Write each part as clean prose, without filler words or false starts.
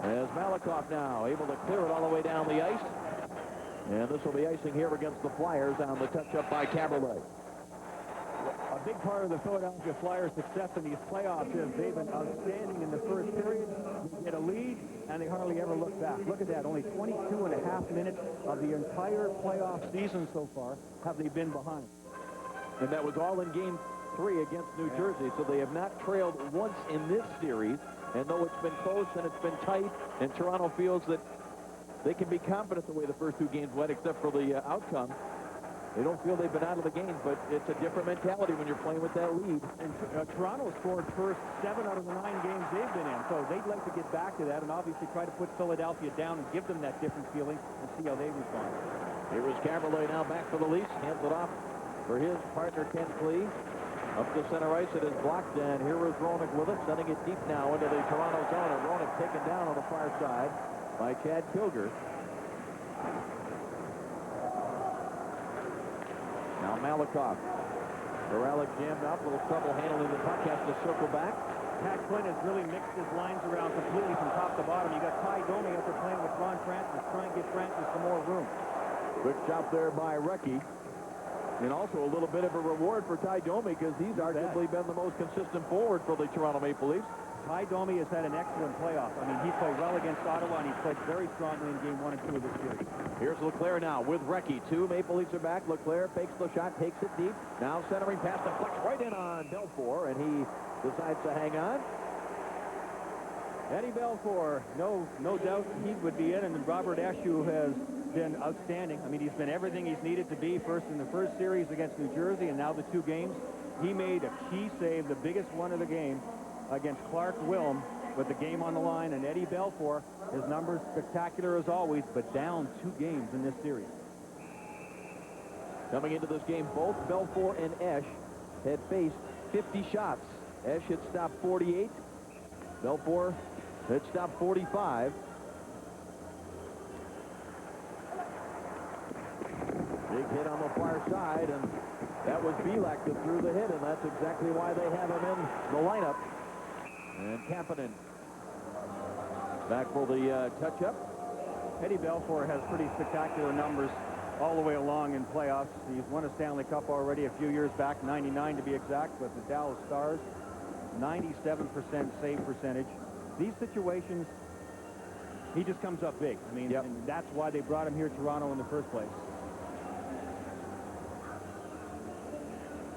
As Malakoff now able to clear it all the way down the ice. And this will be icing here against the Flyers on the touch-up by Caberlet. A big part of the Philadelphia Flyers' success in these playoffs is they've been outstanding in the first period. They get a lead, and they hardly ever look back. Look at that. Only 22 and a half minutes of the entire playoff season so far have they been behind. And that was all in Game 3 against New Jersey, so they have not trailed once in this series. And though it's been close and it's been tight, and Toronto feels that they can be confident the way the first two games went, except for the outcome. They don't feel they've been out of the game, but it's a different mentality when you're playing with that lead. And Toronto scored first 7 out of the 9 games they've been in, so they'd like to get back to that and obviously try to put Philadelphia down and give them that different feeling and see how they respond. Here is Caberlet now back for the Leafs. Hands it off for his partner, Ken Klee. Up the center ice, it is blocked, and here is Roenick with it, sending it deep now into the Toronto zone, and Roenick taken down on the far side by Chad Kilger. Now Malakoff. Alex Zhamnov, a little trouble handling the puck, has to circle back. Pat Quinn has really mixed his lines around completely from top to bottom. You got Ty Domi out there playing with Ron Francis, trying to give Francis some more room. Good job there by Recchi. And also a little bit of a reward for Ty Domi because he's arguably been the most consistent forward for the Toronto Maple Leafs. Ty Domi has had an excellent playoff. I mean, he played well against Ottawa, and he played very strongly in Game 1 and 2 of this series. Here's Leclerc now with Recchi. 2 Maple Leafs are back. Leclerc fakes the shot, takes it deep. Now centering pass deflects right in on Belfour, and he decides to hang on. Eddie Belfour, no doubt he would be in, and Robert Eshu has been outstanding. I mean, he's been everything he's needed to be, first in the first series against New Jersey, and now the 2 games. He made a key save, the biggest one of the game, against Clark Wilm with the game on the line, and Eddie Belfour, his numbers spectacular as always, but down 2 games in this series. Coming into this game, both Belfour and Esch had faced 50 shots. Esch had stopped 48. Belfour had stopped 45. Big hit on the far side, and that was Belak that threw the hit, and that's exactly why they have him in the lineup. And Kapanen back for the touch-up. Eddie Belfour has pretty spectacular numbers all the way along in playoffs. He's won a Stanley Cup already a few years back, 99 to be exact, with the Dallas Stars. 97% save percentage. These situations, he just comes up big. I mean, and that's why they brought him here to Toronto in the first place.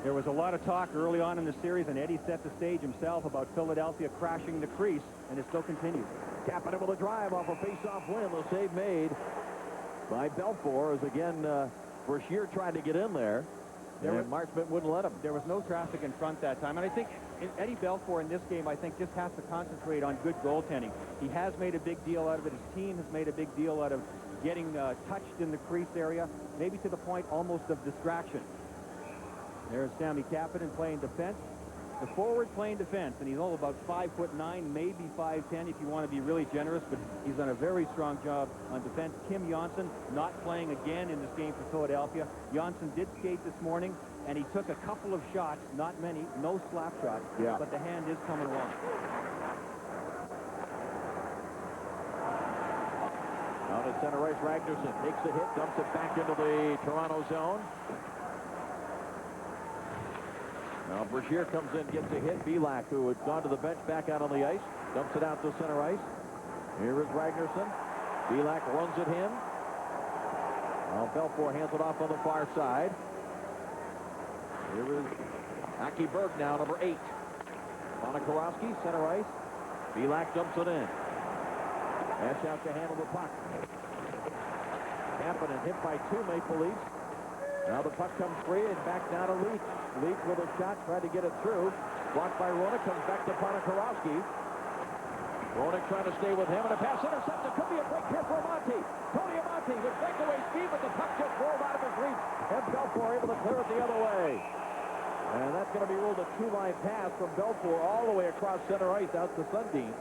There was a lot of talk early on in the series, and Eddie set the stage himself about Philadelphia crashing the crease, and it still continues. Kapanen with a drive off a face-off win. The save made by Belfour as again Brashear tried to get in there. And Marchment wouldn't let him. There was no traffic in front that time. And I think Eddie Belfour in this game, I think, just has to concentrate on good goaltending. He has made a big deal out of it. His team has made a big deal out of getting touched in the crease area, maybe to the point almost of distraction. There's Sammy Kapanen playing defense. The forward playing defense, and he's all about 5'9", maybe 5'10" if you want to be really generous, but he's done a very strong job on defense. Kim Johnson not playing again in this game for Philadelphia. Johnson did skate this morning, and he took a couple of shots, not many, no slap shots, but the hand is coming along. Out at center ice, Ragnarsson takes the hit, dumps it back into the Toronto zone. Now Brashear comes in, gets a hit. Belak, who had gone to the bench, back out on the ice, dumps it out to center ice. Here is Ragnarsson. Belak runs at him. Now Belfour hands it off on the far side. Here is Aki Berg now, number 8. Monakorowski, center ice. Belak dumps it in. Ash out to handle the puck. Kapanen hit by 2 Maple Leafs. Now the puck comes free and back down to Leak. Leak with a shot, tried to get it through. Blocked by Roenick, comes back to Monakorowski. Roenick trying to stay with him, and a pass intercepted. Could be a break here for Amonte. Tony Amonte with breakaway speed, but the puck just rolled out of his reach. And Belfour able to clear it the other way. And that's going to be ruled a 2-line pass from Belfour all the way across center ice out to Sundin.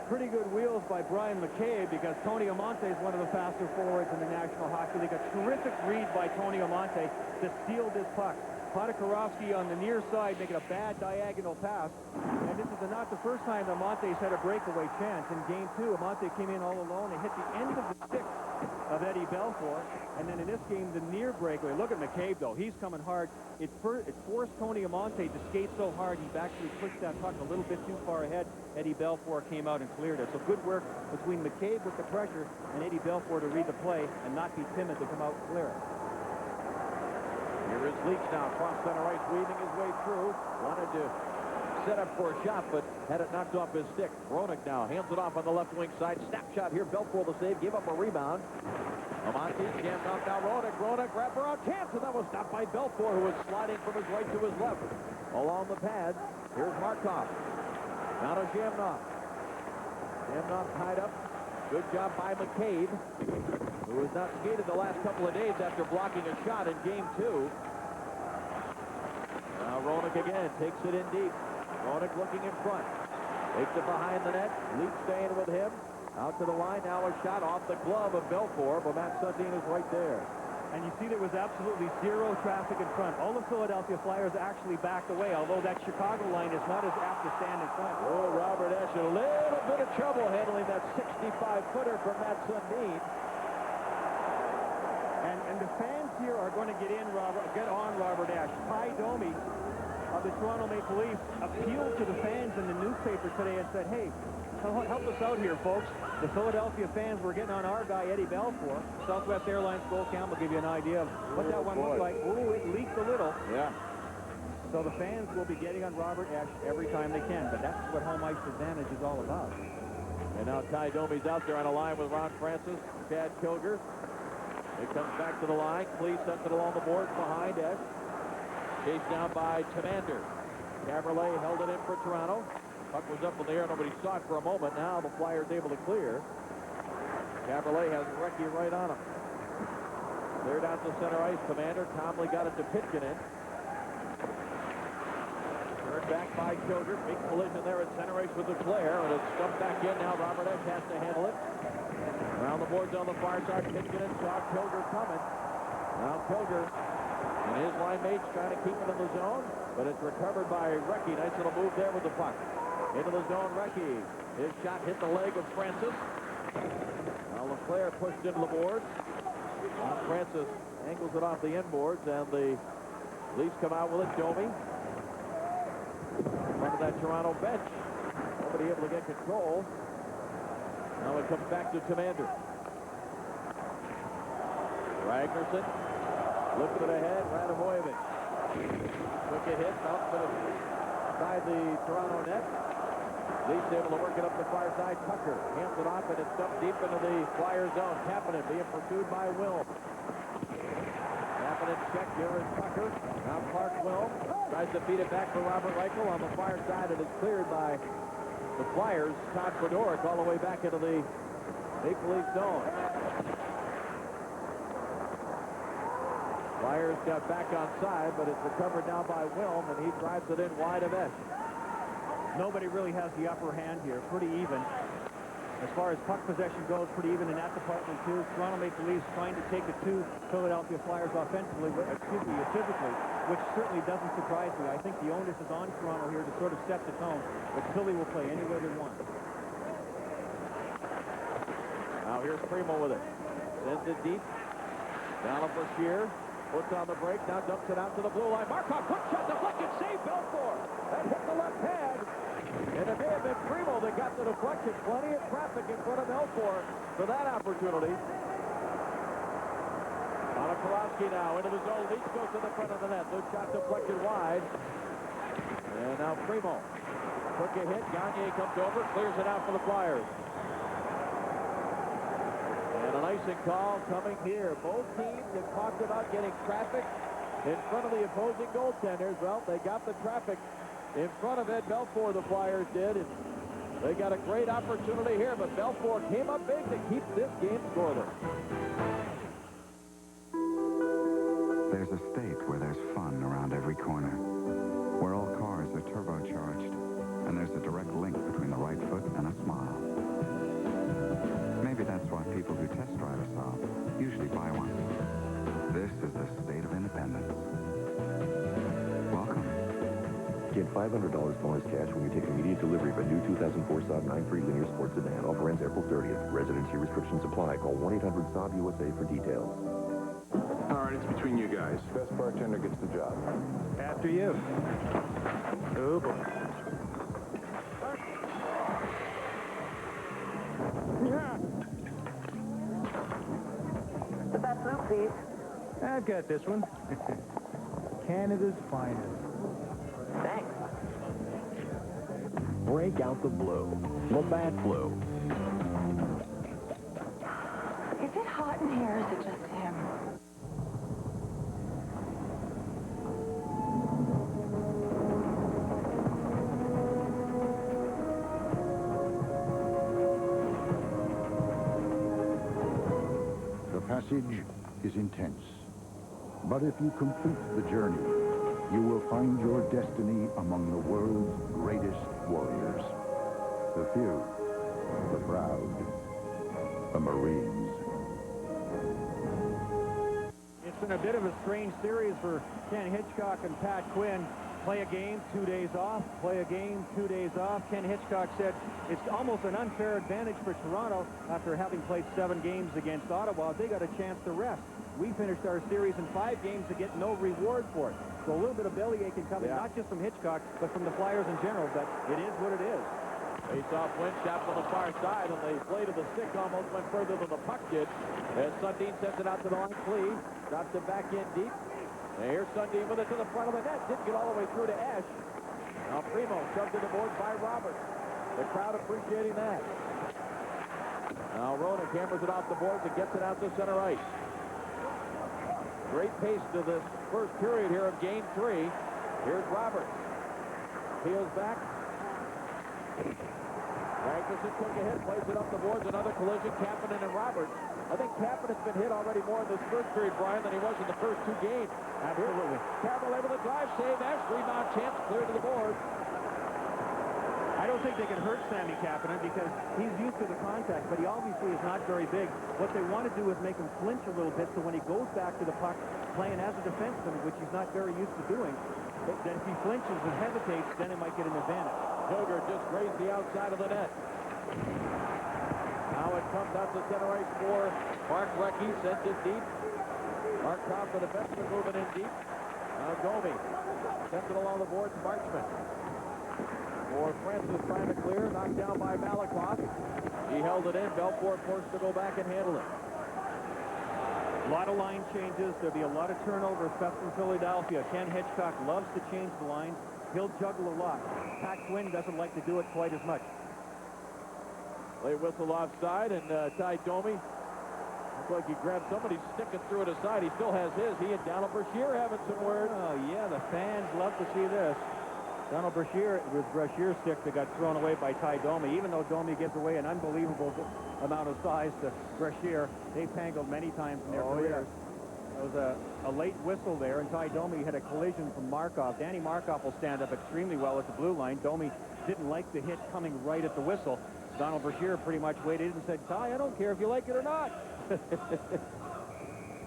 Pretty good wheels by Brian McCabe, because Tony Amonte is one of the faster forwards in the National Hockey League. A terrific read by Tony Amonte to steal this puck. Podakarovsky on the near side making a bad diagonal pass. And this is not the first time Amonte's had a breakaway chance. In game 2, Amonte came in all alone and hit the end of the stick of Eddie Belfour. And then in this game, the near breakaway. Look at McCabe, though. He's coming hard. It forced Tony Amonte to skate so hard, he actually pushed that puck a little bit too far ahead. Eddie Belfour came out and cleared it. So good work between McCabe with the pressure and Eddie Belfour to read the play and not be timid to come out and clear it. Here is Leach now, cross center ice, weaving his way through. Wanted to set up for a shot, but had it knocked off his stick. Roenick now hands it off on the left wing side. Snapshot here, Belfour the save, gave up a rebound. Amonte jammed off now, Roenick wraparound chance, and that was stopped by Belfour, who was sliding from his right to his left. Along the pads, here's Markov. Now to Zhamnov. Zhamnov tied up. Good job by McCabe, who has not skated the last couple of days after blocking a shot in game 2. Now Roenick again takes it in deep. Roenick looking in front. Takes it behind the net. Leach staying with him. Out to the line. Now a shot off the glove of Belfour, but Matt Sundin is right there. And you see there was absolutely zero traffic in front. All the Philadelphia Flyers actually backed away, although that Chicago line is not as apt to stand in front. Oh, Robert Esch in a little bit of trouble handling that 65-footer from Matt Sundin. And the fans here are going to get on Robert Esch. Ty Domi of the Toronto Maple Leafs appealed to the fans in the newspaper today and said, hey, help us out here, folks. The Philadelphia fans were getting on our guy, Eddie Belfour. Southwest Airlines goal cam will give you an idea of what that one looked like. Oh, it leaked a little. Yeah. So the fans will be getting on Robert Esch every time they can, but that's what home ice advantage is all about. And now Ty Domi's out there on a line with Ron Francis, Chad Kilger. It comes back to the line. Clee sends it along the boards behind Esch. Chased down by Tamander. Caberlet held it in for Toronto. Puck was up in the air. Nobody saw it for a moment. Now the Flyers able to clear. Caberlet has Recchi right on him. Cleared out to center ice. Commander calmly got it to Pitkin. Turned back by Kilger. Big collision there at center ice with the flare. And it's stumped back in. Now Robert Esch has to handle it. Around the boards on the far side. Pitkin saw Kilger coming. Now Kilger and his line mates trying to keep it in the zone. But it's recovered by Recchi. Nice little move there with the puck. Into the zone, Recchi. His shot hit the leg of Francis. Now LeClaire pushed into the boards. Now Francis angles it off the end boards, and the Leafs come out with it. Domi. In front of that Toronto bench. Nobody able to get control. Now it comes back to Tamander. Ragnarsson. Lifted it ahead. Radovojevic. Took a hit. Bounced it inside the Toronto net. Leafs able to work it up the far side. Tucker hands it off, and it's dumped deep into the Flyer zone. Kapanen being pursued by Wilm. Kapanen check. Here is Tucker. Now Clark Wilm tries to feed it back for Robert Reichel on the far side. It is cleared by the Flyers. Todd Fedoruk all the way back into the Maple Leaf zone. Flyers got back on side, but it's recovered now by Wilm, and he drives it in wide of Esch. Nobody really has the upper hand here. Pretty even. As far as puck possession goes, pretty even in that department, too. Toronto Maple Leafs trying to take the two Philadelphia Flyers physically, which certainly doesn't surprise me. I think the onus is on Toronto here to sort of set the tone, but Philly will play any way they want. Now here's Primo with it. Sends it deep. Down for Shear. Puts on the break. Now dumps it out to the blue line. Markov, quick shot, deflected, save Belfour. That hit the left pad. And it may have been Primo that got the deflection. Plenty of traffic in front of Belfour for that opportunity. Podakarovsky now into the zone. Leach goes to the front of the net. Those shot deflected wide. And now Primo took a hit. Gagne comes over, clears it out for the Flyers. And an icing call coming here. Both teams have talked about getting traffic in front of the opposing goaltenders. Well, they got the traffic in front of Ed Belfour, the Flyers did. And they got a great opportunity here, but Belfour came up big to keep this game scoreless. There's a state where there's fun around every corner, where all cars are turbocharged, and there's a direct link between the right foot and a smile. Maybe that's why people who test drive a Saab usually buy one. This is the state of independence. Get $500 bonus cash when you take immediate delivery of a new 2004 Saab 9-3 linear sports sedan. Offer ends April 30th. Residency restrictions apply. Call 1-800-SAAB-USA for details. All right, it's between you guys. Best bartender gets the job. After you. Oh, boy. Yeah. The best loop, please. I've got this one. Canada's finest. Thanks. Break out the blue. Labatt Blue. Is it hot in here, or is it just him? The passage is intense. But if you complete the journey, you will find your destiny among the world's greatest warriors. The few, the proud, the Marines. It's been a bit of a strange series for Ken Hitchcock and Pat Quinn. Play a game, 2 days off. Play a game, 2 days off. Ken Hitchcock said it's almost an unfair advantage for Toronto after having played 7 games against Ottawa. They got a chance to rest. We finished our series in 5 games to get no reward for it. So a little bit of bellyache coming, not just from Hitchcock, but from the Flyers in general. But it is what it is. Face-off win, shot from the far side, and the blade of the stick almost went further than the puck did. As Sundin sends it out to the line, Cleve drops it back in deep. And here's Sundin with it to the front of the net. Didn't get all the way through to Ash. Now Primo shoved to the board by Roberts. The crowd appreciating that. Now Roenick hammers it off the boards and gets it out to center ice. Great pace to this first period here of Game 3. Here's Roberts. Peels back. Magnuson took a hit, plays it up the boards. Another collision, Kapanen and Roberts. I think Kapanen's been hit already more in this first period, Brian, than he was in the first 2 games. Absolutely. Campbell able to drive, save, Ash, rebound chance, clear to the board. I don't think they can hurt Sammy Kapanen because he's used to the contact, but he obviously is not very big. What they want to do is make him flinch a little bit so when he goes back to the puck, playing as a defenseman, which he's not very used to doing, then if he flinches and hesitates, then it might get an advantage. Hilger just grazed the outside of the net. Now it comes out to center ice for Mark Recchi, sends it deep. Markov, the defenseman, moving in deep. Now Domi sends it along the boards, Marchman. For Francis trying to clear, knocked down by Malakoff. He held it in. Belfort forced to go back and handle it. A lot of line changes. There'll be a lot of turnover, especially from Philadelphia. Ken Hitchcock loves to change the lines. He'll juggle a lot. Pat Quinn doesn't like to do it quite as much. Play whistle offside, and Ty Domi looks like he grabbed somebody, sticking through it aside. He still has his. He and Donald Brashear having some word. Oh, yeah, the fans love to see this. Donald Brashear, it was Brashier's stick that got thrown away by Ty Domi. Even though Domi gives away an unbelievable amount of size to Brashear, they've tangled many times in their careers. There was a late whistle there, and Ty Domi had a collision from Markov. Danny Markov will stand up extremely well at the blue line. Domi didn't like the hit coming right at the whistle. Donald Brashear pretty much waited and said, Ty, I don't care if you like it or not.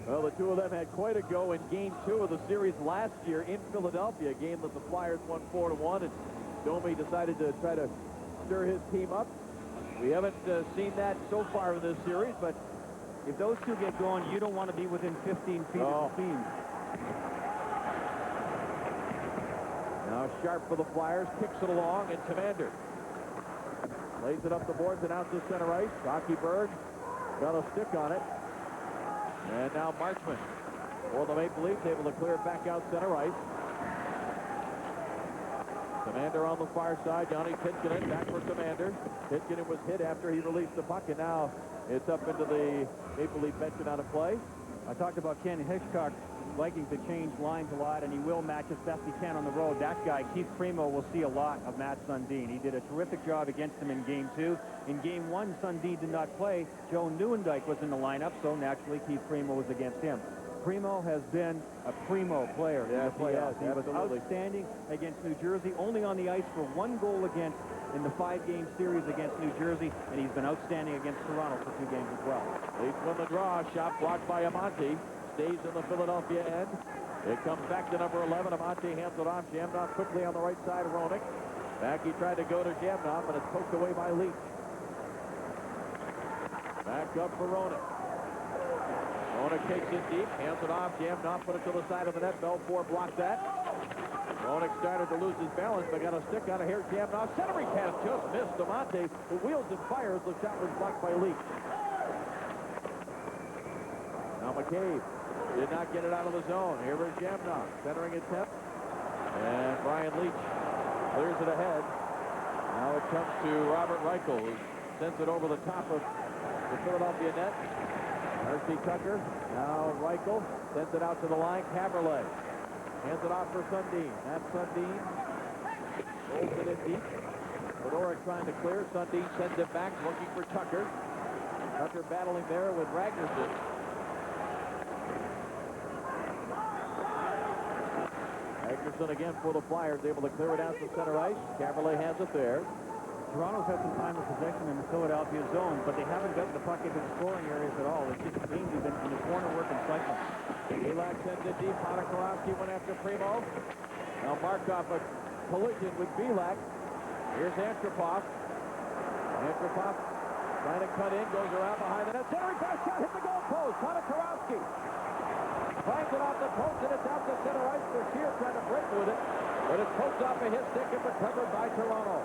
Well, the two of them had quite a go in Game 2 of the series last year in Philadelphia, a game that the Flyers won 4-1, and Domi decided to try to stir his team up. We haven't seen that so far in this series, but if those two get going, you don't want to be within 15 feet of the team. Now Sharp for the Flyers, kicks it along, and Commander lays it up the boards and out to center ice. Hockeyberg got a stick on it. And now Marchman for the Maple Leafs, able to clear it back out center ice. Commander on the far side. Johnny Pitkanen back for Commander. Pitkanen was hit after he released the puck, and now it's up into the Maple Leaf bench and out of play. I talked about Ken Hitchcock liking to change lines a lot, and he will match as best he can on the road. That guy, Keith Primo, will see a lot of Matt Sundin. He did a terrific job against him in Game 2. In Game 1, Sundin did not play. Joe Nieuwendyk was in the lineup, so naturally Keith Primo was against him. Primo has been a primo player in the playoffs. He was outstanding against New Jersey, only on the ice for 1 goal against in the 5-game series against New Jersey, and he's been outstanding against Toronto for 2 games as well. Leafs win the draw. Shot blocked by Amonte. Stays in the Philadelphia end. It comes back to number 11. Amonte hands it off. Zhamnov quickly on the right side. Roenick. Back he tried to go to Zhamnov, but it's poked away by Leach. Back up for Roenick. Roenick takes it deep, hands it off. Zhamnov put it to the side of the net. Belfour blocked that. Roenick started to lose his balance, but got a stick on it here. Zhamnov centering pass just missed Amonte, who wheels and fires. The shot was blocked by Leach. Now McCabe did not get it out of the zone. Here is Zhamnov, centering attempt. And Brian Leach clears it ahead. Now it comes to Robert Reichel, who sends it over the top of the Philadelphia net. R.C. Tucker. Now Reichel sends it out to the line. Caberlet hands it off for Sundin. That's Sundin. Holds it in deep. Fedoruk trying to clear. Sundin sends it back, looking for Tucker. Tucker battling there with Ragnarsson. Ragnarsson again for the Flyers, able to clear it out to center ice. Caberlet has it there. Toronto's had some time of possession in the Philadelphia zone, but they haven't gotten the puck into the scoring areas at all. It's just mainly been in the corner work and cycling. Elak sends it deep. Ponikarovsky went after Primo. Now Markov a collision with Belak. Here's Antropov. Antropov trying to cut in, goes around behind the net. Centering pass shot hit the goal post. Ponikarovsky finds it off the post, and it's out to center ice for Shear trying to break with it, but it's poked off of his stick and recovered by Toronto.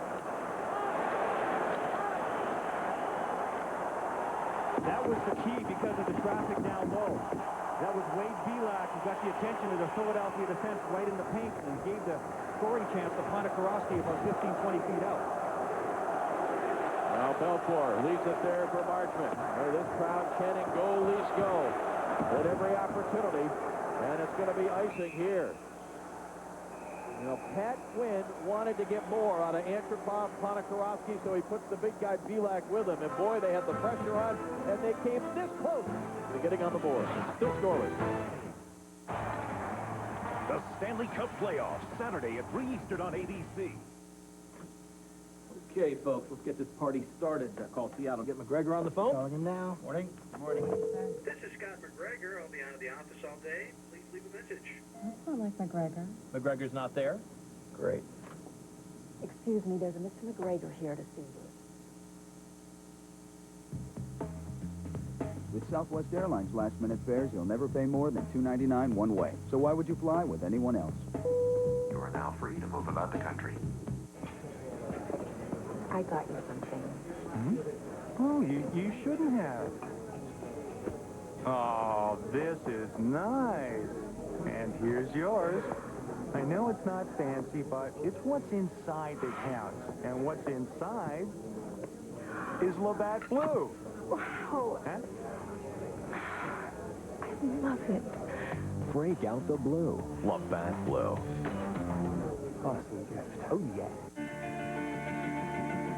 That was the key because of the traffic down low. That was Wade Belak who got the attention of the Philadelphia defense right in the paint and gave the scoring chance to Ponikarovsky about 15, 20 feet out. Now Belfour leaves it there for Marchment. This crowd chanting, "Go, Leafs, go!" At every opportunity, and it's going to be icing here. You know, Pat Quinn wanted to get more out of Antropov, Ponikarovsky, so he puts the big guy Belak with him. And boy, they had the pressure on, and they came this close to getting on the board. Still scoreless. The Stanley Cup Playoffs, Saturday at 3 Eastern on ABC. Okay, folks, let's get this party started. Call Seattle. Get McGregor on the phone. Calling him now. Morning. Morning. This is Scott McGregor. I'll be out of the office all day. Please leave a message. That's not like McGregor. McGregor's not there? Great. Excuse me, there's a Mr. McGregor here to see you. With Southwest Airlines last-minute fares, you'll never pay more than $2.99 one way. So why would you fly with anyone else? You are now free to move about the country. I got you something. Hmm? Oh, you shouldn't have. Oh, this is nice. And here's yours. I know it's not fancy, but it's what's inside that counts. And what's inside is Labatt Blue. Wow. Huh? I love it. Break out the blue. Labatt Blue. Awesome gift. Oh, yeah.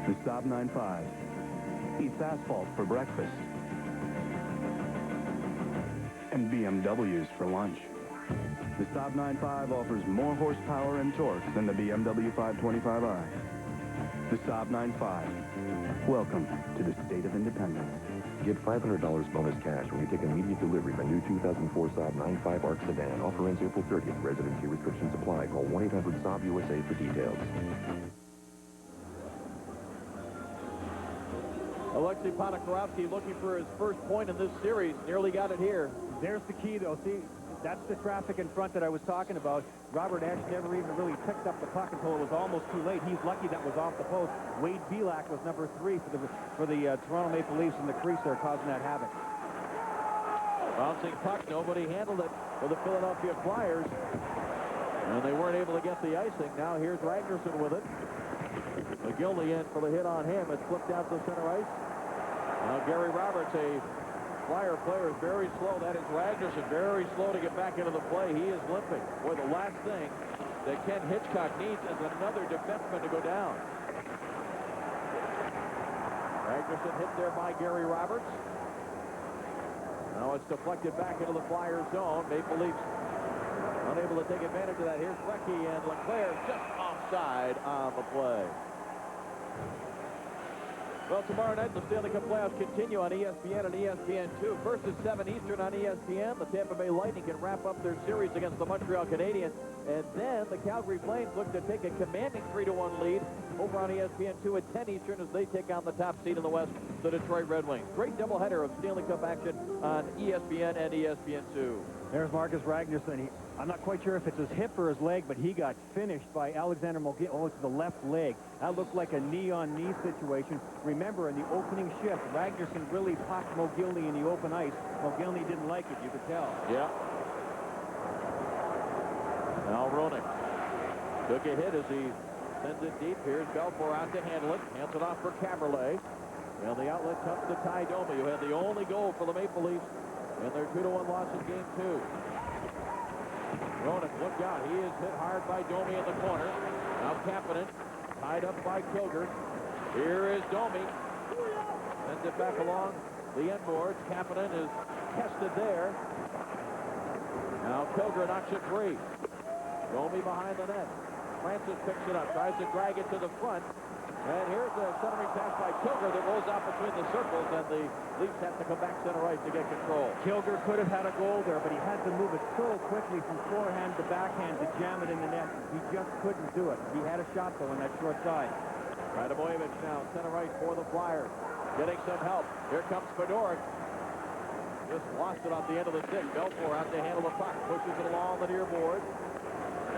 The Saab 9.5 eats asphalt for breakfast and BMWs for lunch. The Saab 9.5 offers more horsepower and torque than the BMW 525i. The Saab 9.5. Welcome to the state of independence. Get $500 bonus cash when you take immediate delivery of a new 2004 Saab 9.5 ARC sedan. Offer ends April 30th. Residency restrictions apply. Call 1-800-SAAB-USA for details. Alexei Ponikarovsky looking for his first point in this series. Nearly got it here. There's the key, though. See, that's the traffic in front that I was talking about. Robert Ashe never even really picked up the puck until it was almost too late. He's lucky that was off the post. Wade Belak was number 3 for the Toronto Maple Leafs in the crease there, causing that havoc. Bouncing puck, nobody handled it for the Philadelphia Flyers. And they weren't able to get the icing. Now here's Ragnarsson with it. McGillney in for the hit on him. It's flipped out to center ice. Now Gary Roberts, a Flyer player, is very slow. That is Ragnarsson, very slow to get back into the play. He is limping. Boy, the last thing that Ken Hitchcock needs is another defenseman to go down. Ragnarsson hit there by Gary Roberts. Now it's deflected back into the Flyers zone. Maple Leafs unable to take advantage of that. Here's Lecky, and Leclerc just offside on the play. Well, tomorrow night, the Stanley Cup playoffs continue on ESPN and ESPN2. First is 7 Eastern on ESPN. The Tampa Bay Lightning can wrap up their series against the Montreal Canadiens. And then the Calgary Flames look to take a commanding 3-1 lead over on ESPN2 at 10 Eastern as they take on the top seed in the West, the Detroit Red Wings. Great doubleheader of Stanley Cup action on ESPN and ESPN2. There's Marcus Ragnarsson. I'm not quite sure if it's his hip or his leg, but he got finished by Alexander Mogilny. Oh, it's the left leg. That looked like a knee-on-knee situation. Remember, in the opening shift, Ragnarsson really popped Mogilny in the open ice. Mogilny didn't like it, you could tell. Yeah. Now Roenick took a hit as he sends it deep. Here's Belfour out to handle it. Hands it off for Caberlet. And the outlet comes to Ty Domi, who had the only goal for the Maple Leafs in their 2-1 loss in Game 2. Roenick, look out. He is hit hard by Domi in the corner. Now Kapanen, tied up by Kilger. Here is Domi. Sends it back along the end boards. Kapanen is tested there. Now Kilger knocks it free. Domi behind the net. Francis picks it up, tries to drag it to the front. And here's the centering pass by Kilger that rolls out between the circles, and the Leafs have to come back center ice to get control. Kilger could have had a goal there, but he had to move it so quickly from forehand to backhand to jam it in the net. He just couldn't do it. He had a shot, though, on that short side. Radomojevic now center ice for the Flyers. Getting some help. Here comes Fedoruk. Just lost it off the end of the stick. Belfour out to handle the puck. Pushes it along the near board.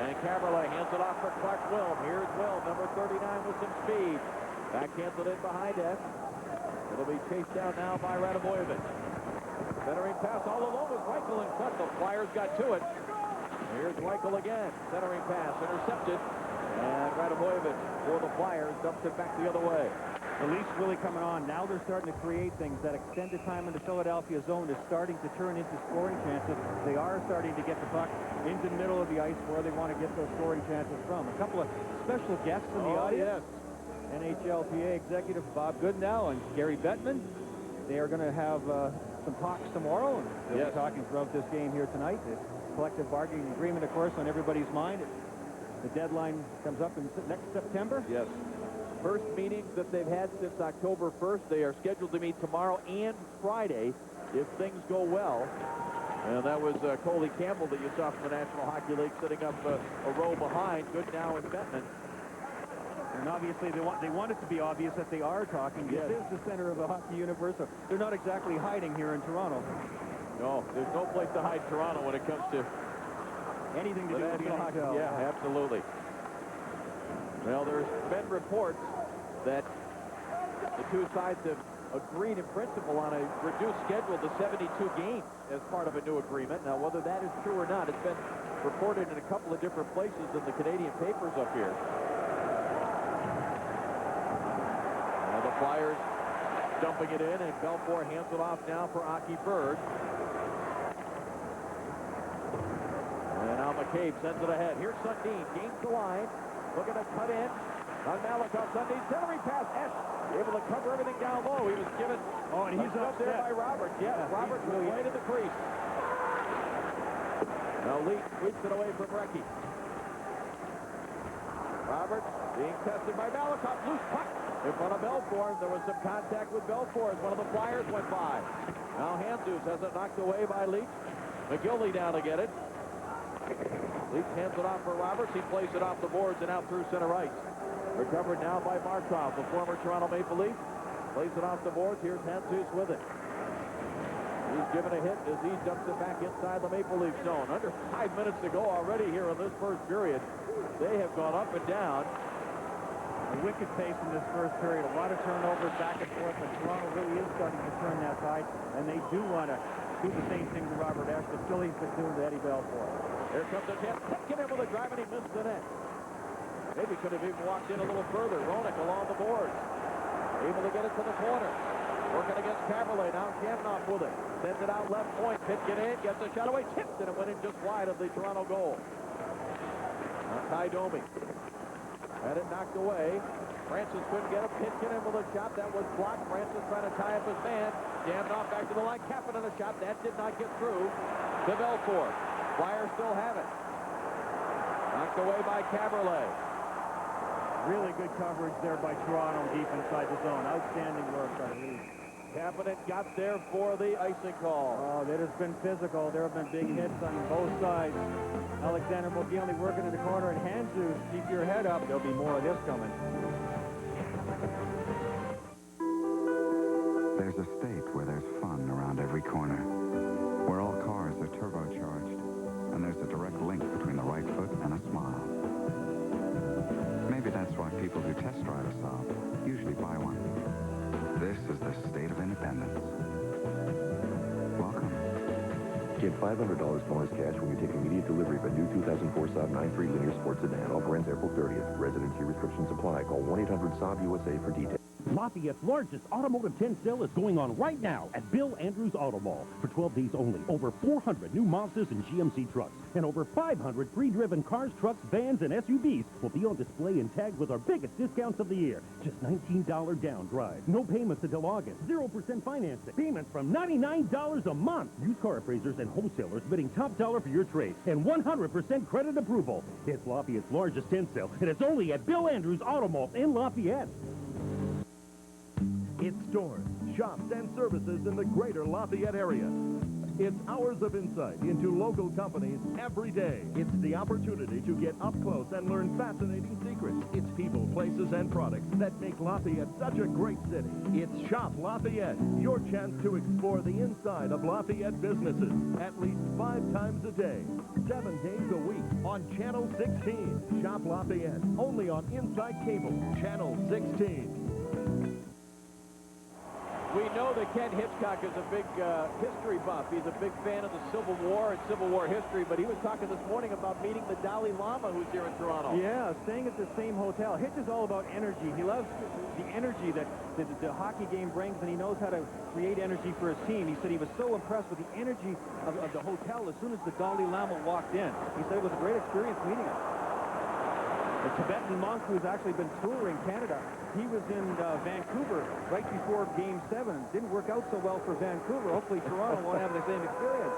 And Caberlet hands it off for Clark Wilm. Here's Wilm, number 39 with some speed. Backhands it in behind us. It'll be chased down now by Radomojevic. Centering pass all alone with Reichel in front. The Flyers got to it. Here's Reichel again. Centering pass intercepted. And Radomojevic for the Flyers dumps it back the other way. The Leafs really coming on. Now they're starting to create things. That extended time in the Philadelphia zone is starting to turn into scoring chances. They are starting to get the puck into the middle of the ice where they want to get those scoring chances from. A couple of special guests in the audience. Yes. NHLPA executives Bob Goodenow and Gary Bettman. They are going to have some talks tomorrow. And they'll be talking throughout this game here tonight. The collective bargaining agreement, of course, on everybody's mind. The deadline comes up in next September. Yes. First meetings that they've had since October 1st. They are scheduled to meet tomorrow and Friday if things go well. And that was Coley Campbell that you saw from the National Hockey League sitting up a row behind Goodenow and Bettman. And obviously they want it to be obvious that they are talking. Yes. This is the center of the hockey universe. So they're not exactly hiding here in Toronto. No, there's no place to hide Toronto when it comes to anything to do with the NHL. Yeah, absolutely. Well, there's been reports that the two sides have agreed in principle on a reduced schedule to 72 games as part of a new agreement. Now, whether that is true or not, it's been reported in a couple of different places in the Canadian papers up here. Now the Flyers dumping it in, and Belfour hands it off now for Aki Berg. And now McCabe sends it ahead. Here's Sundin, gains the line. Looking to cut in on Malakoff. Sundin, centering pass. Esch able to cover everything down low. He was given. Oh, and he's up there by Roberts. Yeah, Roberts was way to the crease. Now Leach sweeps it away from Recchi. Roberts being tested by Malakoff. Loose puck in front of Belfour. There was some contact with Belfour as one of the Flyers went by. Now Handzus has it knocked away by Leach. McGillney down to get it. Leach hands it off for Roberts. He plays it off the boards and out through center ice. Recovered now by Markov, the former Toronto Maple Leaf. Plays it off the boards. Here's Handzus with it. He's given a hit as he dumps it back inside the Maple Leaf zone. Under 5 minutes to go already here in this first period. They have gone up and down. A wicked pace in this first period. A lot of turnovers back and forth, but Toronto really is starting to turn that side, and they do want to do the same thing to Robert Esch that Philly's been doing to Eddie Belfour. Here comes the chance. Taking him with a drive, and he missed the net. Maybe could have even walked in a little further. Roenick along the boards. Able to get it to the corner. Working against Caberlet. Now Zhamnov with it. Sends it out left point. Pitkin in. Gets a shot away. Tipped, and it went in just wide of the Toronto goal. Now Ty Domi. Had it knocked away. Francis couldn't get it. Pitkin in with a shot. That was blocked. Francis trying to tie up his man. Zhamnov back to the line. Kapanen a shot. That did not get through to Belfour. Flyers still have it. Knocked away by Caberlet. Really good coverage there by Toronto deep inside the zone. Outstanding work by Leeds. Kapanen got there for the icing call. Oh, it has been physical. There have been big hits on both sides. Alexander Mogilny working in the corner, and Hanzus, keep your head up. There'll be more of this coming. There's a state where there's fun around every corner, where all cars are turbocharged, and there's a direct link between the right foot and a smile. Maybe that's why people who test drive a Saab usually buy one. This is the state of independence. Welcome. Get $500 bonus cash when you take immediate delivery of a new 2004 Saab 9.3 linear sports sedan. Offer ends April 30th. Residency restrictions apply. Call 1-800-SAAB-USA for details. Lafayette's largest automotive tent sale is going on right now at Bill Andrews Auto Mall. For 12 days only, over 400 new Mazdas and GMC trucks and over 500 pre-driven cars, trucks, vans, and SUVs will be on display and tagged with our biggest discounts of the year. Just $19 down drive. No payments until August. 0% financing. Payments from $99 a month. Used car appraisers and wholesalers bidding top dollar for your trade and 100% credit approval. It's Lafayette's largest tent sale, and it's only at Bill Andrews Auto Mall in Lafayette. It's stores, shops, and services in the greater Lafayette area. It's hours of insight into local companies every day. It's the opportunity to get up close and learn fascinating secrets. It's people, places, and products that make Lafayette such a great city. It's Shop Lafayette, your chance to explore the inside of Lafayette businesses at least 5 times a day, 7 days a week on Channel 16. Shop Lafayette, only on Inside Cable, Channel 16. We know that Ken Hitchcock is a big history buff. He's a big fan of the Civil War and Civil War history, but he was talking this morning about meeting the Dalai Lama who's here in Toronto. Yeah, staying at the same hotel. Hitch is all about energy. He loves the energy that the hockey game brings, and he knows how to create energy for his team. He said he was so impressed with the energy of the hotel as soon as the Dalai Lama walked in. He said it was a great experience meeting him. The Tibetan monk who's actually been touring Canada, he was in Vancouver right before Game 7. Didn't work out so well for Vancouver. Hopefully Toronto won't have the same experience.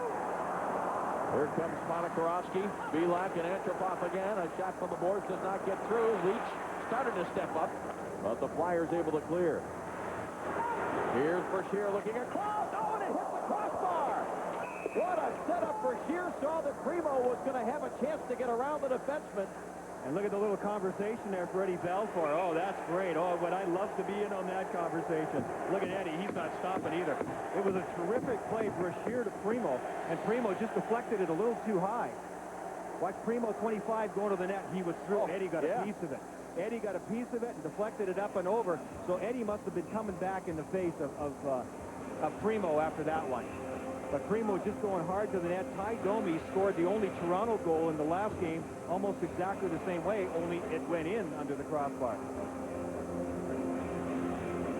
Here comes Monakorowski, Belak, and Antropov again. A shot from the boards does not get through. Leach started to step up, but the Flyers able to clear. Here's Brashear looking at Klaus. Oh, and it hit the crossbar. What a setup. Brashear saw that Primo was going to have a chance to get around the defenseman. And look at the little conversation there for Eddie Belfour. Oh, that's great. Oh, would I love to be in on that conversation. Look at Eddie. He's not stopping either. It was a terrific play, Brashear to Primo, and Primo just deflected it a little too high. Watch Primo 25 going to the net. He was through. Eddie got a piece of it. Eddie got a piece of it and deflected it up and over. So Eddie must have been coming back in the face of Primo after that one. But Primo just going hard to the net. Ty Domi scored the only Toronto goal in the last game, almost exactly the same way, only it went in under the crossbar.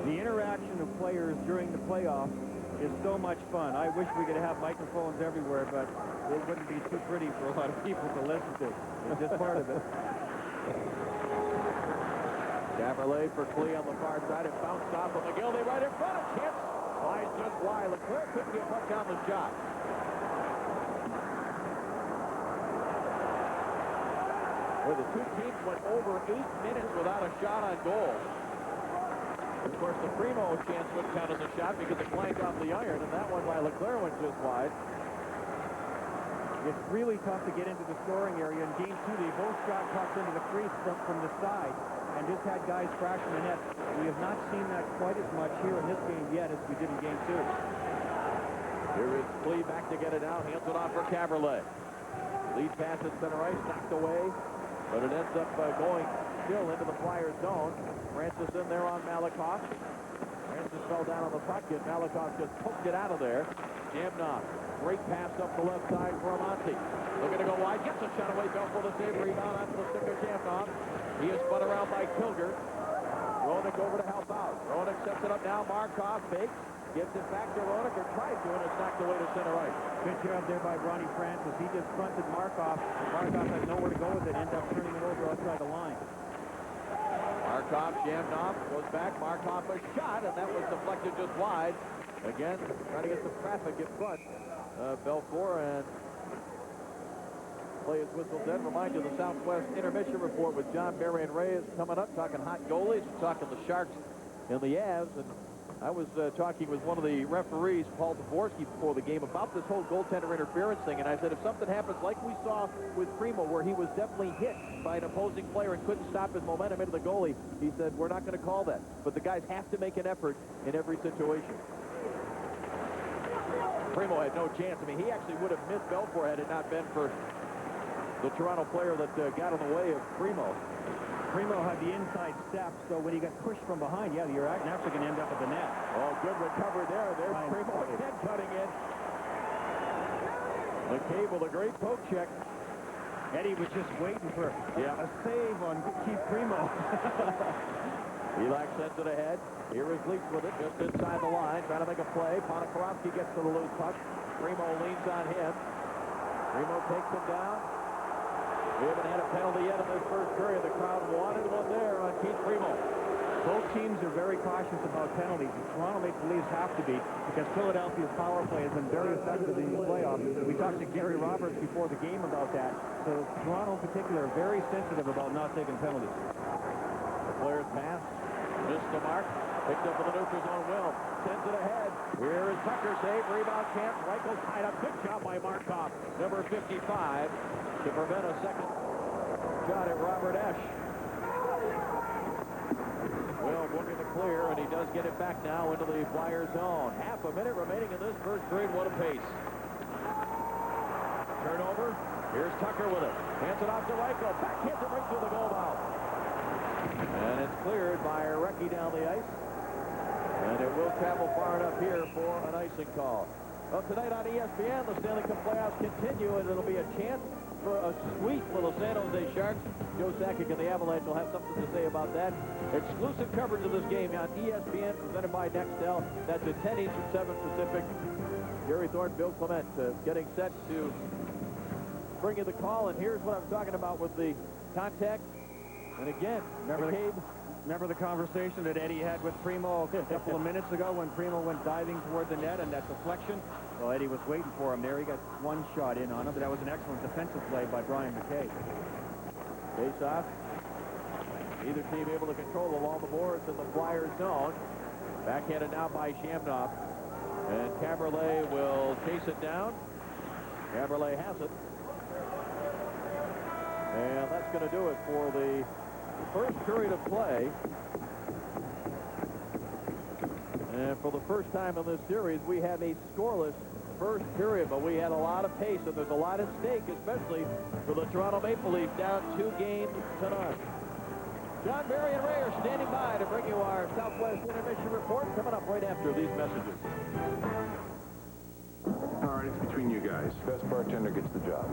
The interaction of players during the playoffs is so much fun. I wish we could have microphones everywhere, but it wouldn't be too pretty for a lot of people to listen to. It's just part of it. Caberlet for Klee on the far side. It bounced off of McGillney right in front. A chance. Flies just wide. Leclerc couldn't get much on the shot. Where the two teams went over 8 minutes without a shot on goal. Of course, the Primo chance wouldn't count as a shot because it clanked off the iron, and that one by Leclerc went just wide. It's really tough to get into the scoring area. In Game 2, they both shot pucks into the crease from the side and just had guys crashing the net. We have not seen that quite as much here in this game yet as we did in Game 2. Here is Klee back to get it out. Hands it off for Caberlet. Lead pass at center ice, knocked away, but it ends up going still into the Flyers' zone. Francis in there on Malakoff. Francis fell down on the puck, and Malakoff just poked it out of there. Zhamnov, great pass up the left side for Amonte. Looking to go wide, gets a shot away, Belfour the save, rebound onto the stick of Zhamnov. He is spun around by Kilger. Roenick over to help out. Roenick sets it up now. Markov fakes. Gives it back to Roenick, or tries to, and it's knocked away to center ice. Good job there by Ronnie Francis. He just fronted Markov. Markov had nowhere to go with it. Ended up turning it over outside the line. Markov, Zhamnov goes back. Markov a shot, and that was deflected just wide. Again, trying to get some traffic in front. Belfour and Play is whistled dead. Remind you the Southwest Intermission Report with John, Barry, and Ray is coming up, talking hot goalies, talking the Sharks and the Avs. And I was talking with one of the referees, Paul Dvorsky, before the game about this whole goaltender interference thing. And I said, if something happens like we saw with Primo, where he was definitely hit by an opposing player and couldn't stop his momentum into the goalie, he said, we're not going to call that. But the guys have to make an effort in every situation. Primo had no chance. I mean, he actually would have missed Belfour had it not been for the Toronto player that got in the way of Primo. Primo had the inside step, so when he got pushed from behind, yeah, you're naturally going to end up at the net. Oh, good recovery there. There's Primo again cutting in. McCabe with a great poke check. Eddie was just waiting for a save on Keith Primo. Elak sends it ahead. Here is Leach with it, just inside the line, trying to make a play. Ponikarovsky gets to the loose puck. Primo leans on him. Primo takes him down. We haven't had a penalty yet in this first period. The crowd wanted one there on Keith Primo. Both teams are very cautious about penalties. The Toronto Maple Leafs have to be, because Philadelphia's power play has been very effective in the playoffs. We talked to Gary Roberts before the game about that. So Toronto in particular are very sensitive about not taking penalties. The player's pass, missed the mark, picked up in the neutral zone. Will sends it ahead. Here is Tucker, save, rebound chance. Reichel tied up. Good job by Markov, number 55, to prevent a second shot at Robert Esch. Will looking to clear, and he does get it back now into the Flyers zone. Half a minute remaining in this first period. What a pace. Turnover. Here's Tucker with it. Hands it off to Reichel. Backhand it right through the goal mouth. And it's cleared by Recchi down the ice. And it will travel far enough here for an icing call. Well, tonight on ESPN, the Stanley Cup playoffs continue, and it'll be a chance for a sweep for the San Jose Sharks. Joe Sakic and the Avalanche will have something to say about that. Exclusive coverage of this game on ESPN, presented by Nextel. That's at 10 Eastern, 7 Pacific. Gary Thornton, Bill Clement getting set to bring you the call. And here's what I'm talking about with the contact. And again, remember the conversation that Eddie had with Primo a couple of minutes ago when Primo went diving toward the net and that deflection? Well, Eddie was waiting for him there. He got one shot in on him, but that was an excellent defensive play by Brian McKay. Face off. Either team able to control along the boards in the Flyers zone. Backhanded now by Zhamnov. And Caberlet will chase it down. Caberlet has it. And that's going to do it for the first period of play. And for the first time in this series, we have a scoreless first period, but we had a lot of pace, and there's a lot at stake, especially for the Toronto Maple Leafs, down 2 games to none. John, Barry, and Ray are standing by to bring you our Southwest Intermission Report, coming up right after these messages. All right, it's between you guys. Best bartender gets the job.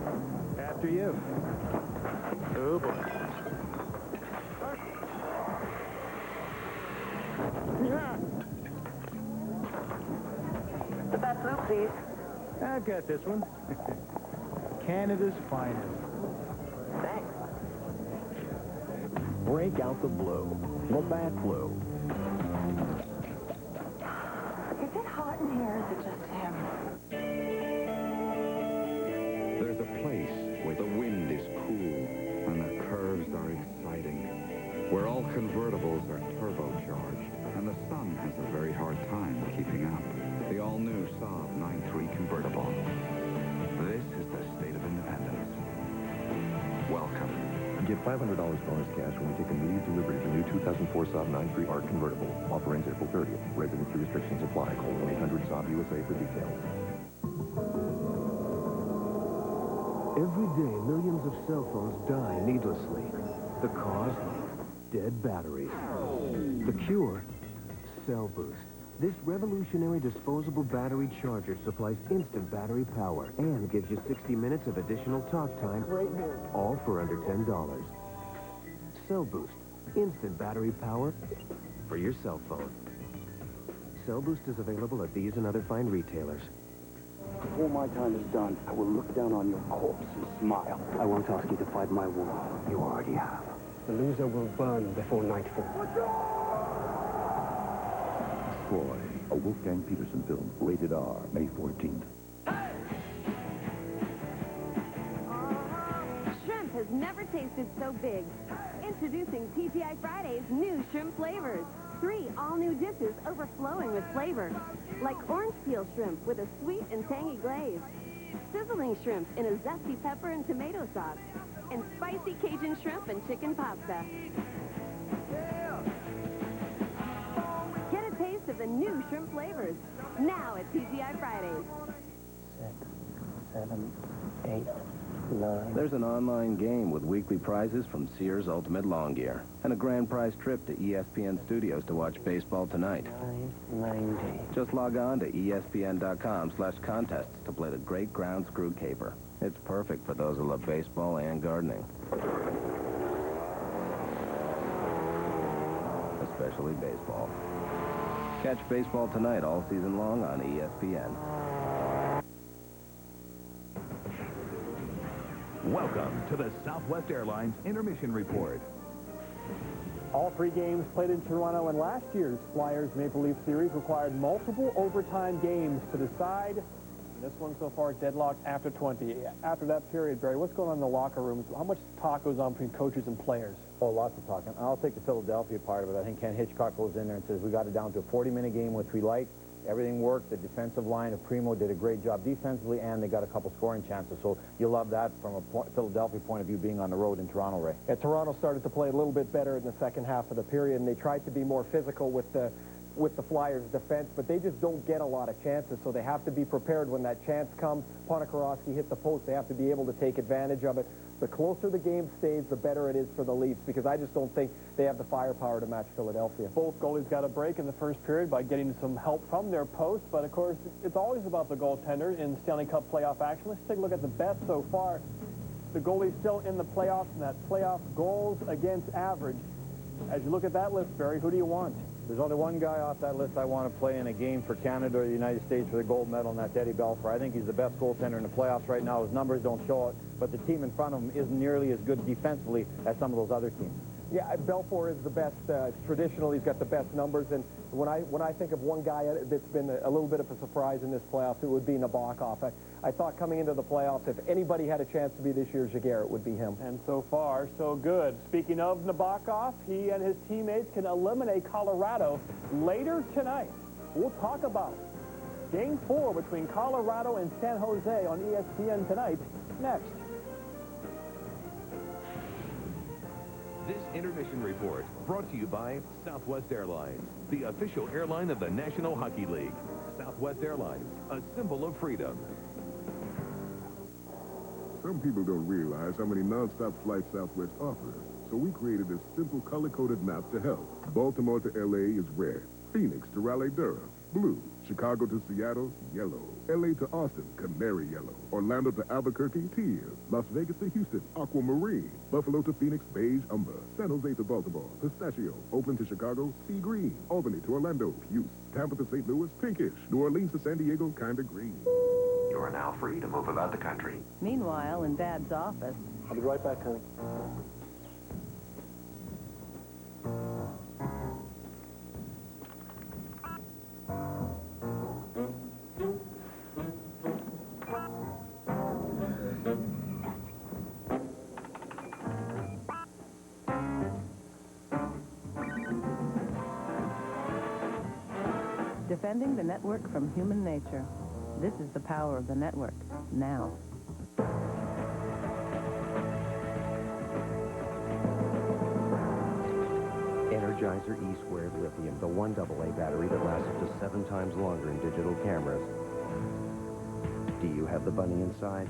After you. Oh, boy. Yeah. The best blue, please. I've got this one. Canada's finest. Thanks. Break out the blue. The bad blue. Is it hot in here, or is it just him? There's a place where the wind is cool and the curves are exciting, where all convertibles are turbocharged and the sun has a very hard time keeping up. The all-new Saab 9.3 convertible. This is the state of independence. Welcome. Get $500 bonus cash when we take immediate delivery of the new 2004 Saab 9.3 ARC convertible. Offer ends April 30th. Residency restrictions apply. Call 1-800-SAAB-USA for details. Every day, millions of cell phones die needlessly. The cause? Dead batteries. The cure? Cell Boost. This revolutionary disposable battery charger supplies instant battery power and gives you 60 minutes of additional talk time, all for under $10. Cell Boost. Instant battery power for your cell phone. Cell Boost is available at these and other fine retailers. Before my time is done, I will look down on your corpse and smile. I won't ask you to fight my war. You already have. The loser will burn before nightfall. Troy, a Wolfgang Peterson film, rated R, May 14th. never tasted so big. Introducing TGI Fridays' new shrimp flavors. 3 all-new dishes overflowing with flavor. Like orange peel shrimp with a sweet and tangy glaze. Sizzling shrimp in a zesty pepper and tomato sauce. And spicy Cajun shrimp and chicken pasta. Get a taste of the new shrimp flavors. Now at TGI Fridays. 6, 7, 8, 9. There's an online game with weekly prizes from Sears Ultimate Lawn Gear and a grand prize trip to ESPN Studios to watch baseball tonight. 990. Just log on to ESPN.com/contests to play the Great Ground Screw Caper. It's perfect for those who love baseball and gardening. Especially baseball. Catch baseball tonight all season long on ESPN. Welcome to the Southwest Airlines Intermission Report. All 3 games played in Toronto in last year's Flyers Maple Leaf series required multiple overtime games to decide. And this one so far deadlocked after 20. After that period, Barry, what's going on in the locker rooms? How much talk goes on between coaches and players? Oh, lots of talking. I'll take the Philadelphia part of it. I think Ken Hitchcock goes in there and says we got it down to a 40-minute game, which we like. Everything worked. The defensive line of Primo did a great job defensively, and they got a couple scoring chances. So you love that from a Philadelphia point of view, being on the road in Toronto, Ray. Yeah, Toronto started to play a little bit better in the second half of the period, and they tried to be more physical with the Flyers' defense, but they just don't get a lot of chances, so they have to be prepared when that chance comes. Ponikarovsky hit the post. They have to be able to take advantage of it. The closer the game stays, the better it is for the Leafs, because I just don't think they have the firepower to match Philadelphia. Both goalies got a break in the first period by getting some help from their post, but of course, it's always about the goaltender in Stanley Cup playoff action. Let's take a look at the best so far. The goalie's still in the playoffs, and that playoff goals against average. As you look at that list, Barry, who do you want? There's only one guy off that list I want to play in a game for Canada or the United States for the gold medal, and that's Eddie Belfour. I think he's the best goaltender in the playoffs right now. His numbers don't show it, but the team in front of him isn't nearly as good defensively as some of those other teams. Yeah, Belfour is the best. Traditionally, he's got the best numbers, and when I think of one guy that's been a little bit of a surprise in this playoffs, it would be Nabokov. I thought coming into the playoffs, if anybody had a chance to be this year's Jaguar, it would be him. And so far, so good. Speaking of Nabokov, he and his teammates can eliminate Colorado later tonight. We'll talk about it. Game 4 between Colorado and San Jose on ESPN tonight. Next. This intermission report brought to you by Southwest Airlines, the official airline of the National Hockey League. Southwest Airlines, a symbol of freedom. Some people don't realize how many non-stop flights Southwest offers, so we created this simple color-coded map to help. Baltimore to L.A. is red, Phoenix to Raleigh-Durham, blue, Chicago to Seattle, yellow, L.A. to Austin, canary yellow, Orlando to Albuquerque, teal, Las Vegas to Houston, aquamarine, Buffalo to Phoenix, beige, umber, San Jose to Baltimore, pistachio, Oakland to Chicago, sea green, Albany to Orlando, puce, Tampa to St. Louis, pinkish, New Orleans to San Diego, kinda green. You are now free to move about the country. Meanwhile, in Dad's office... I'll be right back, honey. Defending the network from human nature. This is the power of the network, now. Energizer E-Squared Lithium, the 1AA battery that lasts up to 7 times longer in digital cameras. Do you have the bunny inside?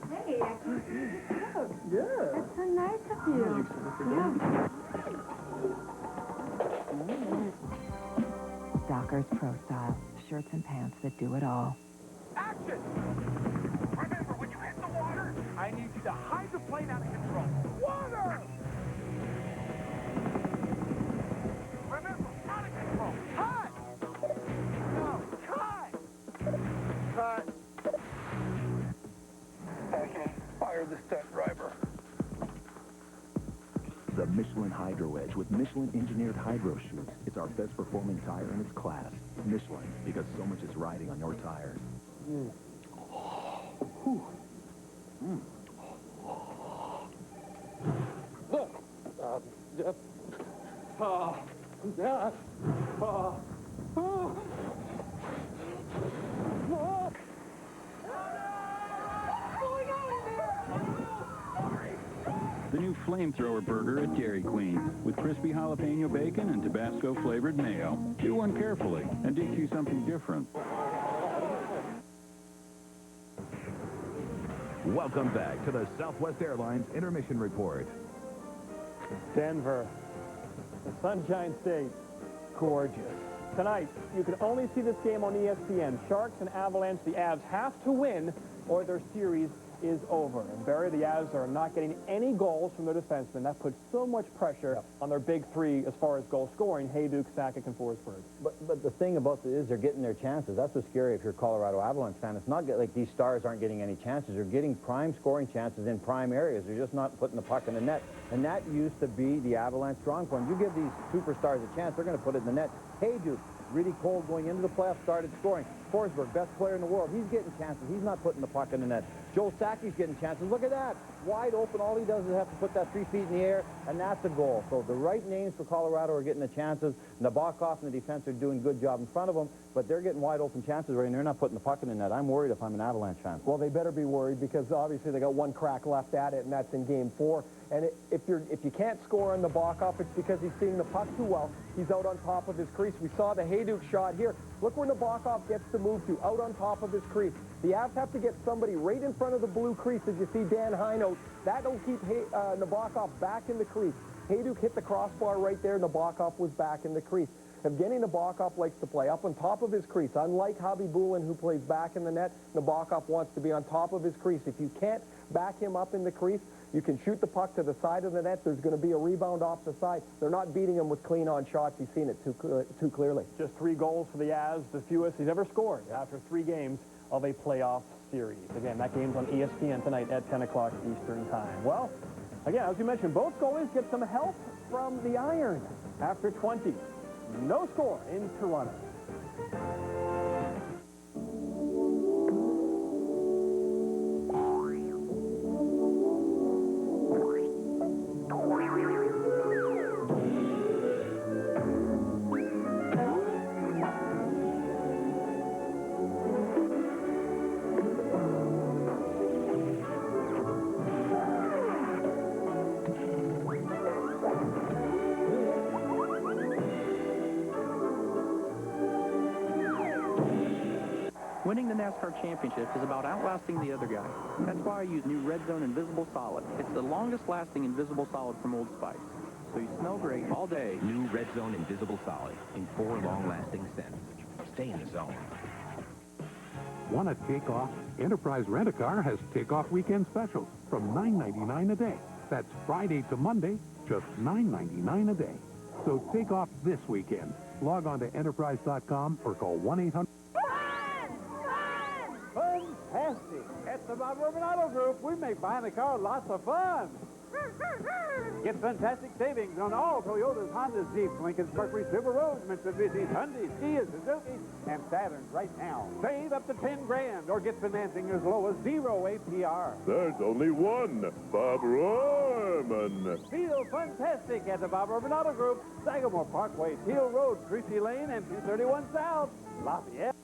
Hey, I can see you cook. Yeah. That's so nice of you. Dockers Pro Style. Shirts and pants that do it all. Action! Remember, when you hit the water, I need you to hydroplane out of control. Water! Remember, out of control. Cut! No, cut! Cut. Okay, fire the stunt driver. The Michelin Hydro Edge with Michelin-engineered hydro shoes. It's our best-performing tire in its class. Michelin, because so much is riding on your tires. The new flamethrower burger at Dairy Queen with crispy jalapeno bacon and Tabasco flavored mayo. Chew one carefully and dig you something different. Welcome back to the Southwest Airlines Intermission Report. Denver, the Sunshine State, gorgeous. Tonight, you can only see this game on ESPN. Sharks and Avalanche, the Avs have to win or their series is over. And Barry, the Avs are not getting any goals from their defensemen. That puts so much pressure on their big three as far as goal scoring, Hayduk, Sakic, and Forsberg. But the thing about it is they're getting their chances. That's what's scary if you're a Colorado Avalanche fan. It's not like these stars aren't getting any chances. They're getting prime scoring chances in prime areas. They're just not putting the puck in the net. And that used to be the Avalanche strong point. You give these superstars a chance, they're going to put it in the net. Hayduk, really cold going into the playoffs, started scoring. Forsberg, best player in the world. He's getting chances. He's not putting the puck in the net. Joel Sakic's getting chances. Look at that. Wide open. All he does is have to put that 3 feet in the air, and that's a goal. So the right names for Colorado are getting the chances. Nabokov and the defense are doing a good job in front of them, but they're getting wide open chances right, and they're not putting the puck in the net. I'm worried if I'm an Avalanche fan. Well, they better be worried because obviously they got one crack left at it, and that's in Game 4. And if you can't score on Nabokov, it's because he's seeing the puck too well. He's out on top of his crease. We saw the Hayduk shot here. Look where Nabokov gets the move to, out on top of his crease. The Avs have to get somebody right in front of the blue crease, as you see Dan Heino. That'll keep Nabokov back in the crease. Hayduk hit the crossbar right there. Nabokov was back in the crease. Evgeny Nabokov likes to play up on top of his crease. Unlike Khabibulin, who plays back in the net, Nabokov wants to be on top of his crease. If you can't back him up in the crease, you can shoot the puck to the side of the net. There's going to be a rebound off the side. They're not beating him with clean-on shots. He's seen it too clearly. Just 3 goals for the Avs, the fewest he's ever scored after 3 games of a playoff series. Again, that game's on ESPN tonight at 10 o'clock Eastern Time. Well, again, as you mentioned, both goalies get some help from the iron after 20. No score in Toronto. Winning the NASCAR championship is about outlasting the other guy. That's why I use new Red Zone Invisible Solid. It's the longest-lasting Invisible Solid from Old Spice. So you smell great all day. New Red Zone Invisible Solid in 4 long-lasting scents. Stay in the zone. Want to take off? Enterprise Rent-A-Car has takeoff weekend specials from $9.99 a day. That's Friday to Monday, just $9.99 a day. So take off this weekend. Log on to enterprise.com or call 1-800. Fantastic! At the Bob Urban Auto Group, we make buying a car lots of fun. Get fantastic savings on all Toyotas, Hondas, Jeeps, Lincolns, Mercury, Subarus, Mitsubishis, Hyundais, Kias, Suzuki, and Saturns right now. Save up to 10 grand or get financing as low as 0 APR. There's only one Bob Rohrman. Feel fantastic at the Bob Urban Auto Group, Sagamore Parkway, Teal Road, Tracy Lane, and 231 South, Lafayette.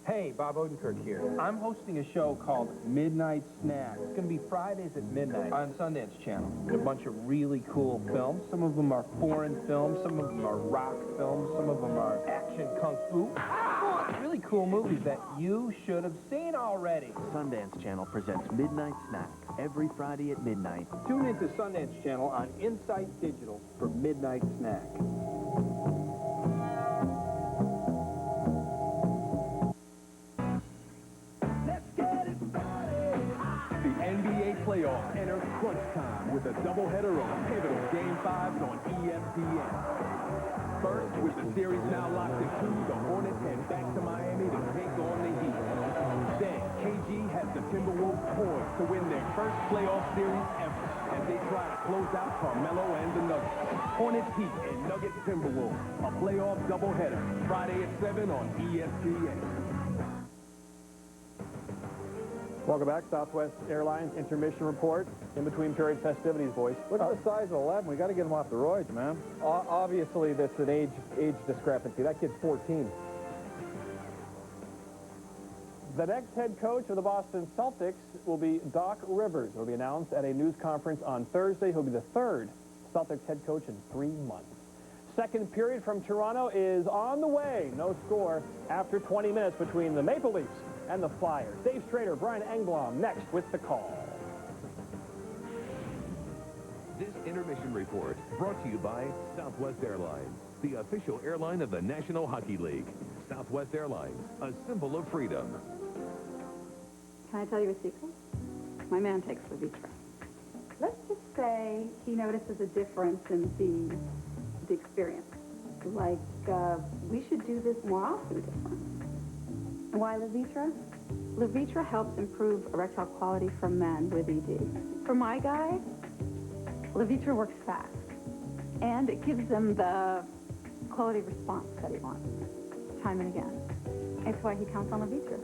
Hey, Bob Odenkirk here. I'm hosting a show called Midnight Snack. It's going to be Fridays at midnight on Sundance Channel. A bunch of really cool films. Some of them are foreign films. Some of them are rock films. Some of them are action kung fu. Really cool movies that you should have seen already. Sundance Channel presents Midnight Snack every Friday at midnight. Tune into Sundance Channel on Insight Digital for Midnight Snack. Playoffs enter crunch time with a doubleheader of pivotal Game 5s on ESPN. First, with the series now locked in 2, the Hornets head back to Miami to take on the Heat. Then, KG has the Timberwolves poised to win their first playoff series ever as they try to close out Carmelo and the Nuggets. Hornets Heat and Nuggets Timberwolves, a playoff doubleheader, Friday at 7 on ESPN. Welcome back, Southwest Airlines intermission report. In between period festivities, boys. Look at the size of 11. We got to get him off the roids, man. Obviously, that's an age discrepancy. That kid's 14. The next head coach of the Boston Celtics will be Doc Rivers. It will be announced at a news conference on Thursday. He'll be the third Celtics head coach in 3 months. Second period from Toronto is on the way. No score after 20 minutes between the Maple Leafs and the Flyers. Dave Strader, Brian Engblom next with the call. This intermission report brought to you by Southwest Airlines, the official airline of the National Hockey League. Southwest Airlines, a symbol of freedom. Can I tell you a secret? My man takes Levitra. Let's just say he notices a difference in the experience. Like, we should do this more often different. Why Levitra? Levitra helps improve erectile quality for men with ED. For my guy, Levitra works fast. And it gives them the quality response that he wants, time and again. It's why he counts on Levitra.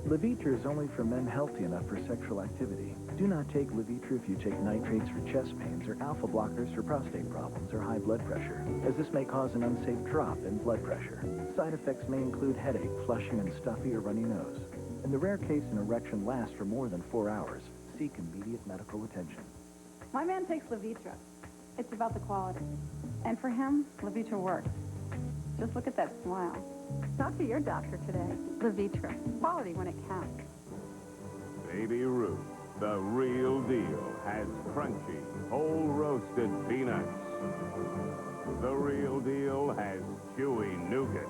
Levitra is only for men healthy enough for sexual activity. Do not take Levitra if you take nitrates for chest pains or alpha blockers for prostate problems or high blood pressure, as this may cause an unsafe drop in blood pressure. Side effects may include headache, flushing, and stuffy or runny nose. In the rare case an erection lasts for more than 4 hours, seek immediate medical attention. My man takes Levitra. It's about the quality. And for him, Levitra works. Just look at that smile. Talk to your doctor today. Levitra. Quality when it counts. Baby Ruth, the real deal, has crunchy, whole roasted peanuts. The real deal has chewy nougat.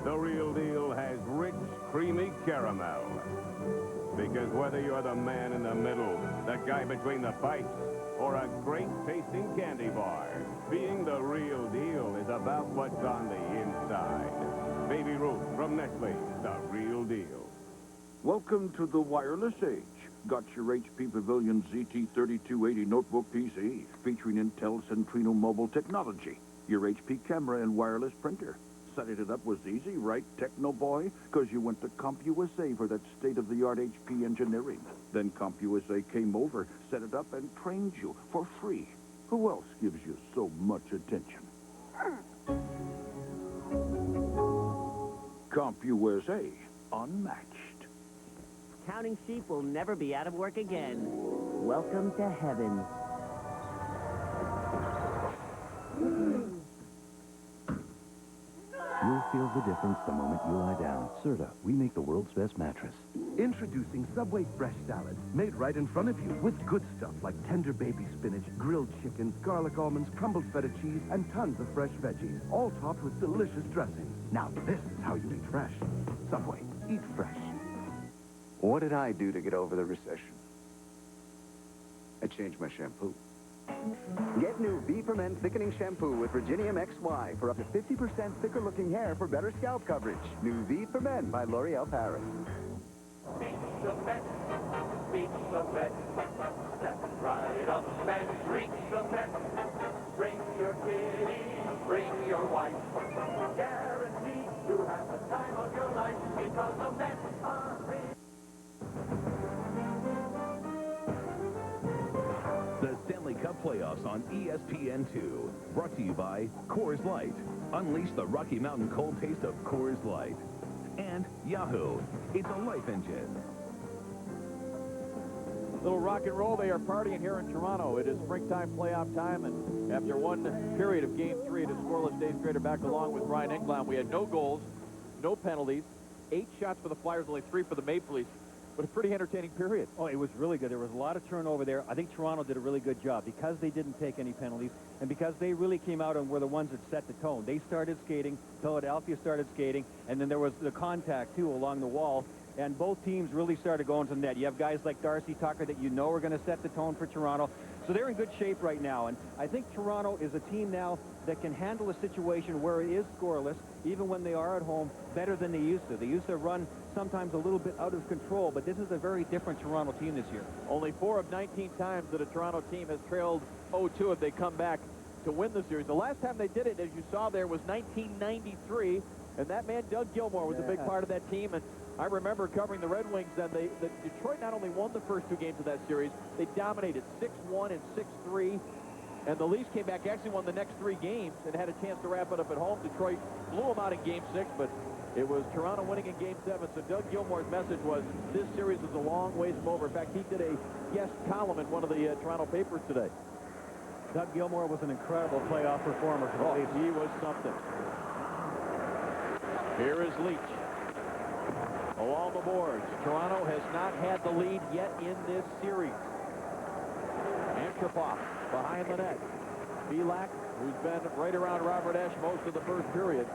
The real deal has rich, creamy caramel. Because whether you're the man in the middle, the guy between the pipes, or a great tasting candy bar, being the real deal is about what's on the inside. Baby Ruth from Nestle, the real deal. Welcome to the wireless age. Got your HP Pavilion ZT3280 notebook PC, featuring Intel Centrino mobile technology. Your HP camera and wireless printer. Setting it up was easy, right, Techno Boy? Because you went to CompUSA for that state-of-the-art HP engineering. Then CompUSA came over, set it up, and trained you for free. Who else gives you so much attention? CompUSA, unmatched. Counting sheep will never be out of work again. Welcome to heaven. You'll feel the difference the moment you lie down. Serta, we make the world's best mattress. Introducing Subway Fresh Salad, made right in front of you with good stuff like tender baby spinach, grilled chicken, garlic almonds, crumbled feta cheese, and tons of fresh veggies, all topped with delicious dressings. Now this is how you eat fresh. Subway, eat fresh. What did I do to get over the recession? I changed my shampoo. Get new V for Men Thickening Shampoo with Virginium XY for up to 50% thicker-looking hair for better scalp coverage. New V for Men by L'Oreal Paris. Beach the Met, step right up and reach the Met. Bring your kitty, bring your wife. Guaranteed to have the time of your life because the Met are real. The Stanley Cup Playoffs on ESPN2. Brought to you by Coors Light. Unleash the Rocky Mountain cold taste of Coors Light. And Yahoo. It's a life engine. Little rock and roll. They are partying here in Toronto. It is springtime playoff time, and after one period of Game 3, it is scoreless. Dave Strader back along with Brian Engblom. We had no goals, no penalties, 8 shots for the Flyers, only 3 for the Maple Leafs. But a pretty entertaining period. Oh, it was really good. There was a lot of turnover there. I think Toronto did a really good job because they didn't take any penalties and because they really came out and were the ones that set the tone. They started skating, Philadelphia started skating, and then there was the contact, too, along the wall, and both teams really started going to the net. You have guys like Darcy Tucker that you know are going to set the tone for Toronto. So they're in good shape right now, and I think Toronto is a team now that can handle a situation where it is scoreless, even when they are at home, better than they used to. They used to run sometimes a little bit out of control, but this is a very different Toronto team this year. Only 4 of 19 times that a Toronto team has trailed 0-2 if they come back to win the series. The last time they did it, as you saw there, was 1993, and that man, Doug Gilmour, was a big part of that team, and I remember covering the Red Wings, and the Detroit not only won the first 2 games of that series, they dominated 6-1 and 6-3. And the Leafs came back, actually won the next 3 games, and had a chance to wrap it up at home. Detroit blew them out in Game 6, but it was Toronto winning in Game 7. So Doug Gilmour's message was, this series is a long ways from over. In fact, he did a guest column in one of the Toronto papers today. Doug Gilmour was an incredible playoff performer for the Leafs. He was something. Here is Leach. Along the boards. Toronto has not had the lead yet in this series. Antropov behind the net. Belak, who's been right around Robert Esch most of the first period,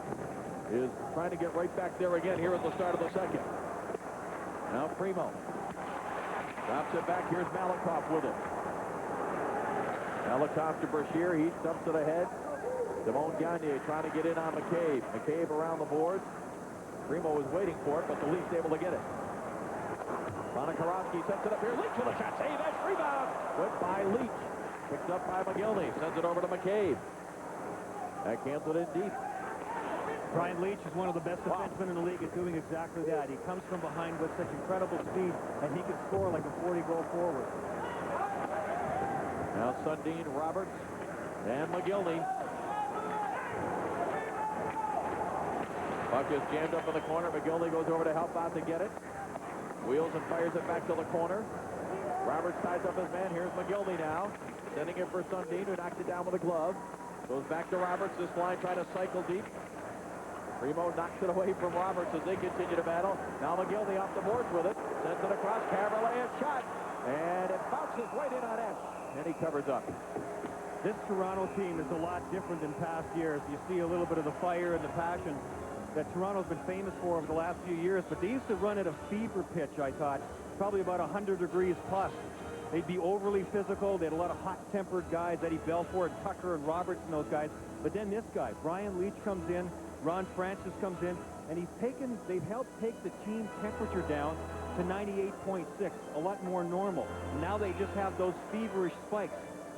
is trying to get right back there again here at the start of the second. Now Primo drops it back. Here's Malakoff with it. Malakoff to Brashear. He dumps it ahead. Simone Gagne trying to get in on McCabe. McCabe around the boards. Primo was waiting for it, but the Leafs able to get it. Bonakarowski sets it up here. Leach with a shot. Save that rebound. Went by Leach. Picked up by McGillney. Sends it over to McCabe. Backhands it in deep. Brian Leach is one of the best defensemen in the league at doing exactly that. He comes from behind with such incredible speed, and he can score like a 40-goal forward. Now Sundin, Roberts, and McGillney. Puck is jammed up in the corner. McGillney goes over to help out to get it. Wheels and fires it back to the corner. Roberts ties up his man. Here's McGillney now. Sending it for Sundin, who knocks it down with a glove. Goes back to Roberts. This line trying to cycle deep. Primo knocks it away from Roberts as they continue to battle. Now McGillney off the boards with it. Sends it across. Caberlet, a shot. And it bounces right in on Esch. And he covers up. This Toronto team is a lot different than past years. You see a little bit of the fire and the passion that Toronto's been famous for over the last few years, but they used to run at a fever pitch, I thought, probably about 100 degrees plus. They'd be overly physical. They had a lot of hot-tempered guys, Eddie Belfour, Tucker, and Roberts, and those guys. But then this guy, Brian Leach, comes in, Ron Francis comes in, and they've helped take the team temperature down to 98.6, a lot more normal. Now they just have those feverish spikes.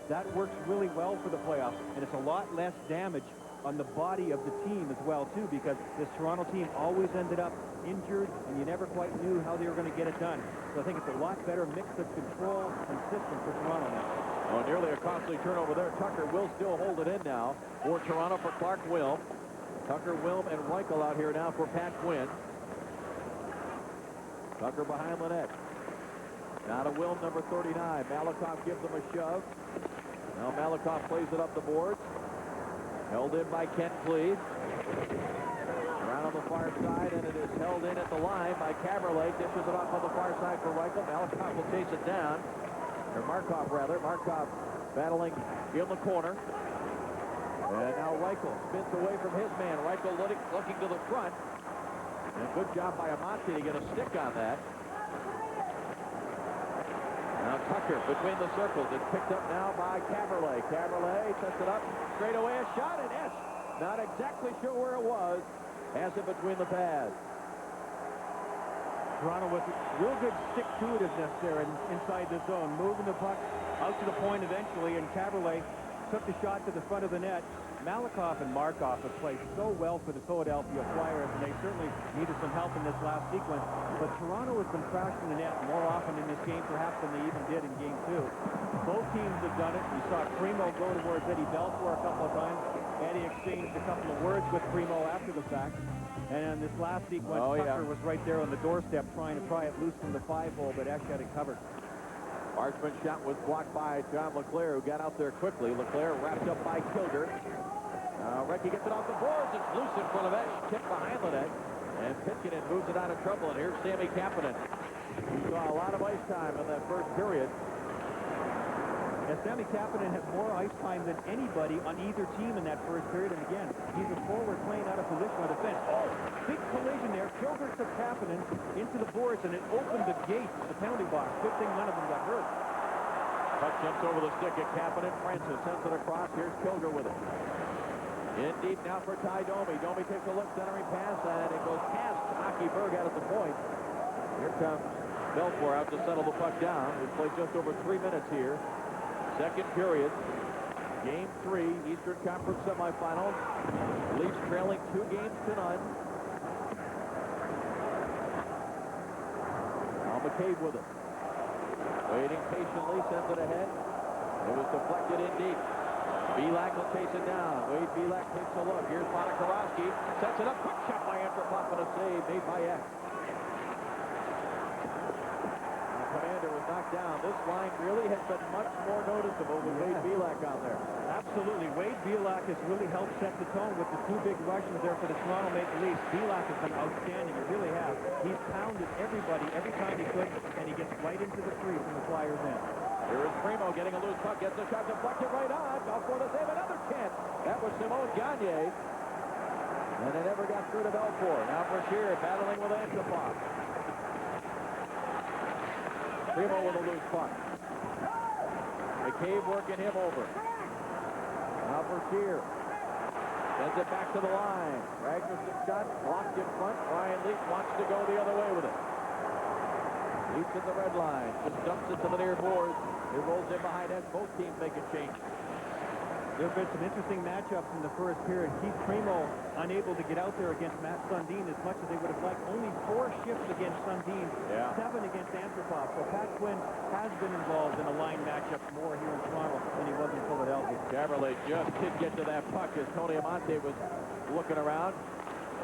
That works really well for the playoffs, and it's a lot less damage on the body of the team as well, too, because this Toronto team always ended up injured, and you never quite knew how they were going to get it done. So I think it's a lot better mix of control and system for Toronto now. Oh, nearly a costly turnover there. Tucker will still hold it in now for Toronto for Clark Wilm. Tucker, Wilm, and Reichel out here now for Pat Quinn. Tucker behind the net. Now to Wilm, number 39. Malakoff gives him a shove. Now Malakoff plays it up the boards. Held in by Ken Cleve. Around on the far side, and it is held in at the line by Caberlet. Dishes it off on the far side for Reichel. Malakoff will chase it down. Or Markov, rather. Markov battling in the corner. And now Reichel spins away from his man. Reichel looking to the front. And good job by Amonte to get a stick on that. Now Tucker between the circles. It's picked up now by Caberlet. Caberlet sets it up. Straight away a shot, and Esch, not exactly sure where it was, has it between the pads. Toronto with real good stick-to-itiveness there inside the zone, moving the puck out to the point eventually, and Caberlet took the shot to the front of the net. Malakoff and Markov have played so well for the Philadelphia Flyers, and they certainly needed some help in this last sequence. But Toronto has been crashing the net more often in this game, perhaps, than they even did in Game 2. Both teams have done it. You saw Primo go towards Eddie Belfour a couple of times. Eddie exchanged a couple of words with Primo after the fact. And in this last sequence, Tucker was right there on the doorstep trying to pry it loose from the 5-hole, but Esch had it covered. Marchman's shot was blocked by John LeClaire, who got out there quickly. LeClaire wrapped up by Kilger. Recchi gets it off the boards. It's loose in front of Esch. Kick behind the net. And Pitkin moves it out of trouble. And here's Sammy Kapanen. We saw a lot of ice time in that first period. And Sammy Kapanen has more ice time than anybody on either team in that first period. And again, he's a forward playing out of position on defense. Oh, big collision there. Kilger took Kapanen into the boards, and it opened the gate, the penalty box. Good thing none of them got hurt. Puck jumps over the stick at Kapanen. Francis sends it across. Here's Kilger with it. In deep now for Ty Domi. Domi takes a look, centering pass, and it goes past Aki Berg out at the point. Here comes Belfour out to settle the puck down. We've played just over 3 minutes here. Second period. Game 3, Eastern Conference semifinals. Leafs trailing 2-0. Now McCabe with it. Waiting patiently, sends it ahead. It was deflected in deep. Belak will chase it down. Wade Belak takes a look. Here's Monakorowski. Sets it up. Quick shot by Antropop and a save made by X. The commander was knocked down. This line really has been much more noticeable with Wade Belak on there. Absolutely. Wade Belak has really helped set the tone with the two big Russians there for the Toronto Maple Leafs. Belak has been outstanding. He really has. He's pounded everybody every time he could, and he gets right into the crease when the Flyers in. Here is Primo getting a loose puck, gets a shot deflected right on. Off for the save, another chance. That was Simone Gagne. And it never got through to Belfour. Now Brashear battling with Antropop. Primo with a loose puck. McCabe working him over. Now Brashear sends it back to the line. Ragnarsson shot blocked in front. Brian Leetch wants to go the other way with it. Leetch at the red line. Just dumps it to the near boards. It rolls in behind us. Both teams make a change. There have been some interesting matchups in the first period. Keith Primo unable to get out there against Matt Sundin as much as they would have liked. Only 4 shifts against Sundin, 7 against Antropop. So Pat Quinn has been involved in a line matchup more here in Toronto than he was in Philadelphia. Caberlet just did get to that puck as Tony Amonte was looking around.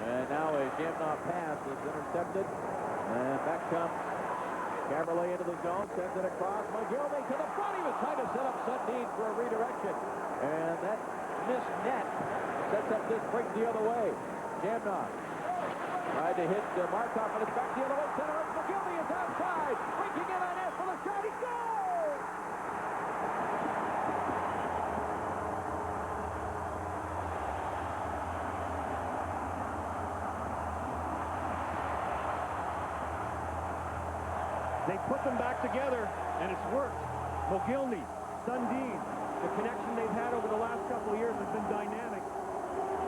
And now a Zhamnov pass is intercepted. And back comes Caberlet into the zone, sends it across. McGillney to the front. He was trying to set up Sundin for a redirection. And that missed net sets up this break the other way. Zhamnov tried to hit Markov, and it's back the other way. Center up. McGillney is outside. Breaking in on net for the shot. He goes! They put them back together, and it's worked. Mogilny, Sundin, the connection they've had over the last couple of years has been dynamic.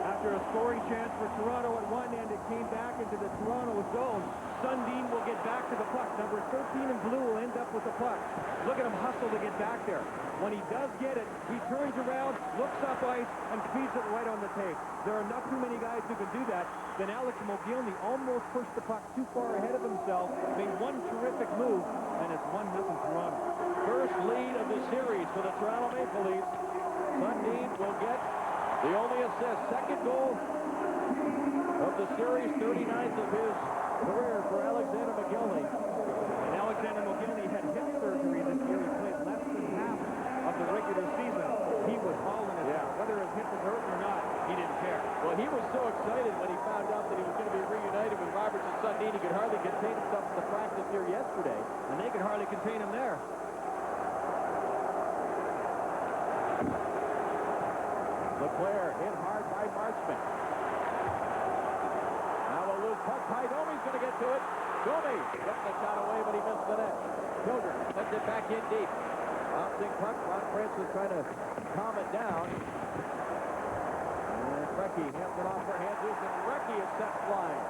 After a scoring chance for Toronto at one end, it came back into the Toronto zone. Sundin will get back to the puck. Number 13 in blue will end up with the puck. Look at him hustle to get back there. When he does get it, he turns around, looks up ice, and feeds it right on the tape. There are not too many guys who can do that. Then Alex Mogilny almost pushed the puck too far ahead of himself, made one terrific move, and it's 1-0 Toronto. First lead of the series for the Toronto Maple Leafs. Sundin will get the only assist. Second goal of the series, 39th of his career for Alexander Mogilny. And Alexander Mogilny had hip surgery this year. He played less than half of the regular season. He was hauling it out. Whether his hip was hurt or not, he didn't care. Well, he was so excited when he found out that he was going to be reunited with Roberts and Sundin. He could hardly contain himself in the practice here yesterday. And they could hardly contain him there. LeClaire hit hard by Marchman. Now a loose puck. Ty Domi's going to get to it. Domi gets the shot away, but he missed the net. Pilgrim sends it back in deep. Bouncing puck. Ron Francis trying to calm it down. And Recchi hands it off for Handzus, and Recchi is set flying.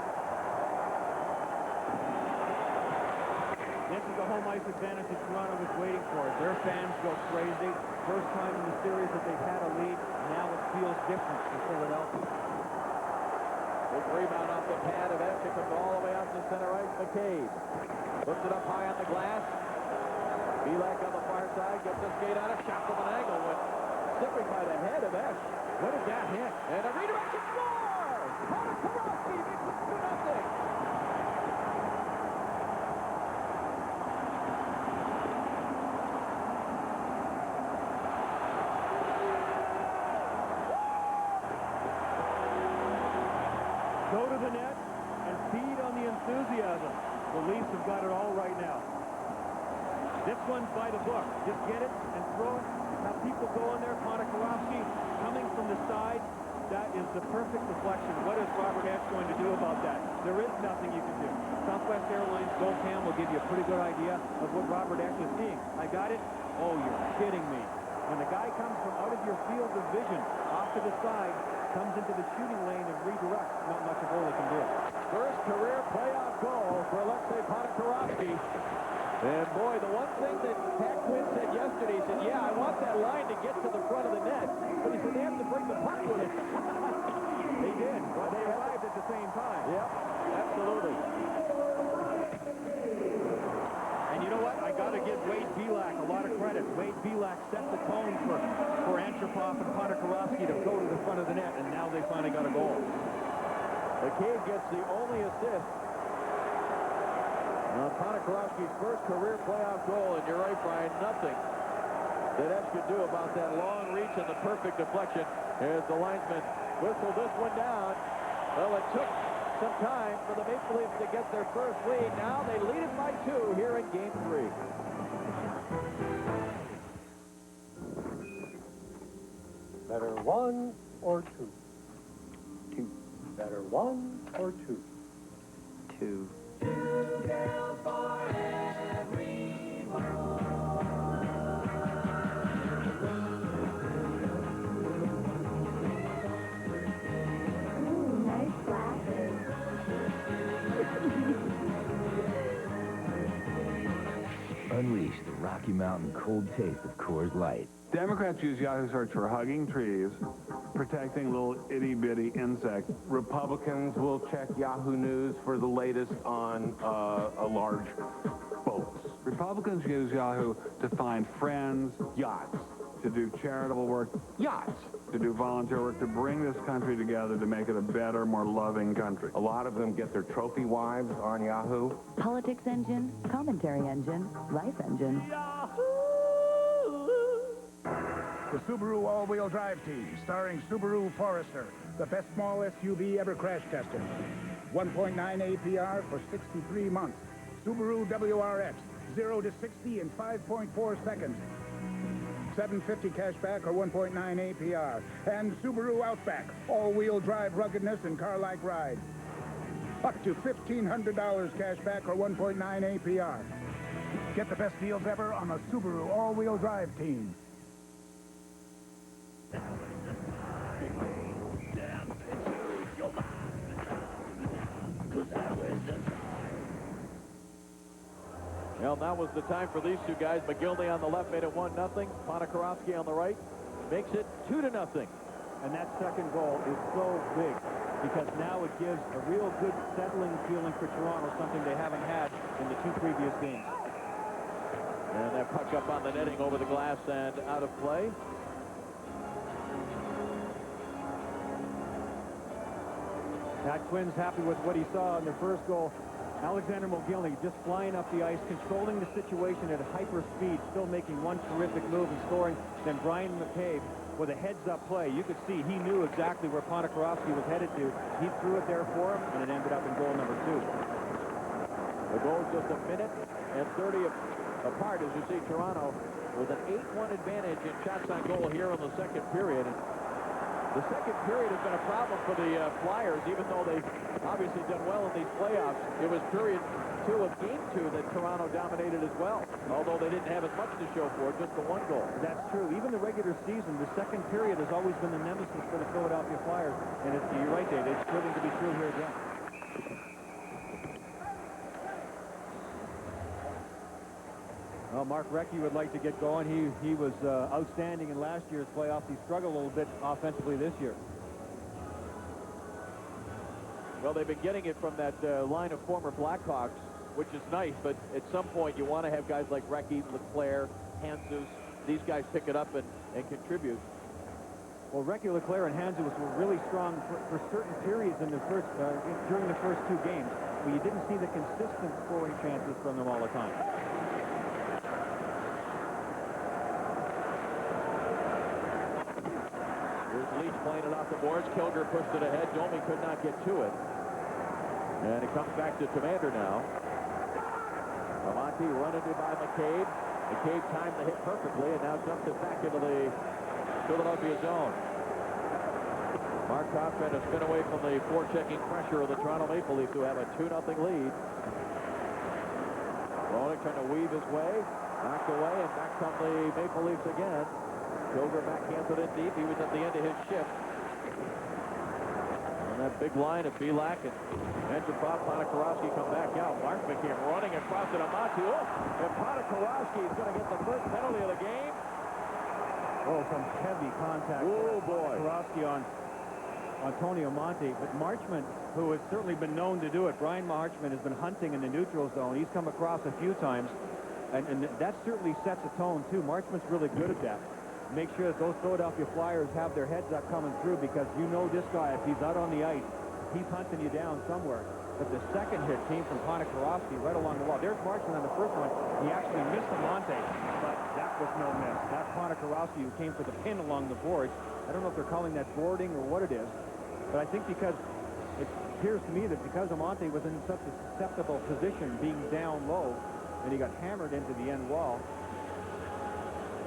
This is the home ice advantage that Toronto was waiting for. Their fans go crazy. First time in the series that they've had a lead. Now it feels different for Philadelphia. Big rebound off the pad of Esch. It comes all the way out to center ice. McCabe puts it up high on the glass. Belak on the far side. Gets a skate on it. Shot from an angle. Went zipping by the head of Esch. What did that hit? And a redirection score! Monakorowski makes it 2-0. Go to the net and feed on the enthusiasm. The Leafs have got it all right now. This one's by the book. Just get it and throw it. Have people go in there. Monakorowski coming from the side. That is the perfect deflection. What is Robert Esch going to do about that? There is nothing you can do. Southwest Airlines GoCam will give you a pretty good idea of what Robert Esch is seeing. I got it? Oh, you're kidding me. When the guy comes from out of your field of vision, off to the side, comes into the shooting lane and redirects, not much a goalie can do. First career playoff goal for Alexei Monakorowski. And boy, the one thing that Pat Quinn said yesterday, he said, yeah, I want that line to get to the front of the net. But he said they have to bring the puck with it. They did, but they arrived at the same time. Yep, absolutely. Kulak set the tone for Antropov and Ponikarovsky to go to the front of the net, and now they finally got a goal. McCabe gets the only assist on Ponikarovsky's first career playoff goal, and you're right, Brian, nothing that Esch could do about that long reach and the perfect deflection as the linesman whistled this one down. Well, it took some time for the Maple Leafs to get their first lead. Now they lead it by 2 here in Game 3. Better 1 or 2? 2. Better 1 or 2? 2. Unleash the Rocky Mountain cold taste of Coors Light. Democrats use Yahoo Search for hugging trees, protecting little itty-bitty insects. Republicans will check Yahoo News for the latest on large boats. Republicans use Yahoo to find friends, yachts, to do charitable work, yachts, to do volunteer work, to bring this country together to make it a better, more loving country. A lot of them get their trophy wives on Yahoo. Politics engine, commentary engine, life engine. The Subaru all-wheel drive team, starring Subaru Forester, the best small SUV ever crash tested. 1.9 APR for 63 months. Subaru WRX, 0 to 60 in 5.4 seconds. 750 cashback or 1.9 APR. And Subaru Outback, all-wheel drive ruggedness and car-like ride. Up to $1,500 cashback or 1.9 APR. Get the best deals ever on the Subaru all-wheel drive team. Well, now was the time for these two guys. McGillney on the left made it 1-0. Ponikarovsky on the right makes it 2-0. And that second goal is so big because now it gives a real good settling feeling for Toronto, something they haven't had in the 2 previous games. And that puck up on the netting over the glass and out of play. Pat Quinn's happy with what he saw in their first goal. Alexander Mogilny just flying up the ice, controlling the situation at hyper speed, still making one terrific move and scoring. Then Brian McCabe with a heads-up play. You could see he knew exactly where Ponikarovsky was headed to. He threw it there for him, and it ended up in goal number 2. The goal is just 1 minute and 30 apart as you see Toronto with an 8-1 advantage in shots on goal here in the second period. And the second period has been a problem for the Flyers, even though they've obviously done well in these playoffs. It was period 2 of Game 2 that Toronto dominated as well, although they didn't have as much to show for it, just the 1 goal. That's true. Even the regular season, the second period has always been the nemesis for the Philadelphia Flyers. And you're right, Dave. It's proving to be true here again. Well, Mark Recchi would like to get going. He was outstanding in last year's playoffs. He struggled a little bit offensively this year. Well, they've been getting it from that line of former Blackhawks, which is nice, but at some point you want to have guys like Recchi, Leclaire, Hanzus, these guys pick it up and contribute. Well, Recchi, Leclaire, and Hanzus were really strong for certain periods in the first during the first 2 games, but you didn't see the consistent scoring chances from them all the time. Here's Leach playing it off the boards. Kilger pushed it ahead. Domi could not get to it. And it comes back to Commander now. Amonte run into by McCabe. McCabe timed the hit perfectly and now dumps it back into the Philadelphia zone. Markov trying to spin away from the forechecking pressure of the Toronto Maple Leafs, who have a 2-0 lead. Ronick trying to weave his way. Knocked away, and back come the Maple Leafs again. Kilger backhands it in deep. He was at the end of his shift. And that big line of Belak and Antropov, Ponikarovsky come back out. Mark McCabe running across it. Amonte. Oh, and Ponikarovsky is going to get the first penalty of the game. Oh, some heavy contact. Oh, boy. Ponikarovsky on Tony Amonte. But Marchment, who has certainly been known to do it, Brian Marchment has been hunting in the neutral zone. He's come across a few times. And that certainly sets a tone, too. Marchment's really good at that. Make sure that those Philadelphia Flyers have their heads up coming through, because you know this guy, if he's out on the ice, he's hunting you down somewhere. But the second hit came from Ponikarovsky right along the wall. There's Marchment on the first one. He actually missed Amonte, but that was no miss. That's Ponikarovsky who came for the pin along the boards. I don't know if they're calling that boarding or what it is, but I think because it appears to me that because Amonte was in such a susceptible position, being down low, and he got hammered into the end wall,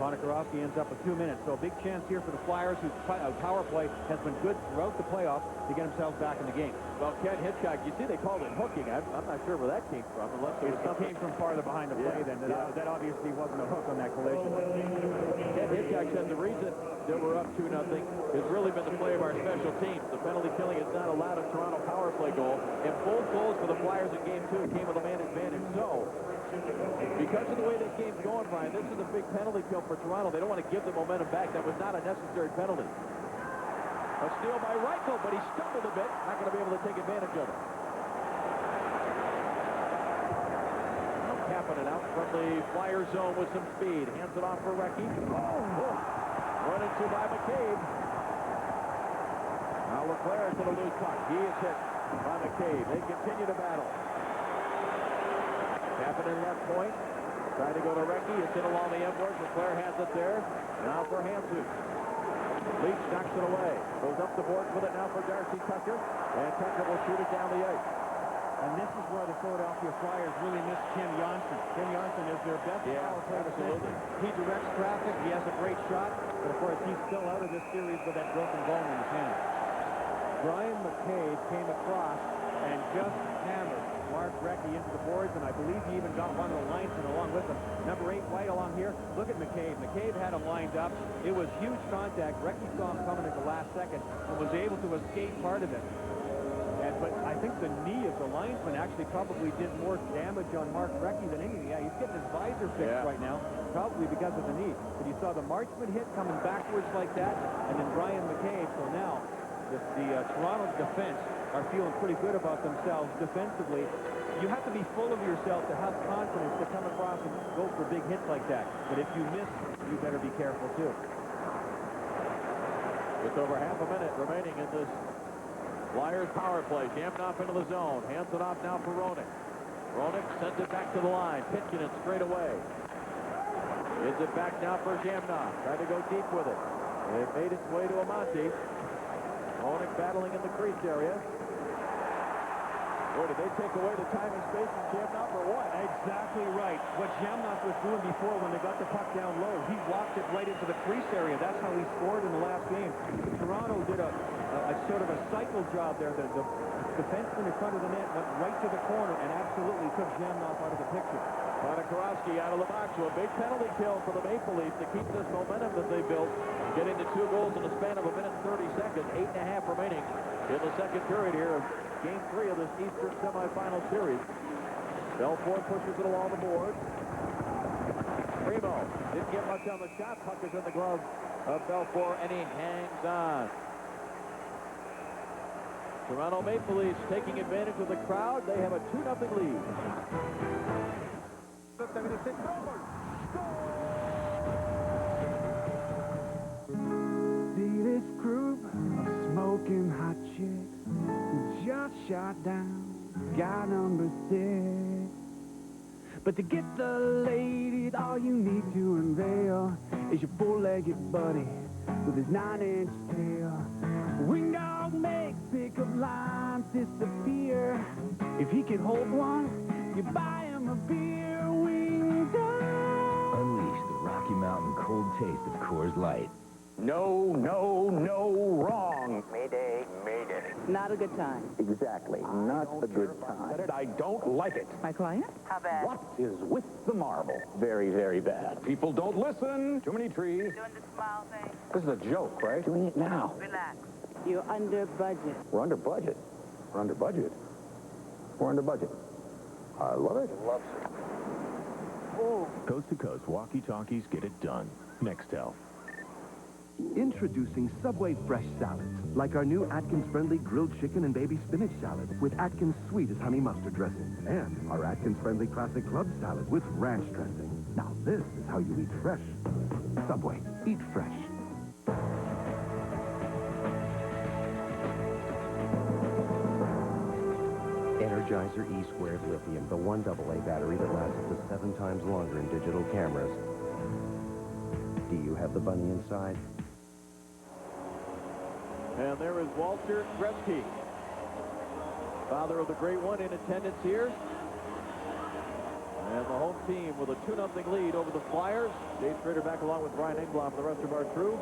Ponikarovsky ends up with 2 minutes. So a big chance here for the Flyers, whose power play has been good throughout the playoffs, to get themselves back in the game. Well, Ken Hitchcock, you see they called it hooking. I'm not sure where that came from, unless it came from farther behind the play, then that obviously wasn't a hook on that collision. Ken Hitchcock said the reason that we're up 2-0 has really been the play of our special teams. The penalty killing has not allowed a Toronto power play goal, and both goals for the Flyers in Game 2 came with a man advantage. So, because of the way this game's going, Brian, this is a big penalty kill for Toronto. They don't want to give the momentum back. That was not a necessary penalty. A steal by Reichel, but he stumbled a bit. Not going to be able to take advantage of it. Capping it out from the Flyer zone with some speed. Hands it off for Recchi. Run into by McCabe. Now LeClaire is going to lose puck. He is hit by McCabe. They continue to battle. Tapping in left point. Trying to go to Recchi. It's in along the end boards. LeClaire has it there. Now for Hansu. Leach knocks it away. Goes up the boards with it now for Darcy Tucker. And Tucker will shoot it down the ice. And this is where the Philadelphia Flyers really miss Kim Janssen. Kim Janssen is their best power play defenseman. He directs traffic. He has a great shot. But, of course, he's still out of this series with that broken bone in his hand. Brian McCabe came across and just hammered Mark Recchi into the boards, and I believe he even got one of the linesmen along with him. Number 8, White along here. Look at McCabe. McCabe had him lined up. It was huge contact. Recchi saw him coming at the last second and was able to escape part of it. But I think the knee of the linesman actually probably did more damage on Mark Recchi than anything. Yeah, he's getting his visor fixed right now, probably because of the knee. But you saw the Marchment hit coming backwards like that, and then Brian McCabe. So now the Toronto defense are feeling pretty good about themselves defensively. You have to be full of yourself to have confidence to come across and go for big hits like that. But if you miss, you better be careful too. Just over half a minute remaining in this Flyers power play. Zhamnov into the zone. Hands it off now for Roenick. Roenick sends it back to the line. Pitkin it straight away. Gives it back now for Zhamnov. Trying to go deep with it. It made its way to Amonte. Roenick battling in the crease area. Boy, did they take away the time and space from Zhamnov or what? Exactly right. What Zhamnov was doing before when they got the puck down low, he walked it right into the crease area. That's how he scored in the last game. Toronto did a sort of a cycle job there. The defenseman in front of the net went right to the corner and absolutely took Zhamnov out of the picture. Ponikarovsky out of the box. So a big penalty kill for the Maple Leafs to keep this momentum that they built, getting to 2 goals in the span of a minute and 30 seconds. 8.5 remaining in the second period here of Game 3 of this Eastern semifinal series. Belfort pushes it along the board. Primo didn't get much on the shot. Puck is in the glove of Belfort, and he hangs on. Toronto Maple Leafs taking advantage of the crowd. They have a 2-0 lead. See this group of smoking hot chicks who just shot down guy number 6. But to get the ladies, all you need to unveil is your 4-legged buddy with his 9-inch tail. Wingdog makes pickup lines disappear. If he can hold one, you buy him a beer. Wingdog. Unleash the Rocky Mountain cold taste of Coors Light. No, no, no, wrong. Mayday, mayday. Not a good time. Exactly, not a good time. I don't like it. My client? How bad? What is with the marble? Very, very bad. People don't listen. Too many trees. Doing the smile thing? This is a joke, right? Doing it now. Relax. You're under budget. We're under budget. We're under budget. We're under budget. I love it. Loves it. Coast to coast walkie-talkies get it done. Nextel. Introducing Subway Fresh Salads, like our new Atkins-friendly grilled chicken and baby spinach salad with Atkins sweet as honey mustard dressing, and our Atkins-friendly classic club salad with ranch dressing. Now this is how you eat fresh. Subway, eat fresh. Energizer E-Squared Lithium, the 1AA battery that lasts up to 7 times longer in digital cameras. Do you have the bunny inside? And there is Walter Gretzky, father of the great one, in attendance here. And the home team with a 2-0 lead over the Flyers. Dave Schrader back along with Brian Engblom and the rest of our crew.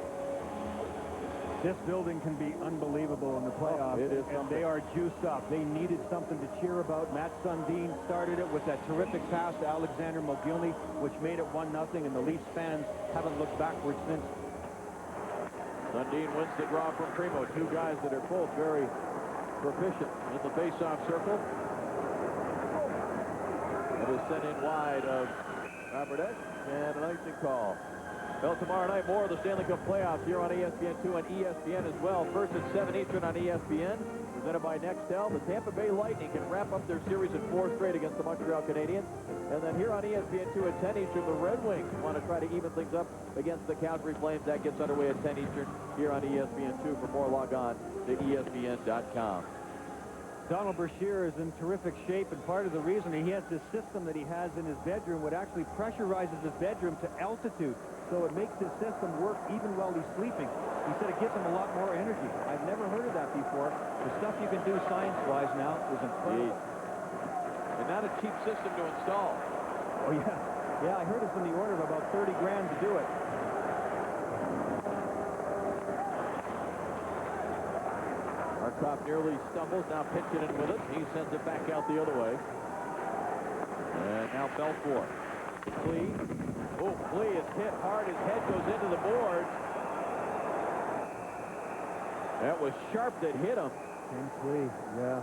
This building can be unbelievable in the playoffs. It is, and they are juiced up. They needed something to cheer about. Matt Sundin started it with that terrific pass to Alexander Mogilny, which made it 1-0, and the Leafs fans haven't looked backwards since. Sundin wins the draw from Primo. Two guys that are both very proficient in the face-off circle. It is sent in wide of Robert Eck, and an icing call. Well, tomorrow night, more of the Stanley Cup playoffs here on ESPN2 and ESPN as well. First at 7 Eastern on ESPN, presented by Nextel. The Tampa Bay Lightning can wrap up their series in 4 straight against the Montreal Canadiens. And then here on ESPN2 at 10 Eastern, the Red Wings want to try to even things up against the Calgary Flames. That gets underway at 10 Eastern here on ESPN2. For more, log on to ESPN.com. Donald Brashear is in terrific shape, and part of the reason he has this system that he has in his bedroom, what actually pressurizes his bedroom to altitude, so it makes his system work even while he's sleeping. He said it gives him a lot more energy. I've never heard of that before. The stuff you can do science-wise now is incredible. And not a cheap system to install. Oh, yeah. Yeah, I heard it's in the order of about 30 grand to do it. Markov nearly stumbles, now pitching it with it. He sends it back out the other way. And now Belfour. Klee. Oh, Klee is hit hard. His head goes into the boards. That was Sharp that hit him. Ken Klee, yeah.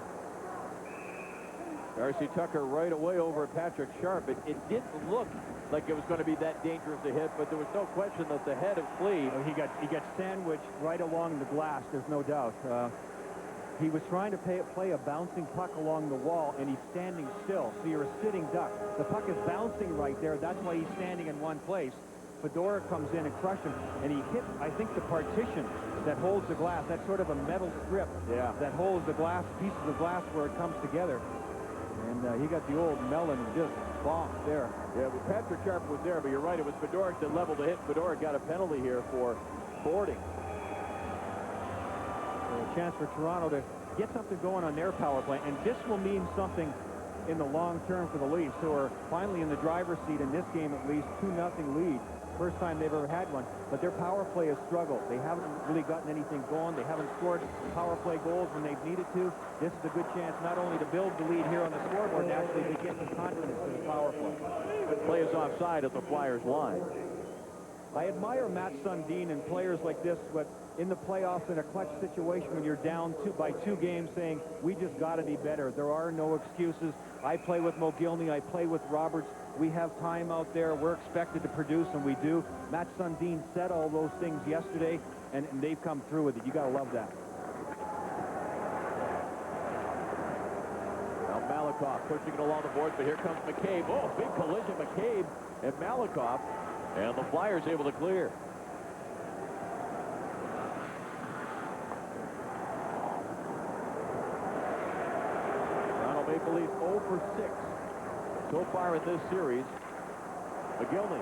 Darcy Tucker right away over at Patrick Sharp. It didn't look like it was going to be that dangerous a hit, but there was no question that the head of Klee... Oh, he got sandwiched right along the glass, there's no doubt. He was trying to play a bouncing puck along the wall, and he's standing still. So you're a sitting duck. The puck is bouncing right there. That's why he's standing in one place. Fedora comes in and crushes him, and he hit, I think, the partition that holds the glass. That's sort of a metal strip that holds the glass, pieces of glass where it comes together. And he got the old melon just bonked there. Yeah, but Patrick Sharp was there, but you're right. It was Fedoruk that leveled the hit. Fedoruk got a penalty here for boarding. A chance for Toronto to get something going on their power play, and this will mean something in the long term for the Leafs, who are finally in the driver's seat in this game at least. 2-0 lead. First time they've ever had one, but their power play has struggled. They haven't really gotten anything going. They haven't scored power play goals when they've needed to. This is a good chance not only to build the lead here on the scoreboard, actually to get some confidence in the power play. Play is offside at the Flyers line. I admire Matt Sundin and players like this, but in the playoffs in a clutch situation when you're down by 2 games saying, we just got to be better. There are no excuses. I play with Mogilny. I play with Roberts. We have time out there. We're expected to produce, and we do. Matt Sundin said all those things yesterday, and they've come through with it. You got to love that. Now Malakoff pushing it along the boards, but here comes McCabe. Oh, big collision, McCabe and Malakoff. And the Flyers able to clear. Toronto Maple Leafs 0 for 6 so far in this series. McGillney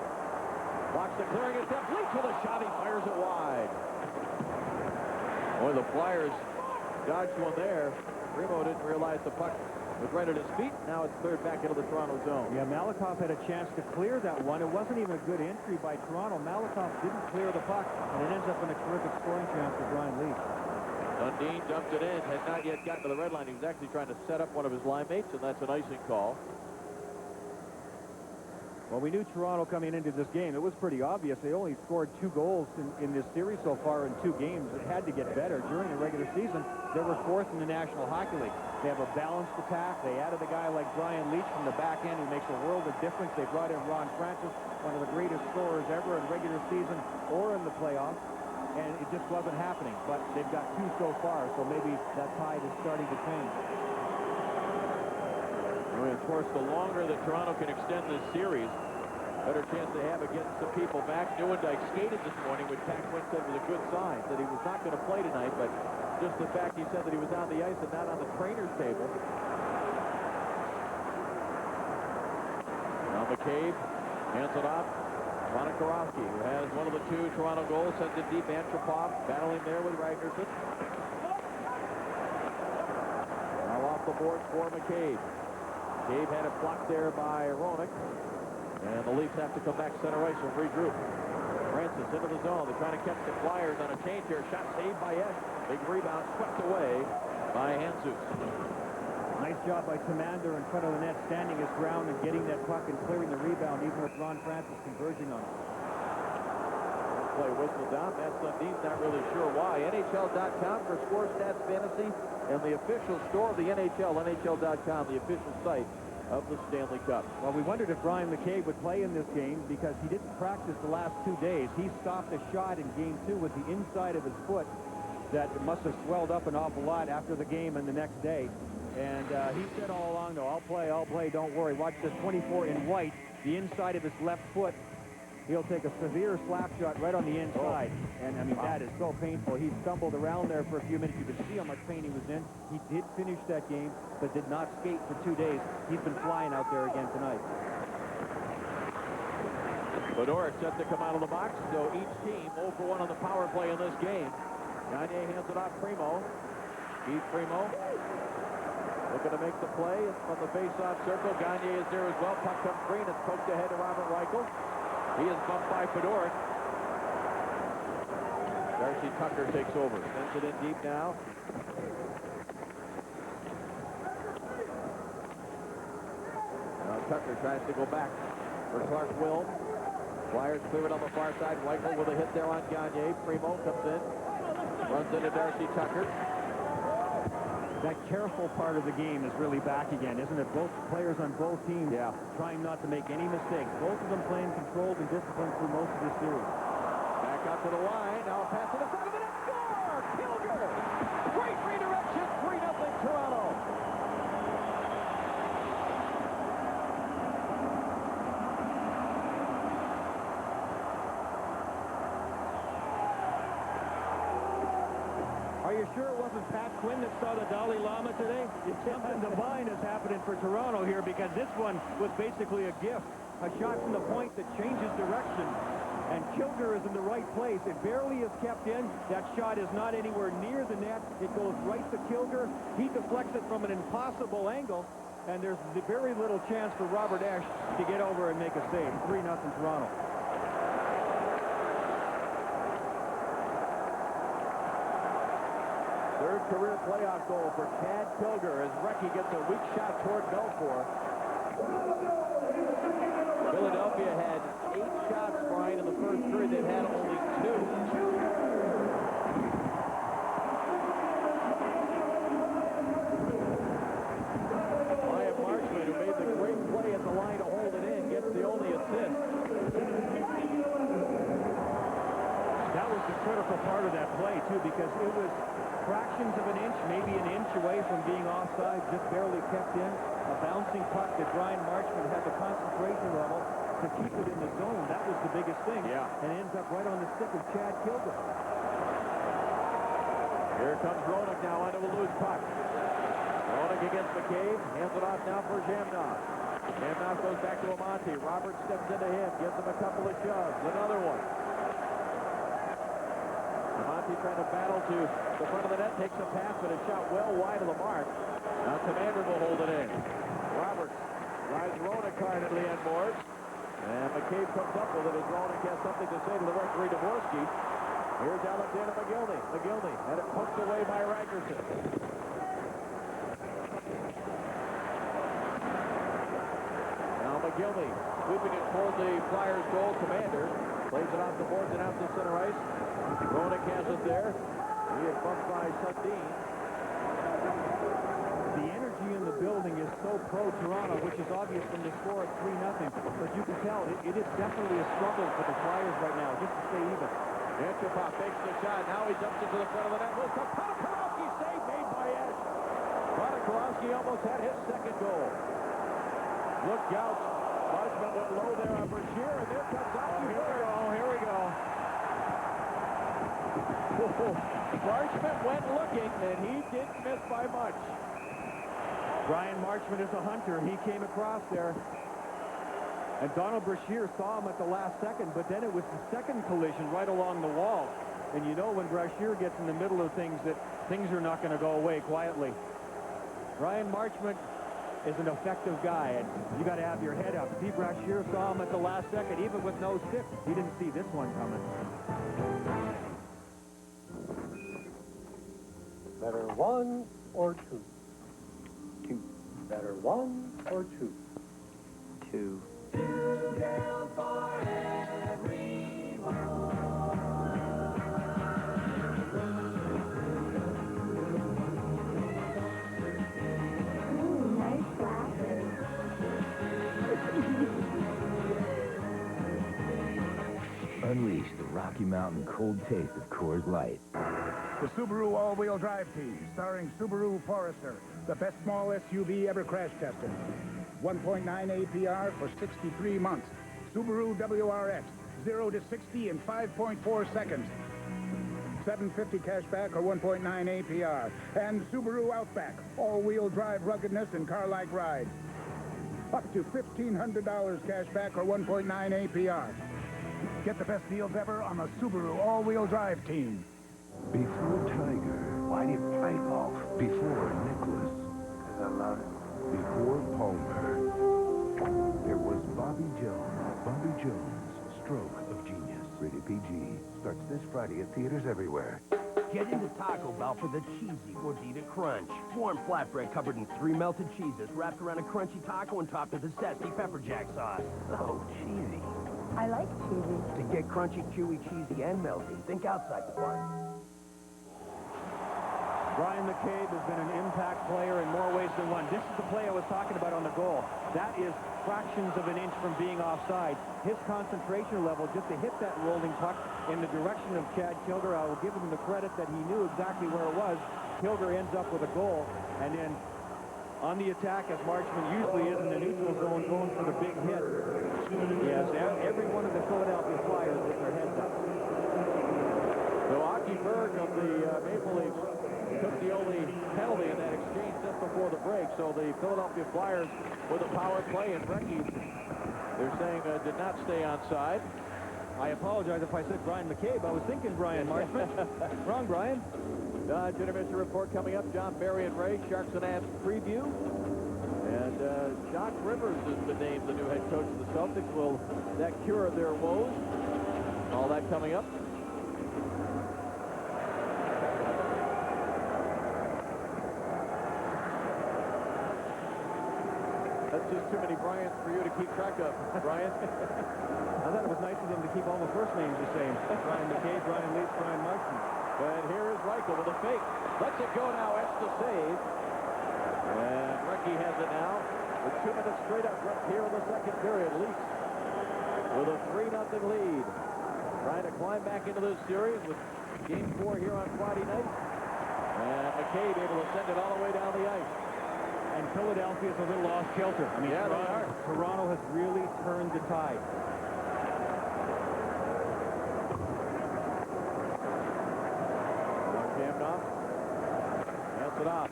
blocks the clearing attempt, leaps with a shot, he fires it wide. Boy, the Flyers dodged one there. Primo didn't realize the puck was right at his feet. Now it's cleared back into the Toronto zone. Yeah, Malakoff had a chance to clear that one. It wasn't even a good entry by Toronto. Malakoff didn't clear the puck, and it ends up in a terrific scoring chance for Brian Leetch. Sundin dumped it in, had not yet gotten to the red line. He was actually trying to set up one of his line mates, and that's an icing call. Well, we knew Toronto coming into this game. It was pretty obvious. They only scored 2 goals in this series so far in 2 games. It had to get better. During the regular season, they were 4th in the National Hockey League. They have a balanced attack. They added a guy like Brian Leetch from the back end who makes a world of difference. They brought in Ron Francis, one of the greatest scorers ever in regular season or in the playoffs. and it just wasn't happening. But they've got 2 so far, so maybe that tide is starting to change. Well, of course, the longer that Toronto can extend this series, better chance they have of getting some people back. Newendike skated this morning, which Pat Quinn said was a good sign, that he was not going to play tonight, but just the fact he said that he was on the ice and not on the trainer's table. Now McCabe hands it off. Monakorowski, who has one of the 2 Toronto goals, sends it deep. Antropov battling there with Ragnarsson. Now off the board for McCabe. McCabe had it blocked there by Roenick. And the Leafs have to come back center ice and regroup. Francis into the zone. They're trying to catch the Flyers on a change here. Shot saved by Esch. Big rebound swept away by Handzus. Nice job by Commander in front of the net, standing his ground and getting that puck and clearing the rebound, even with Ron Francis converging on it. Play whistle down. Matt Sundin's not really sure why. NHL.com for Score Stats Fantasy and the official store of the NHL. NHL.com, the official site of the Stanley Cup. Well, we wondered if Brian McCabe would play in this game because he didn't practice the last 2 days. He stopped a shot in Game 2 with the inside of his foot that must have swelled up an awful lot after the game and the next day. And he said all along, no, I'll play, don't worry. Watch this 24 in white, the inside of his left foot. He'll take a severe slap shot right on the inside. And, I mean, that is so painful. He stumbled around there for a few minutes. You could see how much pain he was in. He did finish that game, but did not skate for 2 days. He's been flying out there again tonight. Bedore set to come out of the box, so each team 0 for 1 on the power play in this game. Gagne hands it off Primo. Keith Primo looking to make the play. It's from the face-off circle. Gagne is there as well. Puck comes free, and it's poked ahead to Robert Reichel. He is bumped by Fedoruk. Darcy Tucker takes over. Sends it in deep now. Now Tucker tries to go back for Clark Wilm. Flyers clear it on the far side. Reichel with a hit there on Gagne. Primo comes in. Runs into Darcy Tucker. That careful part of the game is really back again, isn't it? Both players on both teams trying not to make any mistakes. Both of them playing controlled and disciplined through most of this series. Back up to the line. Now a pass to the side of the net. Score! Kilger! Great redirection. 3-0 Toronto. Are you sure it wasn't Pat Quinn that saw the Dalai Lama today? Something divine is happening for Toronto here because this one was basically a gift. A shot from the point that changes direction. And Kilger is in the right place. It barely is kept in. That shot is not anywhere near the net. It goes right to Kilger. He deflects it from an impossible angle. And there's very little chance for Robert Esch to get over and make a save. 3-0 Toronto. Third career playoff goal for Chad Kilger as Recchi gets a weak shot toward Belfour. Philadelphia had 8 shots, Brian, in the first period. They've had only 2. Ryan Marchman, who made the great play at the line to hold it in, gets the only assist. That was the critical part of that play, too, because it was fractions of an inch, maybe an inch away from being offside, just barely kept in. A bouncing puck that Brian Marchman had the concentration level to keep it in the zone. That was the biggest thing. And ends up right on the stick of Chad Kilger. Here comes Roenick now onto a loose puck. Roenick against McCabe. Hands it off now for Zhamnov. Zhamnov goes back to Amonte. Robert steps into him. Gives him a couple of shoves. Another one. Amonte trying to battle to the front of the net. Takes a pass, but a shot well wide of the mark. Now Commander will hold it in. Roberts rides Roenick hard at Leanne Morse. And McCabe comes up with it as Roenick has something to say to the referee, Dvorsky. Here's Alexander McGillney. McGillney had it poked away by Ragnarsson. Now McGillney sweeping it toward the Flyers goal. Commander plays it off the boards and out to center ice. Roenick has it there. He is bumped by Sundin. The energy in the building is so pro-Toronto, which is obvious from the score at 3-0. But you can tell it is definitely a struggle for the Flyers right now, just to stay even. Antipop makes the shot. Now he dumps it to the front of the net. Will Karowski save made by Edge. Karowski almost had his second goal. Look out. Marchment went low there on Brashear, and there comes out. Here we go. Marchment went looking, and he didn't miss by much. Brian Marchment is a hunter. He came across there. And Donald Brashear saw him at the last second, but then it was the second collision right along the wall. And you know when Brashear gets in the middle of things that things are not going to go away quietly. Brian Marchment is an effective guy, and you got to have your head up. Steve Brashear saw him at the last second, even with no stick. He didn't see this one coming. Better 1 or 2? 2. Better 1 or 2? 2. Unleash the Rocky Mountain cold taste of Coors Light. The Subaru all-wheel drive team, starring Subaru Forester, the best small SUV ever crash tested. 1.9 APR for 63 months. Subaru WRX, 0 to 60 in 5.4 seconds. 750 cashback or 1.9 APR. And Subaru Outback, all-wheel drive ruggedness and car-like ride. Up to $1,500 cashback or 1.9 APR. Get the best deals ever on the Subaru all-wheel drive team. Before Tiger. Why do you play golf? Before Nicholas. Because I love it. Before Palmer. There was Bobby Jones. Bobby Jones, Stroke of Genius. Rated PG. Starts this Friday at theaters everywhere. Get into Taco Bell for the cheesy Gordita Crunch. Warm flatbread covered in 3 melted cheeses, wrapped around a crunchy taco and topped with a zesty pepper jack sauce. Oh, cheesy. I like cheesy. To get crunchy, chewy, cheesy, and melty, think outside the bun. Brian McCabe has been an impact player in more ways than one. This is the play I was talking about on the goal. That is fractions of an inch from being offside. His concentration level just to hit that rolling puck in the direction of Chad Kilger. I will give him the credit that he knew exactly where it was. Kilger ends up with a goal, and then on the attack, as Marchment usually is in the neutral zone, going for the big hit. Yes, every one of the Philadelphia Flyers with their heads up. So Aki Berg of the Maple Leafs took the only penalty in that exchange just before the break. So the Philadelphia Flyers with a power play, and Brecky, they're saying did not stay onside. I apologize if I said Brian McCabe. I was thinking Brian Marchment. Wrong, Brian. Intermission report coming up. John Barry and Ray, Sharks and Avs preview. And Doc Rivers has been named the new head coach of the Celtics. Will that cure their woes? All that coming up. That's just too many Bryans for you to keep track of, Brian. I thought it was nice of them to keep all the first names the same. Brian McCabe, Brian Leafs, Brian Marchment. And here is Reichel with a fake. Lets it go now. Etch the save. And Recchi has it now. With 2 minutes straight up here in the second period. Leafs with a 3-0 lead. Trying to climb back into this series with Game 4 here on Friday night. And McCabe able to send it all the way down the ice. And Philadelphia is a little off kilter. I mean, yeah, Toronto has really turned the tide. Zhamnov. That's it off.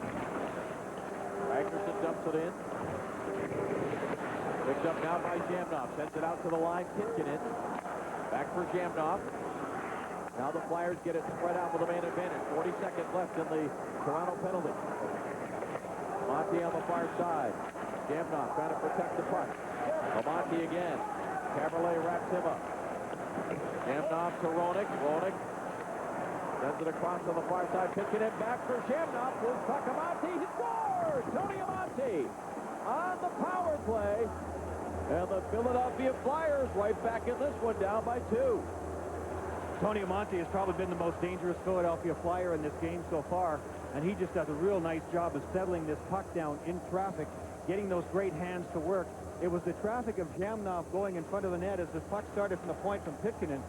Magnuson dumps it in. Picked up now by Zhamnov. Sends it out to the line. Kitchenin. Back for Zhamnov. Now the Flyers get it spread out with a man advantage. 40 seconds left in the Toronto penalty. Amonte on the far side. Zhamnov trying to protect the puck. Amonte again. Caberlet wraps him up. Zhamnov to Roenick. Roenick sends it across on the far side. Pitching it back for Zhamnov. Will tuck Amonte. He scores! Tony Amonte on the power play. And the Philadelphia Flyers right back in this one, down by 2. Tony Amonte has probably been the most dangerous Philadelphia Flyer in this game so far, and he just does a real nice job of settling this puck down in traffic, getting those great hands to work. It was the traffic of Zhamnov going in front of the net as the puck started from the point from Pitkanen.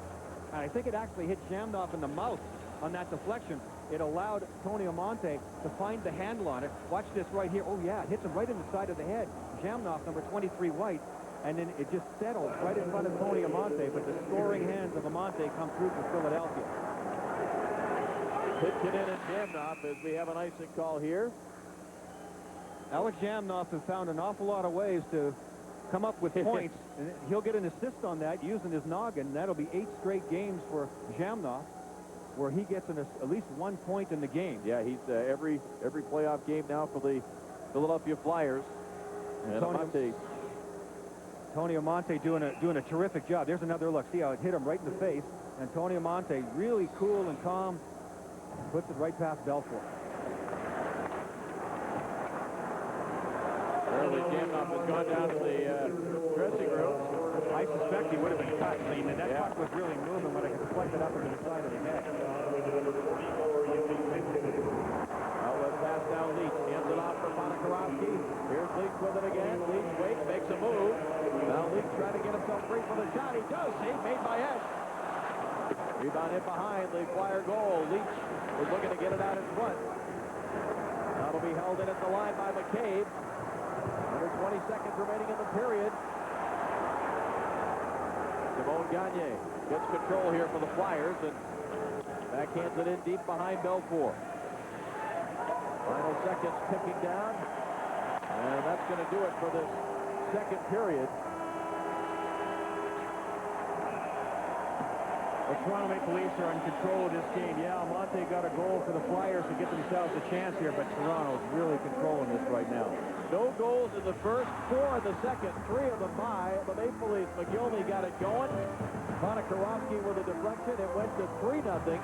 and I think it actually hit Zhamnov in the mouth on that deflection. It allowed Tony Amonte to find the handle on it. Watch this right here. Oh, yeah, it hits him right in the side of the head. Zhamnov, number 23 white, and then it just settles right in front of Tony Amonte, but the scoring hands of Amonte come through for Philadelphia. Pitching in at Zhamnov as we have an icing call here. Alex Zhamnov has found an awful lot of ways to come up with points, and he'll get an assist on that using his noggin. That'll be 8 straight games for Zhamnov, where he gets at least 1 point in the game. Yeah, he's every playoff game now for the Philadelphia Flyers. And Tony Amonte doing a terrific job. There's another look. See how it hit him right in the face. And Tony Amonte, really cool and calm, puts it right past Belfort. Early Zhamnov has gone down to the dressing room. I suspect he would have been cut. I mean, that puck was really moving when it deflected up into the side of the head. Outlet pass now, Leach. Hands it off for Ponikarovsky. Here's Leach with it again. Leach waits, makes a move. Now Leach trying to get himself free for the shot. He does. Save made by Esch. Rebound hit behind the Flyer goal. Leach is looking to get it out in front. That'll be held in at the line by McCabe. Under 20 seconds remaining in the period. Simone Gagne gets control here for the Flyers and backhands it in deep behind Belfort. Final seconds ticking down. And that's going to do it for this second period. The Toronto Maple Leafs are in control of this game. Yeah, Amonte got a goal for the Flyers to give themselves a chance here, but Toronto's really controlling this right now. No goals in the first, 4 in the second, 3 of them by the Maple Leafs. McGillney got it going. Ponikarovsky with a deflection. It went to 3-0.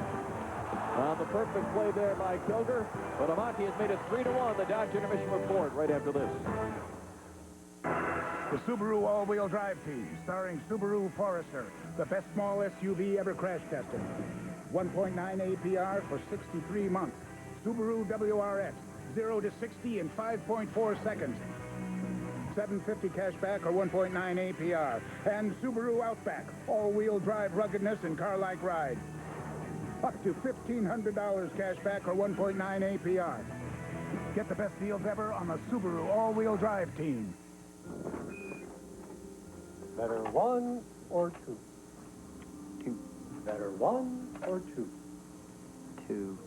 On the perfect play there by Kilger. But Amonte has made it 3-1. The Dodge Intermission Report right after this. The Subaru all-wheel drive team, starring Subaru Forester, the best small SUV ever crash tested. 1.9 APR for 63 months. Subaru WRX, 0 to 60 in 5.4 seconds. 750 cash back or 1.9 APR. And Subaru Outback, all-wheel drive ruggedness and car-like ride. Up to $1,500 cash back or 1.9 APR. Get the best deals ever on the Subaru all-wheel drive team. Better 1 or 2? 2. Better 1 or 2? 2.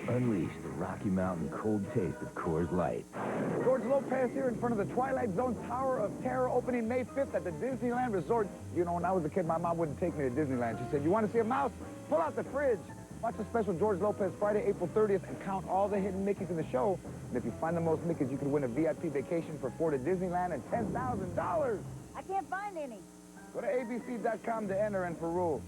Unleash the Rocky Mountain cold taste of Coors Light. George Lopez here in front of the Twilight Zone Tower of Terror opening May 5th at the Disneyland Resort. You know, when I was a kid, my mom wouldn't take me to Disneyland. She said, you want to see a mouse? Pull out the fridge. Watch the special George Lopez Friday, April 30th, and count all the hidden Mickeys in the show. And if you find the most Mickeys, you can win a VIP vacation for 4 to Disneyland and $10,000. I can't find any. Go to abc.com to enter and for rules.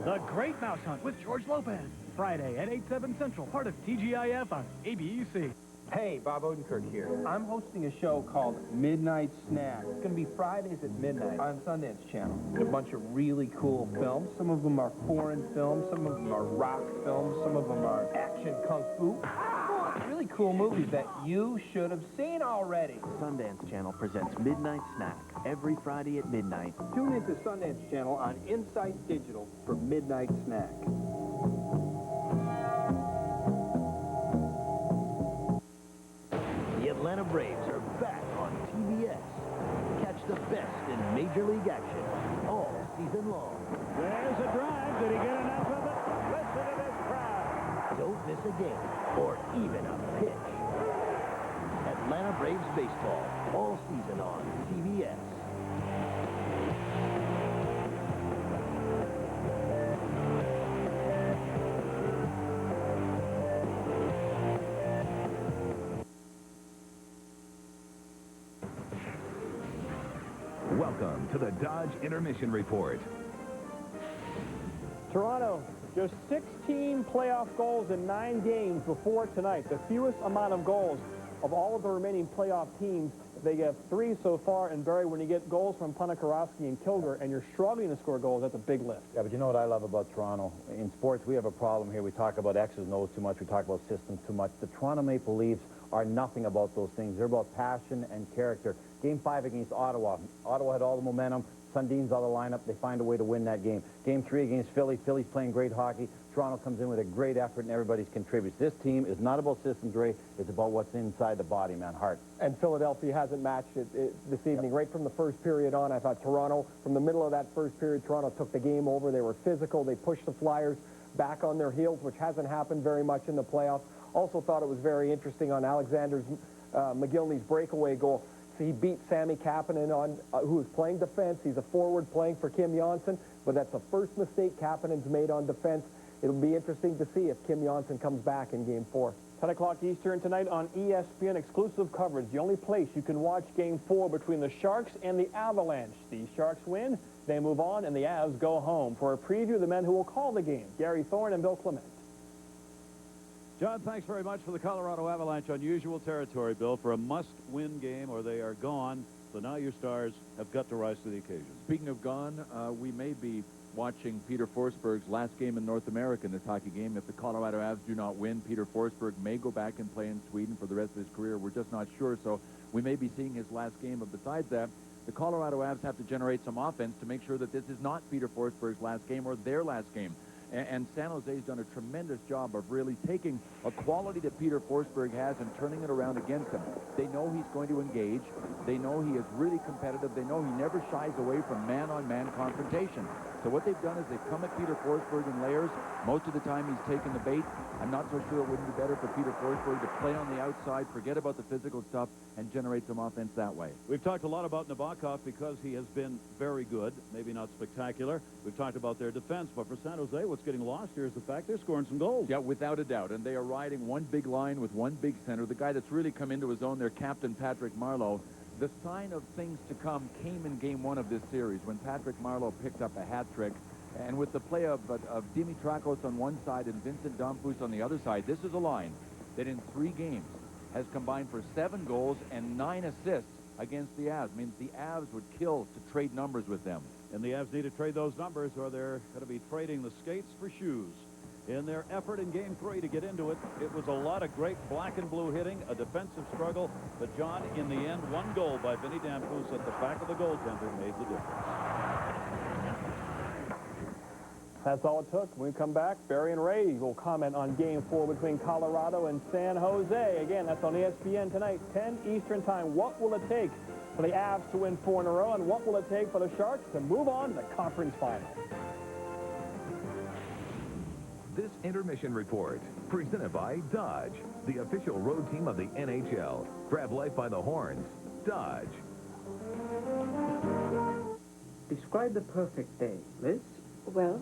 The Great Mouse Hunt with George Lopez. Friday at 8, 7 Central, part of TGIF on ABC. Hey, Bob Odenkirk here. I'm hosting a show called Midnight Snack. It's going to be Fridays at midnight on Sundance Channel. A bunch of really cool films. Some of them are foreign films. Some of them are rock films. Some of them are action kung fu. Really cool movies that you should have seen already. Sundance Channel presents Midnight Snack every Friday at midnight. Tune into Sundance Channel on Insight Digital for Midnight Snack. The Atlanta Braves are back on TBS. Catch the best in Major League action all season long. There's a drive. Did he get enough of it? Listen to this crowd. Don't miss a game or even a pitch. Atlanta Braves baseball all season on TBS. Welcome to the Dodge Intermission Report. Toronto, just 16 playoff goals in 9 games before tonight. The fewest amount of goals of all of the remaining playoff teams. The They have 3 so far, and Barry, when you get goals from Punakarovsky and Kilger, and you're struggling to score goals, that's a big lift. Yeah, but you know what I love about Toronto? In sports, we have a problem here. We talk about X's and O's too much. We talk about systems too much. The Toronto Maple Leafs are nothing about those things. They're about passion and character. Game 5 against Ottawa. Ottawa had all the momentum. Sundin's out of the lineup. They find a way to win that game. Game 3 against Philly. Philly's playing great hockey. Toronto comes in with a great effort, and everybody contributes. This team is not about systems, Ray. It's about what's inside the body, man, heart. And Philadelphia hasn't matched it this evening. Right from the first period on, I thought Toronto, from the middle of that first period, Toronto took the game over. They were physical. They pushed the Flyers back on their heels, which hasn't happened very much in the playoffs. Also thought it was very interesting on Alexander McGillney's breakaway goal. So he beat Sammy Kapanen, who was playing defense. He's a forward playing for Kim Janssen, but that's the first mistake Kapanen's made on defense. It'll be interesting to see if Kim Janssen comes back in Game 4. 10 o'clock Eastern tonight on ESPN exclusive coverage. The only place you can watch Game 4 between the Sharks and the Avalanche. The Sharks win, they move on, and the Avs go home. For a preview of the men who will call the game, Gary Thorne and Bill Clement. John, thanks very much for the Colorado Avalanche. Unusual territory, Bill, for a must-win game or they are gone. So now your Stars have got to rise to the occasion. Speaking of gone, we may be watching Peter Forsberg's last game in North America in this hockey game. If the Colorado Avs do not win, Peter Forsberg may go back and play in Sweden for the rest of his career. We're just not sure, so we may be seeing his last game. But besides that, the Colorado Avs have to generate some offense to make sure that this is not Peter Forsberg's last game or their last game. And San Jose's done a tremendous job of really taking a quality that Peter Forsberg has and turning it around against him. They know he's going to engage. They know he is really competitive. They know he never shies away from man-on-man confrontation. So what they've done is they've come at Peter Forsberg in layers. Most of the time he's taken the bait. I'm not so sure it wouldn't be better for Peter Forsberg to play on the outside, forget about the physical stuff, and generate some offense that way. We've talked a lot about Nabokov because he has been very good, maybe not spectacular. We've talked about their defense, but for San Jose, what's getting lost here is the fact they're scoring some goals. Yeah, without a doubt. And they are riding one big line with one big center. The guy that's really come into his own, their captain, Patrick Marleau. The sign of things to come came in Game 1 of this series when Patrick Marleau picked up a hat trick. And with the play of Dimitrakos on one side and Vincent Domfus on the other side, this is a line that in 3 games has combined for 7 goals and 9 assists against the Avs. I mean, the Avs would kill to trade numbers with them. And the Avs need to trade those numbers or they're going to be trading the skates for shoes. In their effort in Game 3 to get into it, it was a lot of great black and blue hitting, a defensive struggle. But, John, in the end, 1 goal by Vinny Damphus at the back of the goaltender made the difference. That's all it took. When we come back, Barry and Ray will comment on Game 4 between Colorado and San Jose. Again, that's on ESPN tonight, 10 Eastern Time. What will it take for the Avs to win 4 in a row, and what will it take for the Sharks to move on to the conference final? This intermission report, presented by Dodge, the official road team of the NHL. Grab life by the horns. Dodge. Describe the perfect day, Liz. Well,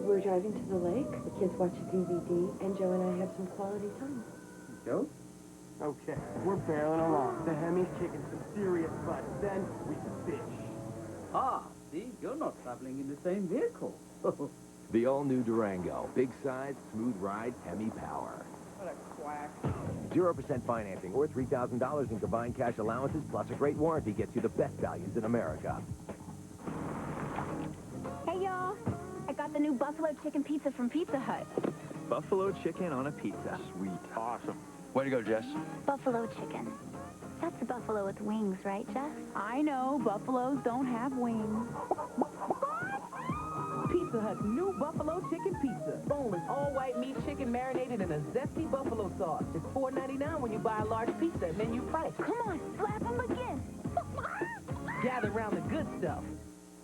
we're driving to the lake, the kids watch a DVD, and Joe and I have some quality time. Joe? Okay, we're barreling along. The Hemi's kicking some serious butt. Then we fish. Ah, see, you're not traveling in the same vehicle. The all-new Durango. Big size, smooth ride, Hemi power. What a quack. 0% financing or $3,000 in combined cash allowances plus a great warranty gets you the best values in America. Hey, y'all. I got the new buffalo chicken pizza from Pizza Hut. Buffalo chicken on a pizza. Sweet. Awesome. Way to go, Jess. Buffalo chicken. That's the buffalo with wings, right, Jess? I know. Buffaloes don't have wings. Pizza Hut's new buffalo chicken pizza. Boneless, all-white meat chicken marinated in a zesty buffalo sauce. It's $4.99 when you buy a large pizza at menu price. Come on, slap them again. Gather around the good stuff.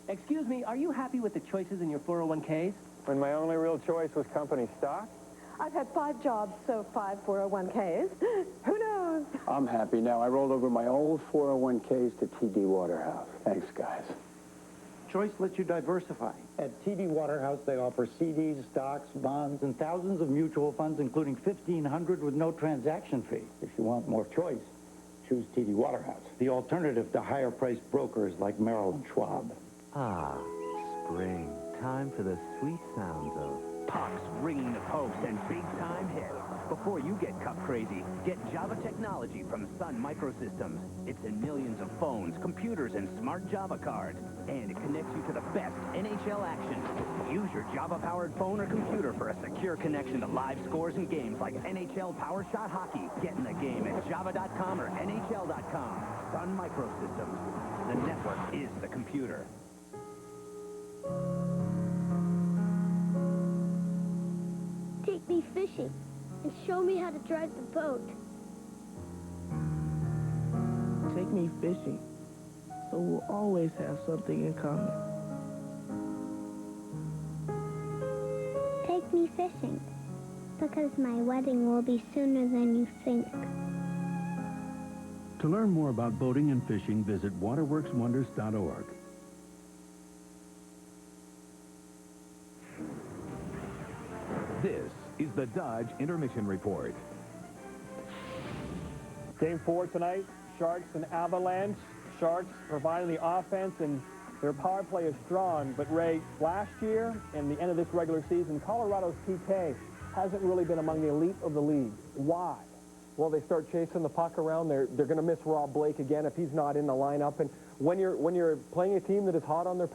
Excuse me, are you happy with the choices in your 401ks? When my only real choice was company stock? I've had 5 jobs, so 5 401ks. Who knows? I'm happy now. I rolled over my old 401ks to TD Waterhouse. Thanks, guys. Choice lets you diversify. At TD Waterhouse, they offer CDs, stocks, bonds, and thousands of mutual funds, including 1,500 with no transaction fee. If you want more choice, choose TD Waterhouse, the alternative to higher-priced brokers like Merrill and Schwab. Ah, spring. Time for the sweet sounds of Pucks ringing the post and big-time hits. Before you get cup crazy, get Java technology from Sun Microsystems. It's in millions of phones, computers, and smart Java cards. And it connects you to the best NHL action. Use your Java-powered phone or computer for a secure connection to live scores and games like NHL Power Shot Hockey. Get in the game at java.com or nhl.com. Sun Microsystems. The network is the computer. Take me fishing and show me how to drive the boat. Take me fishing, so we'll always have something in common. Take me fishing, because my wedding will be sooner than you think. To learn more about boating and fishing, visit waterworkswonders.org. This is the Dodge Intermission Report. Game 4 tonight, Sharks and Avalanche. Sharks providing the offense, and their power play is strong. But, Ray, last year and the end of this regular season, Colorado's PK hasn't really been among the elite of the league. Why? Well, they start chasing the puck around. They're going to miss Rob Blake again if he's not in the lineup. And when you're playing a team that is hot on their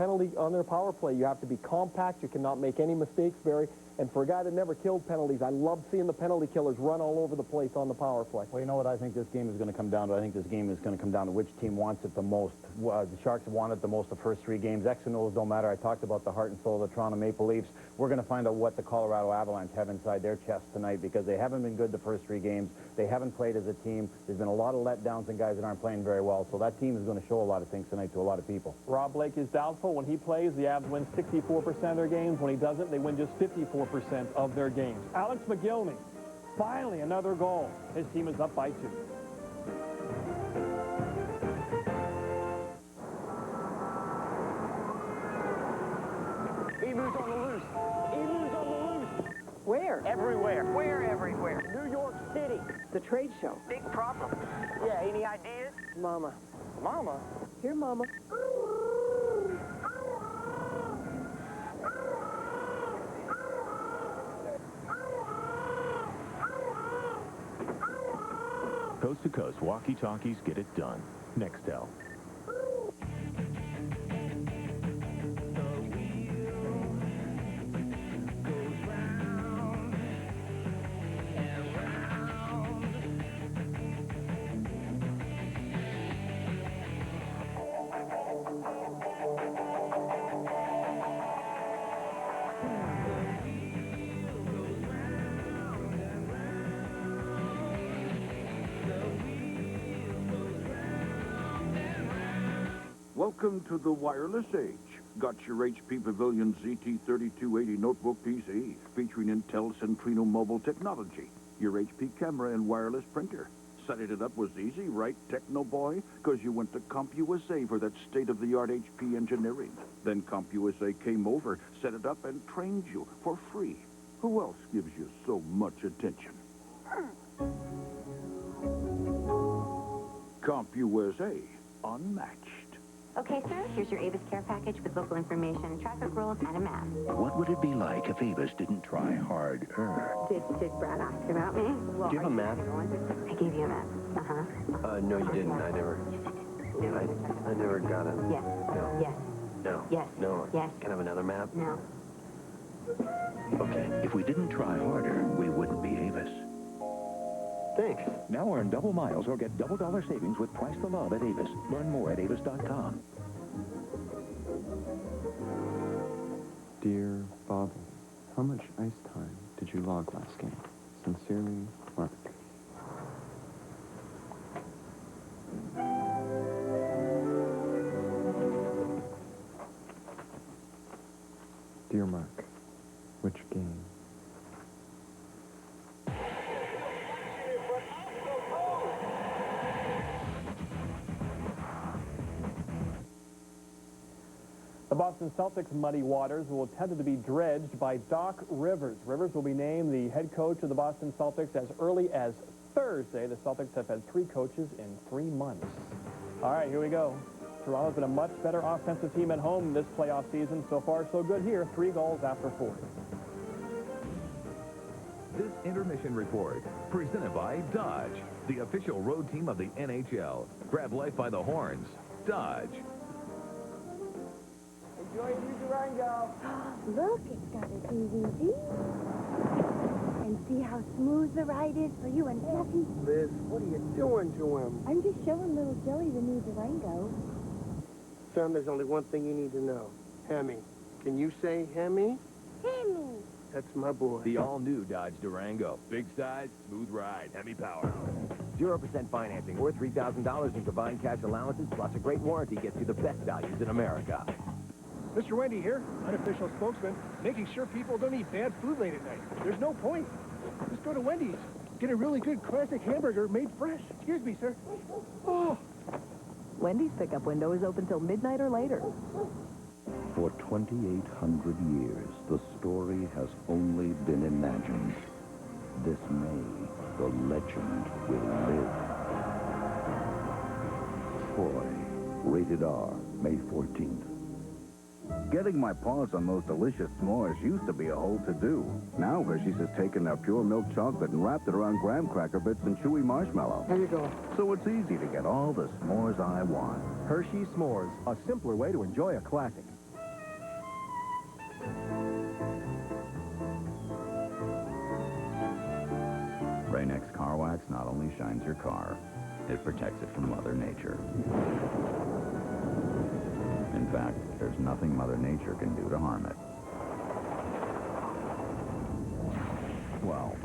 power play, you have to be compact. You cannot make any mistakes, Barry. And for a guy that never killed penalties, I love seeing the penalty killers run all over the place on the power play. Well, you know what I think this game is going to come down to? I think this game is going to come down to which team wants it the most. The Sharks have wanted it the most the first 3 games. X and O's don't matter. I talked about the heart and soul of the Toronto Maple Leafs. We're going to find out what the Colorado Avalanche have inside their chest tonight, because they haven't been good the first 3 games. They haven't played as a team. There's been a lot of letdowns and guys that aren't playing very well. So that team is going to show a lot of things tonight to a lot of people. Rob Blake is doubtful. When he plays, the Avs win 64% of their games. When he doesn't, they win just 54% of their games. Alex McGillney, finally another goal. His team is up by 2. Emu's on the loose. Emu's on the loose. Where? Everywhere. Where everywhere? New York City. The trade show. Big problem. Yeah, any ideas? Mama. Mama? Here, Mama. Coast to coast walkie-talkies get it done. Nextel. Welcome to the wireless age. Got your HP Pavilion ZT3280 notebook PC featuring Intel Centrino mobile technology, your HP camera and wireless printer. Setting it up was easy, right, Techno Boy? Because you went to CompUSA for that state-of-the-art HP engineering. Then CompUSA came over, set it up, and trained you for free. Who else gives you so much attention? CompUSA, unmatched. Okay, sir, here's your Avis Care package with local information, traffic rules, and a map. What would it be like if Avis didn't try harder? Did Brad ask about me? Well, Do you have a map? I gave you a map. Uh-huh. No, you didn't. I never... I never got it. Yes. No. Yes. No. Yes. No. Yes. Can I have another map? No. Okay. If we didn't try harder, we wouldn't be Avis. Thanks. Now earn double miles or get double dollar savings with Twice the Love at Avis. Learn more at avis.com. Dear Bobby, how much ice time did you log last game? Sincerely, Mark. Dear Mark, which game? The Boston Celtics' muddy waters will attempt to be dredged by Doc Rivers. Rivers will be named the head coach of the Boston Celtics as early as Thursday. The Celtics have had 3 coaches in 3 months. All right, here we go. Toronto's been a much better offensive team at home this playoff season. So far, so good here. 3 goals after 4. This Intermission Report, presented by Dodge, the official road team of the NHL. Grab life by the horns. Dodge. Enjoy your new Durango. Look, it's got a DVD. And see how smooth the ride is for you and Fluffy? Liz, what are you doing to him? I'm just showing little Joey the new Durango. Son, there's only one thing you need to know. Hemi. Can you say Hemi? Hemi. That's my boy. The all-new Dodge Durango. Big size, smooth ride, Hemi power. 0% financing or $3,000 in combined cash allowances, plus a great warranty gets you the best values in America. Mr. Wendy here, unofficial spokesman, making sure people don't eat bad food late at night. There's no point. Just go to Wendy's. Get a really good classic hamburger made fresh. Excuse me, sir. Oh. Wendy's pickup window is open till midnight or later. For 2,800 years, the story has only been imagined. This May, the legend will live. Troy, rated R, May 14th. Getting my paws on those delicious s'mores used to be a whole to-do. Now Hershey's has taken their pure milk chocolate and wrapped it around graham cracker bits and chewy marshmallow. Here you go. So it's easy to get all the s'mores I want. Hershey's S'mores, a simpler way to enjoy a classic. Rain-X Car Wax not only shines your car, it protects it from Mother Nature. In fact, there's nothing Mother Nature can do to harm it. Well,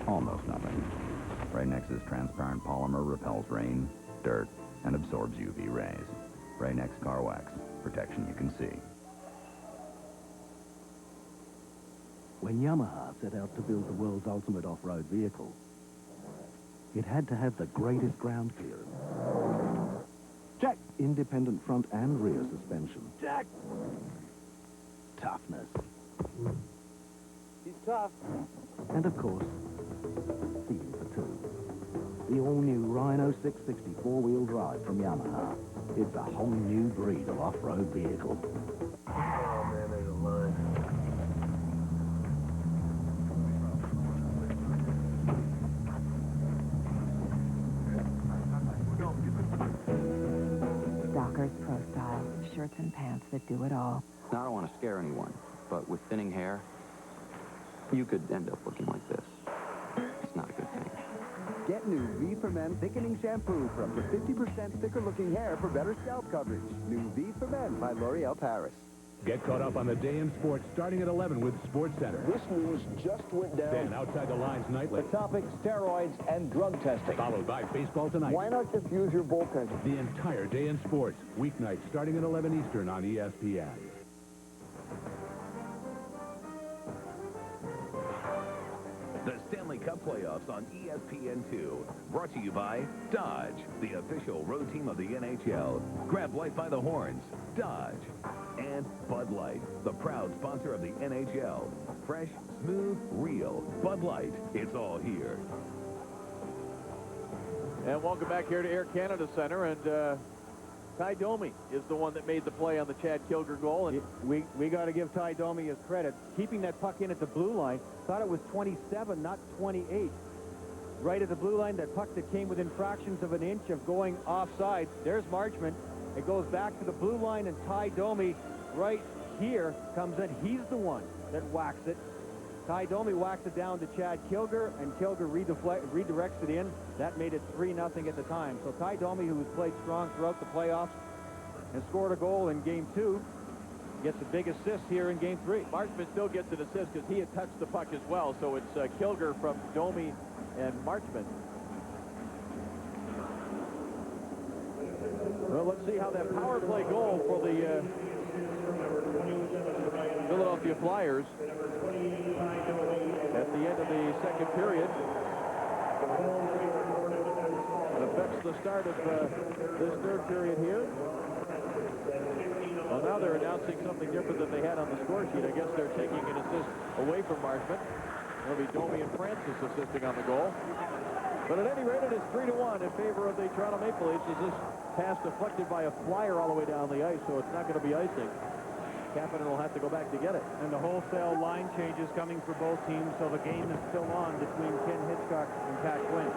almost nothing. Rain-X's transparent polymer repels rain, dirt, and absorbs UV rays. Rain-X Car Wax, protection you can see. When Yamaha set out to build the world's ultimate off-road vehicle, it had to have the greatest ground clearance. Jack. Independent front and rear suspension. Jack. Toughness. He's tough. And of course, seating for two. The all-new Rhino 660 four-wheel drive from Yamaha. It's a whole new breed of off-road vehicle. Oh, man, there's a line. Dockers Pro Style, shirts and pants that do it all. Now, I don't want to scare anyone, but with thinning hair, you could end up looking like this. It's not a good thing. Get new V for Men thickening shampoo for up to 50% thicker looking hair for better scalp coverage. New V for Men by L'Oreal Paris. Get caught up on the day in sports starting at 11 with Sports Center. This news just went down. Then Outside the Lines nightly. The topic, steroids and drug testing. Followed by Baseball Tonight. Why not just use your bullpen? The entire day in sports, weeknights starting at 11 Eastern on ESPN. The Stanley Cup playoffs on ESPN2. Brought to you by Dodge, the official road team of the NHL. Grab life by the horns. Dodge. And Bud Light, the proud sponsor of the NHL. Fresh, smooth, real. Bud Light. It's all here. And welcome back here to Air Canada Center. And Ty Domi is the one that made the play on the Chad Kilger goal. And we got to give Ty Domi his credit. Keeping that puck in at the blue line. Thought it was 27, not 28. Right at the blue line, that puck that came within fractions of an inch of going offside. There's Marchment. It goes back to the blue line, and Ty Domi right here comes in. He's the one that whacks it. Ty Domi whacks it down to Chad Kilger, and Kilger redirects it in. That made it 3-0 at the time. So Ty Domi, who has played strong throughout the playoffs and scored a goal in Game 2, gets a big assist here in Game 3. Marchment still gets an assist because he had touched the puck as well. So it's Kilger from Domi and Marchment. Well, let's see how that power play goal for the Philadelphia Flyers at the end of the second period affects the start of this third period here. Well, now they're announcing something different than they had on the score sheet. I guess they're taking an assist away from Marchment. It'll be Domi and Francis assisting on the goal. But at any rate, it is 3-1 in favor of the Toronto Maple Leafs as this pass deflected by a Flyer all the way down the ice, so it's not going to be icing. Kapanen will have to go back to get it. And the wholesale line changes coming for both teams, so the game is still on between Ken Hitchcock and Pat Quinn.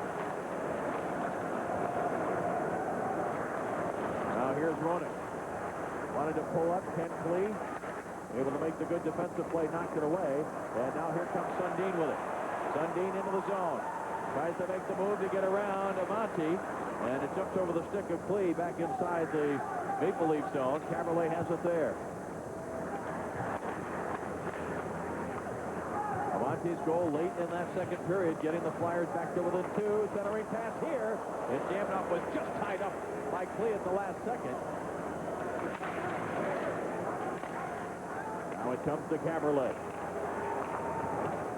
Now here's Roenick. Wanted to pull up. Ken Klee able to make the good defensive play, knocked it away. And now here comes Sundin with it. Sundin into the zone. Tries to make the move to get around Amonte. And it jumps over the stick of Klee back inside the Maple Leaf zone. Caberlet has it there. Amonte's goal late in that second period, getting the Flyers back to within 2. Centering pass here. And Zhamnov was just tied up by Klee at the last second. Now it comes to Caberlet.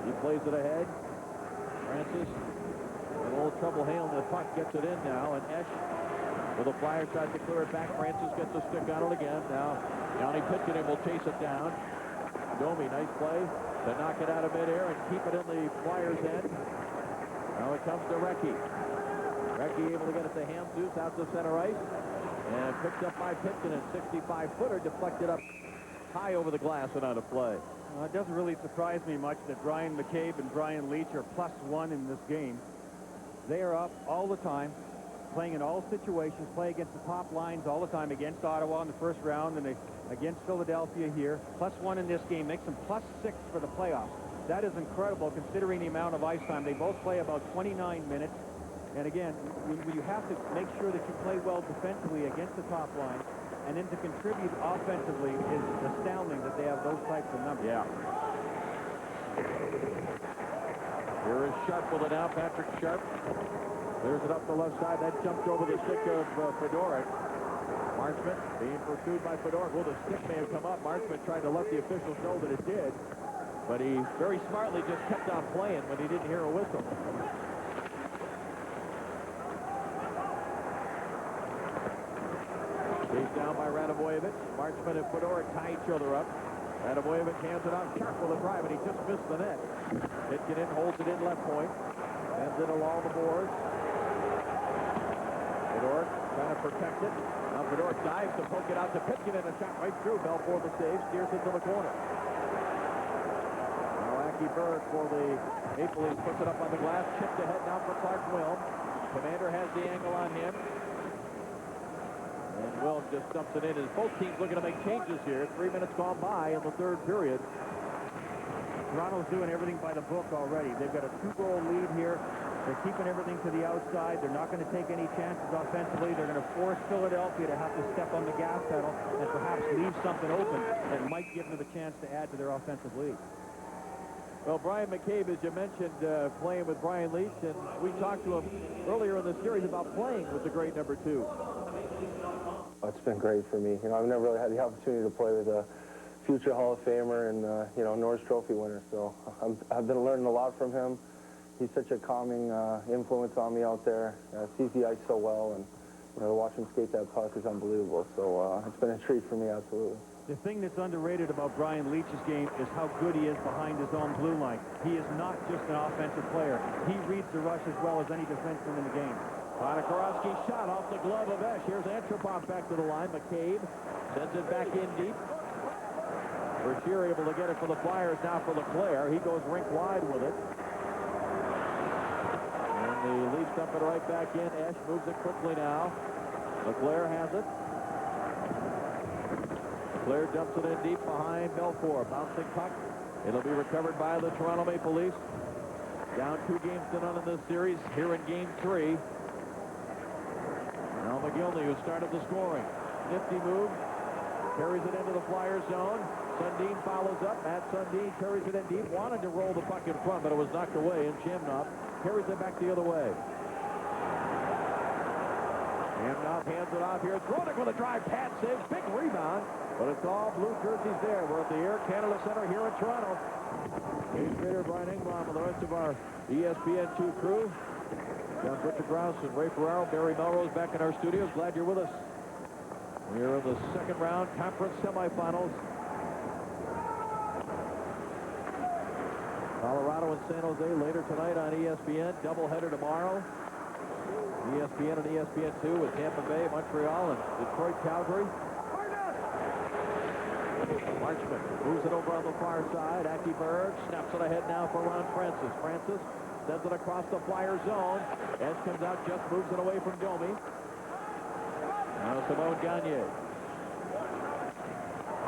He plays it ahead. Francis a little trouble handling the puck, gets it in now, and Esch for the Flyers tries to clear it back. Francis gets a stick on it again. Now Johnny Pitkin will chase it down. Domi, nice play to knock it out of midair and keep it in the Flyers' end. Now it comes to Recchi. Recchi able to get it to Hamzus out to center ice, and picked up by Pitkin, and 65-footer deflected up high over the glass and out of play. It doesn't really surprise me much that Brian McCabe and Brian Leach are +1 in this game. They are up all the time, playing in all situations, play against the top lines all the time, against Ottawa in the first round and against Philadelphia here. +1 in this game makes them +6 for the playoffs. That is incredible considering the amount of ice time. They both play about 29 minutes. And again, you have to make sure that you play well defensively against the top line, and then to contribute offensively is astounding that they have those types of numbers. Yeah. Here is Sharp with it now. Patrick Sharp clears it up the left side. That jumped over the stick of Fedoruk. Marchment being pursued by Fedoruk. Well, the stick may have come up. Marchment tried to let the officials know that it did, but he very smartly just kept on playing when he didn't hear a whistle. Chased down by Radovojevic. Marchment and Fedoruk tie each other up. Radovojevic hands it off. Sharp with a drive, and he just missed the net. Pitkin in, holds it in left point. Sends it along the boards. Fedoruk trying to protect it. Now Fedoruk dives to poke it out to Pitkin, and a shot right through. Belfort the save, steers it to the corner. Now Aki Berg for the Maple Leafs puts it up on the glass. Chipped ahead now for Clark Wilm. Commander has the angle on him. And Wilm just dumps it in as both teams looking to make changes here. 3 minutes gone by in the third period. Toronto's doing everything by the book already. They've got a 2-goal lead here. They're keeping everything to the outside. They're not going to take any chances offensively. They're going to force Philadelphia to have to step on the gas pedal and perhaps leave something open that might give them the chance to add to their offensive lead. Well, Brian McCabe, as you mentioned, playing with Brian Leach, and we talked to him earlier in the series about playing with the great number 2. Oh, it's been great for me. You know, I've never really had the opportunity to play with a future Hall of Famer and, you know, Norris Trophy winner. So I've been learning a lot from him. He's such a calming influence on me out there. Sees the ice so well, and, you know, to watch him skate that puck is unbelievable. So it's been a treat for me, absolutely. The thing that's underrated about Brian Leach's game is how good he is behind his own blue line. He is not just an offensive player. He reads the rush as well as any defenseman in the game. Podkorowski shot off the glove of Esch. Here's Antropov back to the line. McCabe sends it back in deep. Berchier able to get it for the Flyers now for Leclerc. He goes rink wide with it. And the Leafs dump it right back in. Esch moves it quickly now. Leclerc has it. Leclerc dumps it in deep behind Belfort. Bouncing puck. It'll be recovered by the Toronto Maple Leafs. Down 2 games to none in this series. Here in Game 3. Now McGillney, who started the scoring. Nifty move. Carries it into the Flyers zone. Sundin follows up. Matt Sundin carries it in deep. Wanted to roll the puck in front, but it was knocked away. And Zhamnov carries it back the other way. Zhamnov hands it off here. Roenick with a drive. Pat saves. Big rebound. But it's all blue jerseys there. We're at the Air Canada Center here in Toronto. Dave Trader, Brian Engblom, and the rest of our ESPN2 crew. John Richard Grouse and Ray Ferraro, Barry Melrose back in our studios. Glad you're with us. We're in the second round conference semifinals. Colorado and San Jose later tonight on ESPN. Doubleheader tomorrow. ESPN and ESPN2 with Tampa Bay, Montreal, and Detroit, Calgary. Marchment moves it over on the far side. Berg snaps it ahead now for Ron Francis. Francis sends it across the Flyer zone. As comes out, just moves it away from Domi. Now Simone Gagne.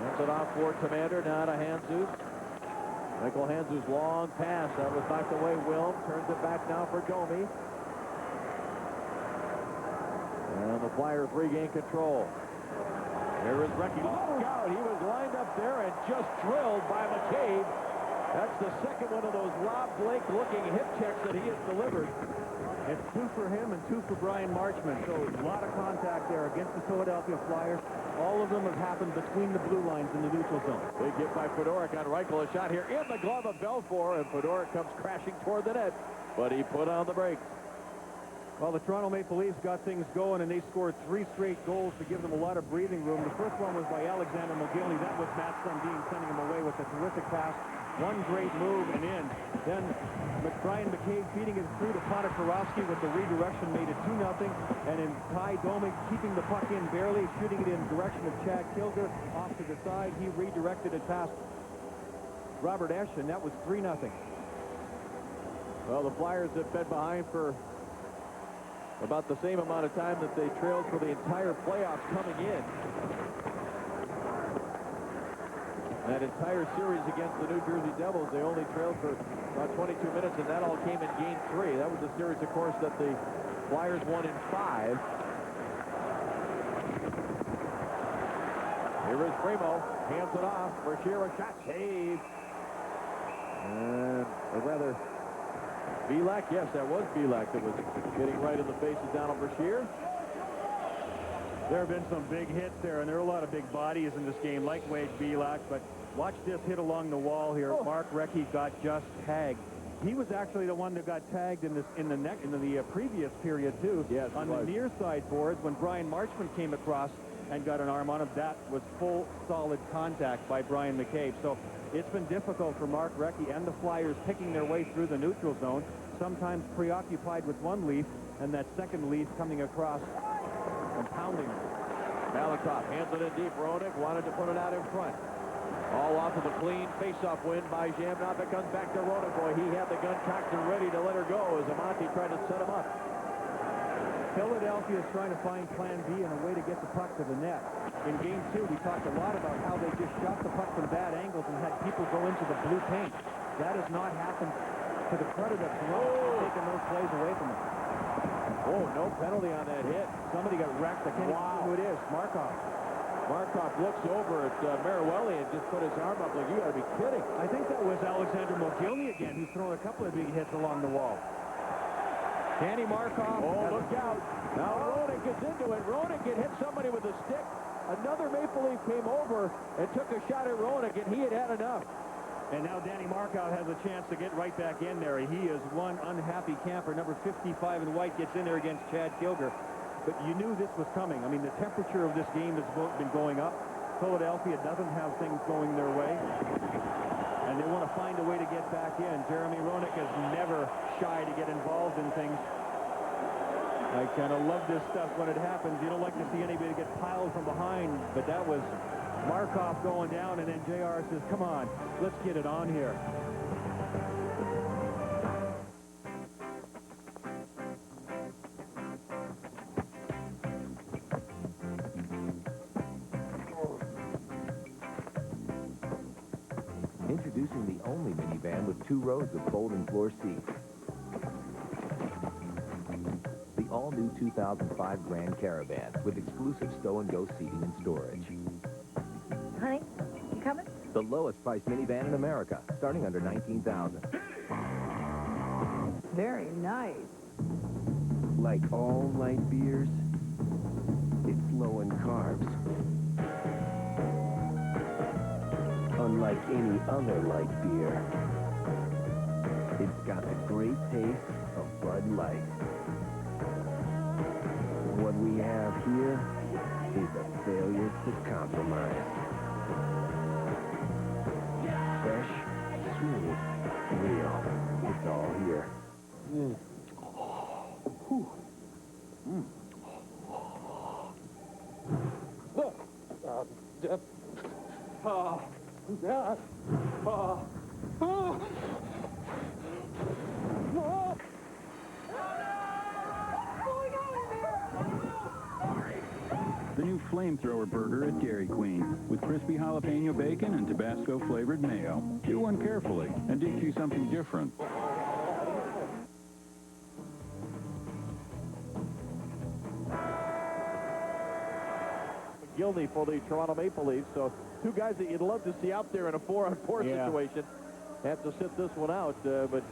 Hands it off for Commander, now to Handzus. Michael Handzus' long pass. That was knocked away. Wilm turns it back now for Domi. And the Flyers regain control. Here is Recchi. Look out! He was lined up there and just drilled by McCabe. That's the second one of those Rob Blake-looking hip checks that he has delivered. It's 2 for him and 2 for Brian Marchment. So a lot of contact there against the Philadelphia Flyers. All of them have happened between the blue lines in the neutral zone. Big hit by Fedoruk on Reichel. A shot here in the glove of Belfour, and Fedoruk comes crashing toward the net, but he put on the brakes. Well, the Toronto Maple Leafs got things going, and they scored 3 straight goals to give them a lot of breathing room. The first one was by Alexander Mogilny. That was Matt Sundin sending him away with a terrific pass. One great move and in. Then Brian McCabe feeding it through to Connor Karofsky with the redirection made it 2-0. And in Ty Domi keeping the puck in barely, shooting it in the direction of Chad Kilger off to the side. He redirected it past Robert Esch, and that was 3-0. Well, the Flyers have been behind for about the same amount of time that they trailed for the entire playoffs coming in. That entire series against the New Jersey Devils, they only trailed for about 22 minutes, and that all came in Game 3. That was a series, of course, that the Flyers won in 5. Here is Primo. Hands it off. Brashear, a shot save. And, or rather, Belak, yes, that was Belak that was hitting right in the face of Donald Brashear. There have been some big hits there, and there are a lot of big bodies in this game, like Wade Belak, but watch this hit along the wall here. Mark Recchi got just tagged. He was actually the one that got tagged in the previous period, too. Yes, on the near side boards, when Brian Marchment came across and got an arm on him, that was full, solid contact by Brian McCabe. So it's been difficult for Mark Recchi and the Flyers picking their way through the neutral zone, sometimes preoccupied with one leaf, and that second leaf coming across and pounding. Malakoff hands it in deep. Roenick wanted to put it out in front. All off of a clean face-off win by Zhamnov. It comes back to Roenick. Boy, he had the gun cocked and ready to let her go as Amonte tried to set him up. Philadelphia is trying to find plan B and a way to get the puck to the net. In Game 2, we talked a lot about how they just shot the puck from bad angles and had people go into the blue paint. That has not happened to the credit of Toronto, taking those plays away from them. Oh, no penalty on that hit. Somebody got wrecked. I can't even see who it is. Markov. Markov looks over at Marawelli and just put his arm up like, you got to be kidding. I think that was Alexander Mogilny again, who's thrown a couple of big hits along the wall. Danny Markov. Oh, look out. Now Roenick gets into it. Roenick hit somebody with a stick. Another Maple Leaf came over and took a shot at Roenick, and he had had enough. And now Danny Markov has a chance to get right back in there. He is one unhappy camper. Number 55 in white gets in there against Chad Kilger. But you knew this was coming. I mean, the temperature of this game has been going up. Philadelphia doesn't have things going their way. And they want to find a way to get back in. Jeremy Roenick is never shy to get involved in things. I kind of love this stuff when it happens. You don't like to see anybody get piled from behind. But that was Markov going down, and then JR says, come on, let's get it on here. Introducing the only minivan with 2 rows of folding floor seats. The all-new 2005 Grand Caravan with exclusive stow-and-go seating and storage. Honey, you coming? The lowest priced minivan in America, starting under $19,000. Very nice. Like all light beers, it's low in carbs. Unlike any other light beer, it's got the great taste of Bud Light. What we have here is a failure to compromise. Fresh, smooth, real. It's all here. Look, The new flamethrower burger at Dairy Queen with crispy jalapeno bacon and Tabasco-flavored mayo. Do one carefully and dig through something different. Gilney for the Toronto Maple Leafs. So two guys that you'd love to see out there in a 4-on-4 situation. Have to sit this one out, but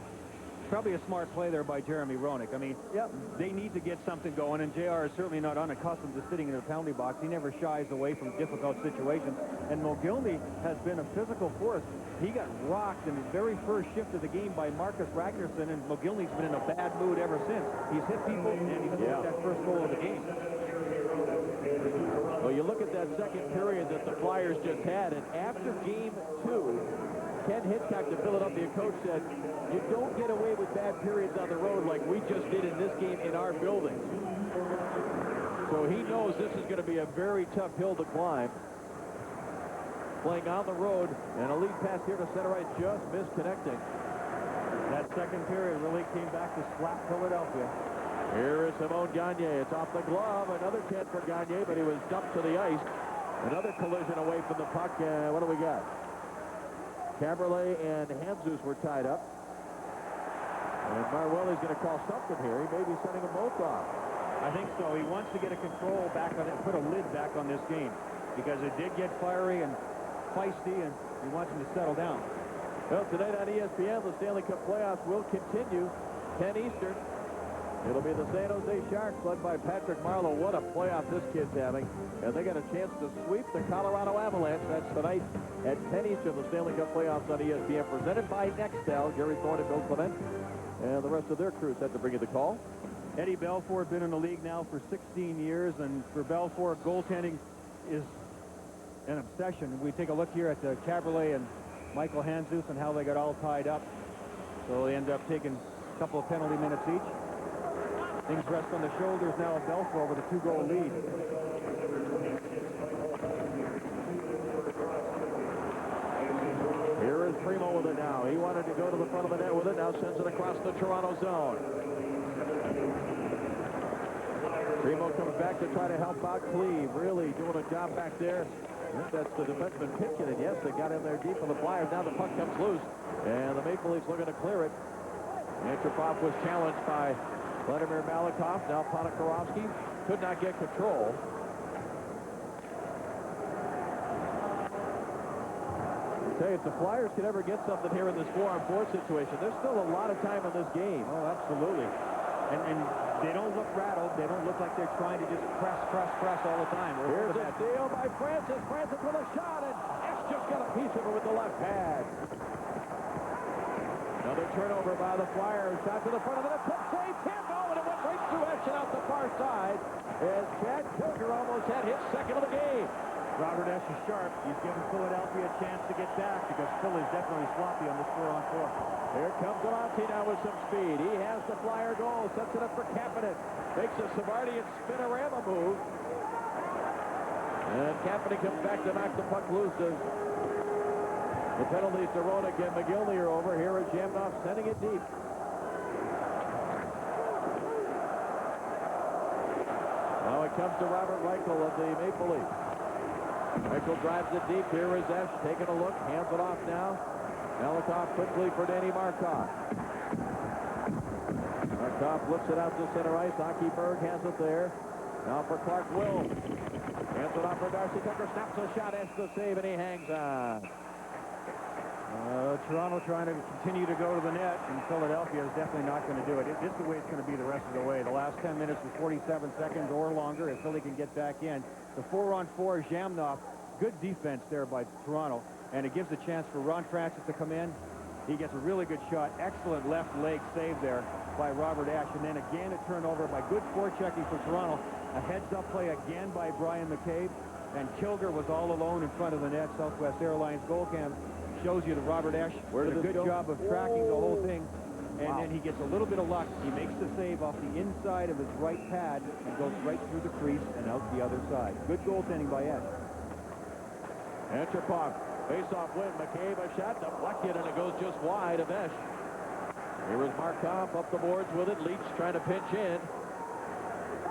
probably a smart play there by Jeremy Roenick. I mean, they need to get something going, and JR is certainly not unaccustomed to sitting in the penalty box. He never shies away from difficult situations. And Mogilny has been a physical force. He got rocked in his very first shift of the game by Marcus Ragnarsson, and Mogilny's been in a bad mood ever since. He's hit people, and he's hit that first goal of the game. Well, you look at that second period that the Flyers just had, and after game 2, Ken Hitchcock, the Philadelphia coach, said, you don't get away with bad periods on the road like we just did in this game in our building. So he knows this is going to be a very tough hill to climb. Playing on the road, and a lead pass here to center ice, just missed connecting. That second period really came back to slap Philadelphia. Here is Simone Gagne. It's off the glove. Another chance for Gagne, but he was dumped to the ice. Another collision away from the puck. What do we got? Caberlet and Hamzus were tied up. And Marwelli's going to call something here. He may be sending them both off. I think so. He wants to get a control back on it, put a lid back on this game, because it did get fiery and feisty, and he wants him to settle down. Well, tonight on ESPN, the Stanley Cup playoffs will continue. 10 Eastern. It'll be the San Jose Sharks led by Patrick Marleau. What a playoff this kid's having. And they got a chance to sweep the Colorado Avalanche. That's tonight at 10 Eastern, the Stanley Cup playoffs on ESPN, presented by Nextel. Gary Thorne and Bill Clement. And the rest of their crew set to bring you the call. Eddie Belfour been in the league now for 16 years, and for Belfour, goaltending is an obsession. We take a look here at Caberlet and Michael Handzus and how they got all tied up. So they end up taking a couple of penalty minutes each. Things rest on the shoulders now of Belfour with a 2-goal lead. Here is Primo with it now. He wanted to go to the front of the net with it. Now sends it across the Toronto zone. Primo comes back to try to help out Cleve. Really doing a job back there. I think that's the defenseman pitching it. Yes, they got in there deep for the Flyers. Now the puck comes loose. And the Maple Leafs looking to clear it. Antropov was challenged by Vladimir Malakoff. Now Ponikarovsky could not get control. I tell you, if the Flyers could ever get something here in this 4-on-4 situation, there's still a lot of time in this game. Oh, absolutely. And they don't look rattled. They don't look like they're trying to just press all the time. Here's a steal by Francis. Francis with a shot, and Esch just got a piece of it with the left pad. Another turnover by the Flyers. Shot to the front of the net. Took save. Can't go, and it went right through Esch and out the far side as Chad Kilger almost had his second of the game. Robert Esch is sharp. He's given Philadelphia a chance to get back because Philly's definitely sloppy on this 4-on-4. Here comes Amonte now with some speed. He has the Flyer goal. Sets it up for Kapanen. Makes a Savardian spinorama move. And Kapanen comes back to knock the puck loose as the penalties to Roenick and Mogilny are over. Here is Zhamnov sending it deep. Now it comes to Robert Reichel of the Maple Leafs. Reichel drives it deep. Here is Esch taking a look. Hands it off now. Malakoff quickly for Danny Markov. Markov looks it out to center ice. Aki Berg has it there. Now for Clark Wills. Hands it off for Darcy Tucker. Snaps a shot. Esch the save, and he hangs on. Toronto trying to continue to go to the net, and Philadelphia is definitely not going to do it. This is the way it's going to be the rest of the way. The last 10 minutes with 47 seconds or longer if Philly can get back in. The 4-on-4, Zhamnov, good defense there by Toronto, and it gives a chance for Ron Francis to come in. He gets a really good shot. Excellent left leg save there by Robert Esch, and then again a turnover by good forechecking for Toronto. A heads-up play again by Brian McCabe, and Kilger was all alone in front of the net. Southwest Airlines goal cam shows you that Robert Esch did a good job of tracking the whole thing, and then he gets a little bit of luck. He makes the save off the inside of his right pad and goes right through the crease and out the other side. Good goaltending by Esch. Antropov Face-off win. McCabe a shot deflected, and it goes just wide of Esch. Here was Markov up the boards with it. Leach trying to pinch in.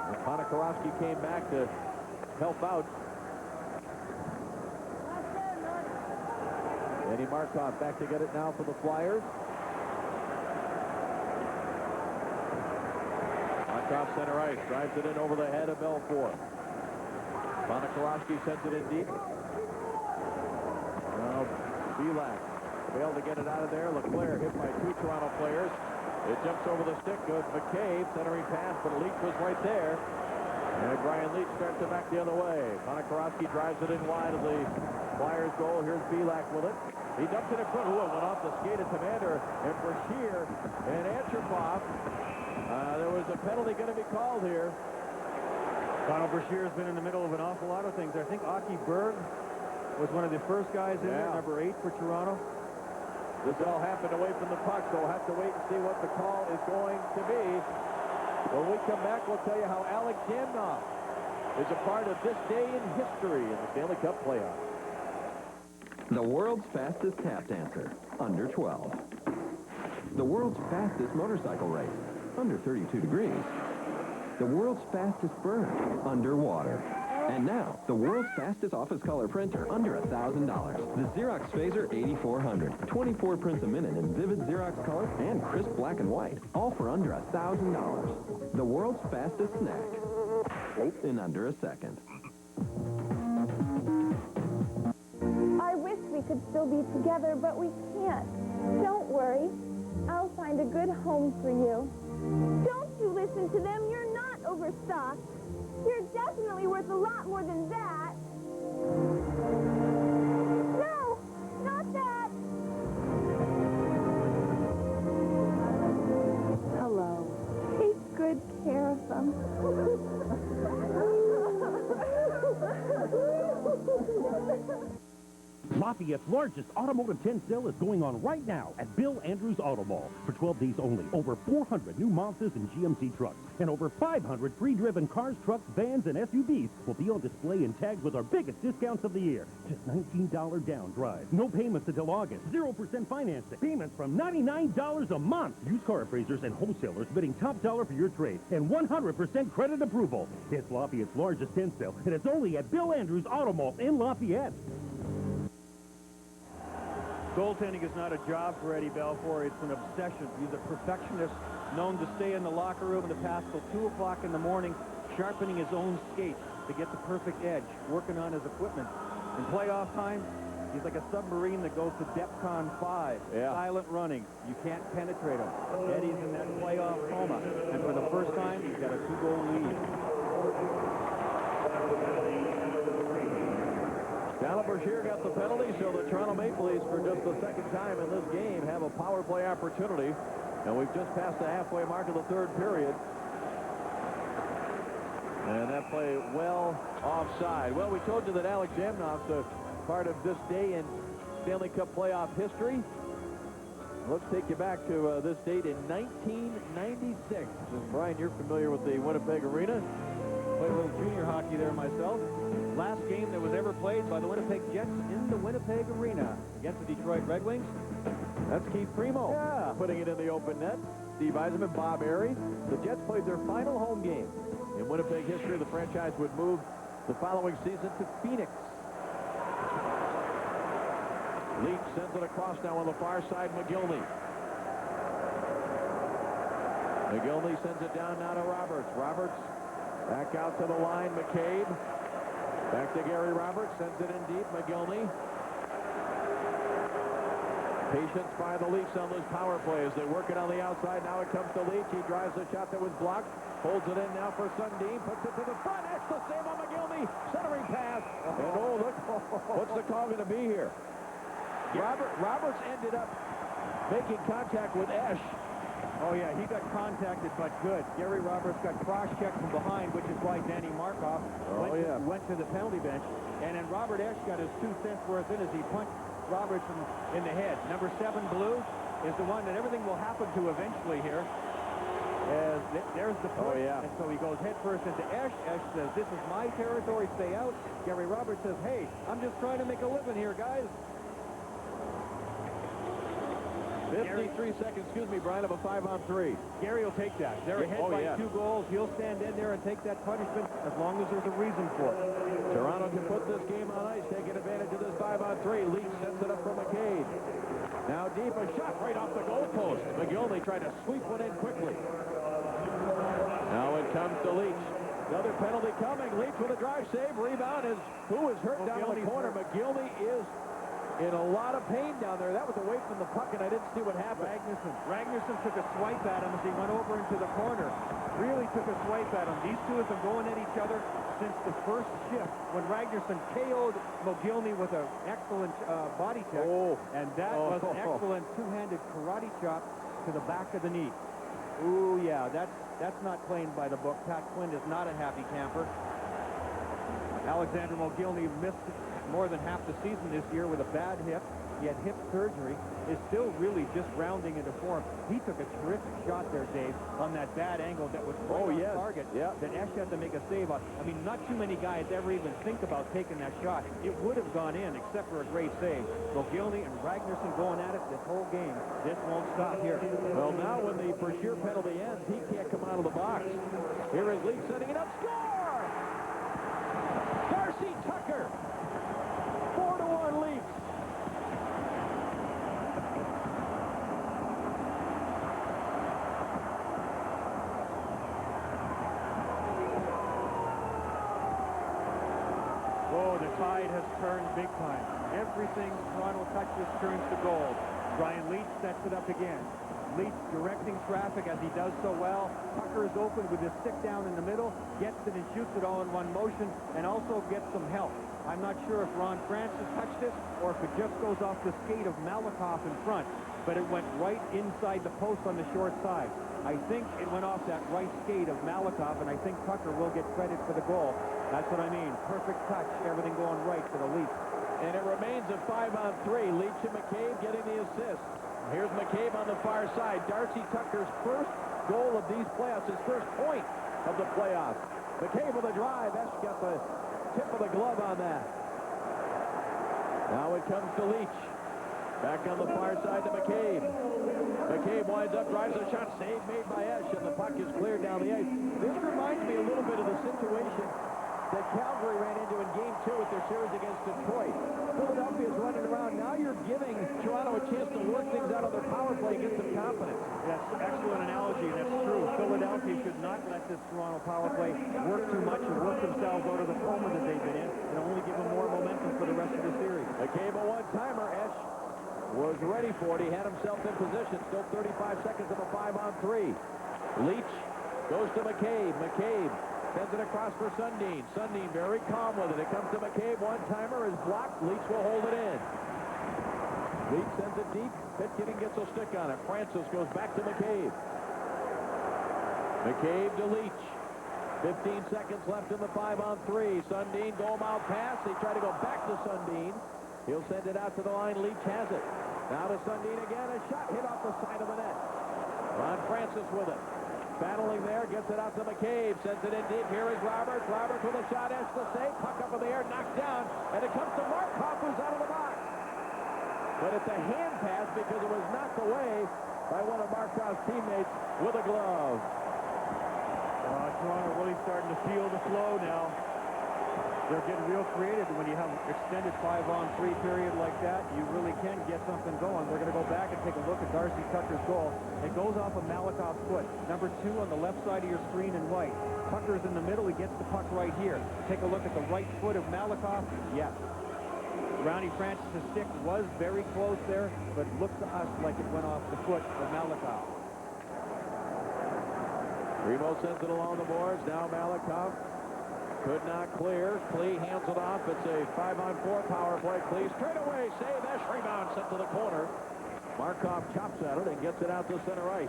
And Ponikarovsky came back to help out. Eddie Markov back to get it now for the Flyers. Markov center ice, drives it in over the head of Belfour. Ponikarovsky sends it in deep. Now Belak failed to get it out of there. Leclerc hit by two Toronto players. It jumps over the stick, goes McCabe, centering pass, but Leach was right there. And Brian Leach starts it back the other way. Ponikarovsky drives it in wide of the Flyers goal. Here's Belak with it. He dumped it in front. Went off the skate of Commander and Brashear and Ancherpov. There was a penalty going to be called here. Donald Brashear has been in the middle of an awful lot of things. I think Aki Berg was one of the first guys in there, number 8 for Toronto. This all happened away from the puck, so we'll have to wait and see what the call is going to be. When we come back, we'll tell you how Alex Zhamnov is a part of this day in history in the Stanley Cup playoffs. The world's fastest tap dancer, under 12. The world's fastest motorcycle race, under 32 degrees. The world's fastest bird, underwater. And now, the world's fastest office color printer, under $1,000. The Xerox Phaser 8400. 24 prints a minute in vivid Xerox color and crisp black and white. All for under $1,000. The world's fastest snack, in under a second. I wish we could still be together, but we can't. Don't worry. I'll find a good home for you. Don't you listen to them. You're not overstocked. You're definitely worth a lot more than that. No, not that. Hello. Take good care of them. Lafayette's largest automotive 10 sale is going on right now at Bill Andrews Auto Mall. For 12 days only, over 400 new Mazdas and GMC trucks and over 500 free-driven cars, trucks, vans, and SUVs will be on display and tagged with our biggest discounts of the year. Just $19 down drive. No payments until August. 0% financing. Payments from $99 a month. Used car appraisers and wholesalers bidding top dollar for your trade and 100% credit approval. It's Lafayette's largest 10 sale, and it's only at Bill Andrews Auto Mall in Lafayette. Goaltending is not a job for Eddie Belfour. It's an obsession. He's a perfectionist, known to stay in the locker room and to pass till 2 o'clock in the morning, sharpening his own skates to get the perfect edge, working on his equipment. In playoff time, he's like a submarine that goes to DEFCON 5, silent running. You can't penetrate him. Eddie's in that playoff coma, and for the first time, he's got a 2-goal lead. Donald Brashear got the penalty, so the Toronto Maple Leafs, for just the second time in this game, have a power play opportunity. And we've just passed the halfway mark of the third period. And that play well offside. Well, we told you that Alex Zhamnov's a part of this day in Stanley Cup playoff history. Let's take you back to this date in 1996. And Brian, you're familiar with the Winnipeg Arena. Played a little junior hockey there myself. Last game that was ever played by the Winnipeg Jets in the Winnipeg Arena against the Detroit Red Wings. That's Keith Primo putting it in the open net. Steve Eisenman, Bob Airy. The Jets played their final home game. In Winnipeg history, the franchise would move the following season to Phoenix. Leach sends it across now on the far side, McGillney. McGillney sends it down now to Roberts. Roberts back out to the line, McCabe. Back to Gary Roberts, sends it in deep, McGillney. Patience by the Leafs on those power plays. They work it on the outside. Now it comes to Leach. He drives the shot that was blocked. Holds it in now for Sundin. Puts it to the front. That's the save on McGillney. Centering pass. And oh, look, what's the call going to be here? Roberts ended up making contact with Esch. Oh, yeah, he got contacted, but good. Gary Roberts got cross-checked from behind, which is why Danny Markov went to the penalty bench. And then Robert Esch got his 2 cents worth in as he punched Roberts in the head. Number 7, Blue, is the one that everything will happen to eventually here. As there's the push, and so he goes head first into Esch. Esch says, "This is my territory, stay out." Gary Roberts says, "Hey, I'm just trying to make a living here, guys." 53 seconds, excuse me, Brian, of a 5-on-3. Gary will take that. They're ahead by 2 goals. He'll stand in there and take that punishment as long as there's a reason for it. Toronto can put this game on ice, taking advantage of this 5-on-3. Leach sets it up for McCabe. Now deep, a shot right off the goalpost. McGillney trying to sweep one in quickly. Now it comes to Leach. Another penalty coming. Leach with a drive save. Rebound is who is hurt down in the corner. McGillney is in a lot of pain down there. That was away from the puck, and I didn't see what happened. Ragnarsson took a swipe at him as he went over into the corner. Really took a swipe at him. These two have been going at each other since the first shift when Ragnarsson KO'd McGillney with an excellent body check. And that was an excellent two-handed karate chop to the back of the knee. Ooh, yeah, that's not playing by the book. Pat Quinn is not a happy camper. Alexander McGillney missed more than half the season this year with a bad hip. He had hip surgery. Is still really just rounding into form. He took a terrific shot there, Dave, on that bad angle that was right on target. That Esch had to make a save on. I mean, not too many guys ever even think about taking that shot. It would have gone in, except for a great save. McGillney and Ragnarsson going at it this whole game. This won't stop here. Well, now when the for sure penalty ends, he can't come out of the box. Here is Leach setting it up. Score! Darcy Tucker. 4-1 Leach. Oh, the tide has turned big time. Everything Toronto touches turns to gold. Brian Leach sets it up again. Leach directing traffic as he does so well. Tucker is open with his stick down in the middle, gets it and shoots it all in one motion, and also gets some help. I'm not sure if Ron Francis touched it or if it just goes off the skate of Malakoff in front, but it went right inside the post on the short side. I think it went off that right skate of Malakoff, and I think Tucker will get credit for the goal. That's what I mean. Perfect touch, everything going right for the Leafs. And it remains a 5-on-3. Leach and McCabe getting the assist. Here's McCabe on the far side. Darcy Tucker's first goal of these playoffs, his first point of the playoffs. McCabe with a drive. Esch got the tip of the glove on that. Now it comes to Leach. Back on the far side to McCabe. McCabe winds up, drives a shot, save made by Esch, and the puck is cleared down the ice. This reminds me a little bit of the situation that Calgary ran into in Game 2 with their series against Detroit. Philadelphia's running around. Now you're giving Toronto a chance to work things out on their power play and get some confidence. That's an excellent analogy, and that's true. Philadelphia should not let this Toronto power play work too much and work themselves out of the coma that they've been in and only give them more momentum for the rest of the series. McCabe a one-timer. Esch was ready for it. He had himself in position. Still 35 seconds of a 5-on-3. Leach goes to McCabe. McCabe sends it across for Sundin. Sundin very calm with it. It comes to McCabe. One-timer is blocked. Leach will hold it in. Leach sends it deep. Pitkin gets a stick on it. Francis goes back to McCabe. McCabe to Leach. 15 seconds left in the 5-on-3. Sundin, goal mouth pass. They try to go back to Sundin. He'll send it out to the line. Leach has it. Now to Sundin again. A shot hit off the side of the net. Ron Francis with it. Battling there, gets it out to McCabe, sends it in deep. Here is Roberts. Roberts with a shot, Esch the save, puck up in the air, knocked down, and it comes to Markov, who's out of the box. But it's a hand pass because it was knocked away by one of Markov's teammates with a glove. Toronto really starting to feel the flow now. They're getting real creative. When you have an extended 5-on-3 period like that, you really can get something going. We're going to go back and take a look at Darcy Tucker's goal. It goes off of Malakoff's foot. Number 2 on the left side of your screen in white. Tucker's in the middle. He gets the puck right here. Take a look at the right foot of Malakoff. Yes. Ronnie Francis' stick was very close there, but looked to us like it went off the foot of Malakoff. Remo sends it along the boards. Now Malakoff could not clear. Klee hands it off. It's a 5-on-4 power play. Klee straight away. Save. Esch rebound sent to the corner. Markov chops at it and gets it out to center ice.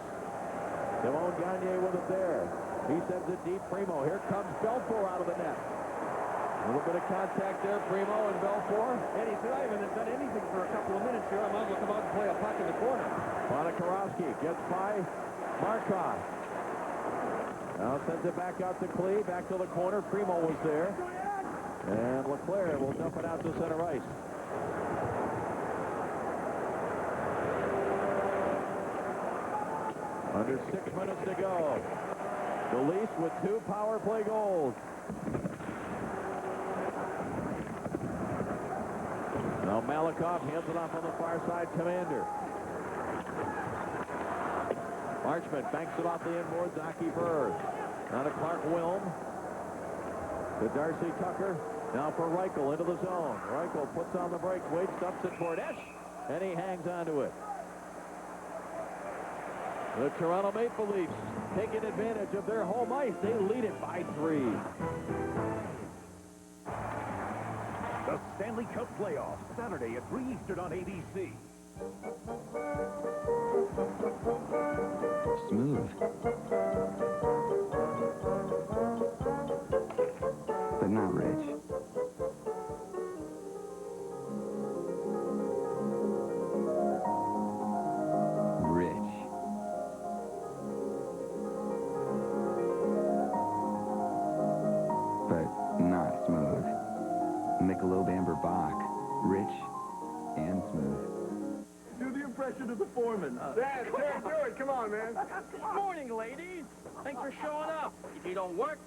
Devon Gagne with it there. He sends it deep. Primo. Here comes Belfour out of the net. A little bit of contact there. Primo and Belfour. Eddie said, I haven't done anything for a couple of minutes here. I might as well come out and play a puck in the corner. Monakarowski gets by Markov. Now sends it back out to Klee, back to the corner. Primo was there. And Leclerc will dump it out to center ice. Under 6 minutes to go. The Leafs with 2 power play goals. Now Malakoff hands it off on the far side. Commander. Marchment banks it off the inboard. Zaki Bird. Now to Clark Wilm. To Darcy Tucker. Now for Reichel into the zone. Reichel puts on the brakes. Wade stumps it for Esch. And he hangs onto it. The Toronto Maple Leafs taking advantage of their home ice. They lead it by 3. The Stanley Cup Playoffs, Saturday at 3 Eastern on ABC. Smooth. But not rich. Not smooth. Michelob Amber Bach. Rich and smooth. Do the impression of the foreman. Dad, do it. Come on, man. Morning, ladies. Thanks for showing up. If you don't work,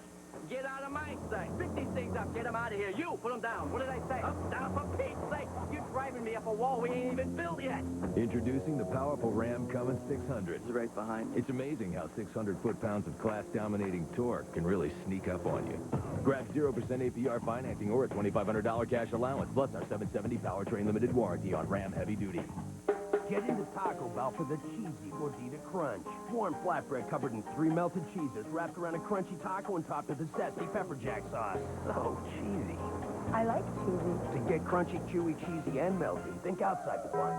get out of my sight. Pick these things up. Get them out of here. You, put them down. What did I say? Up, down, for Pete's sake. You're driving me up a wall we ain't even built yet. Introducing the powerful Ram Cummins 600. It's right behind me. It's amazing how 600 foot-pounds of class-dominating torque can really sneak up on you. Grab 0% APR financing or a $2,500 cash allowance, plus our 770 powertrain limited warranty on Ram Heavy Duty. Get into Taco Bell for the cheesy gordita crunch. Warm flatbread covered in 3 melted cheeses, wrapped around a crunchy taco and topped with a zesty pepper jack sauce. Oh, cheesy. I like cheesy. To get crunchy, chewy, cheesy, and melty, think outside the box.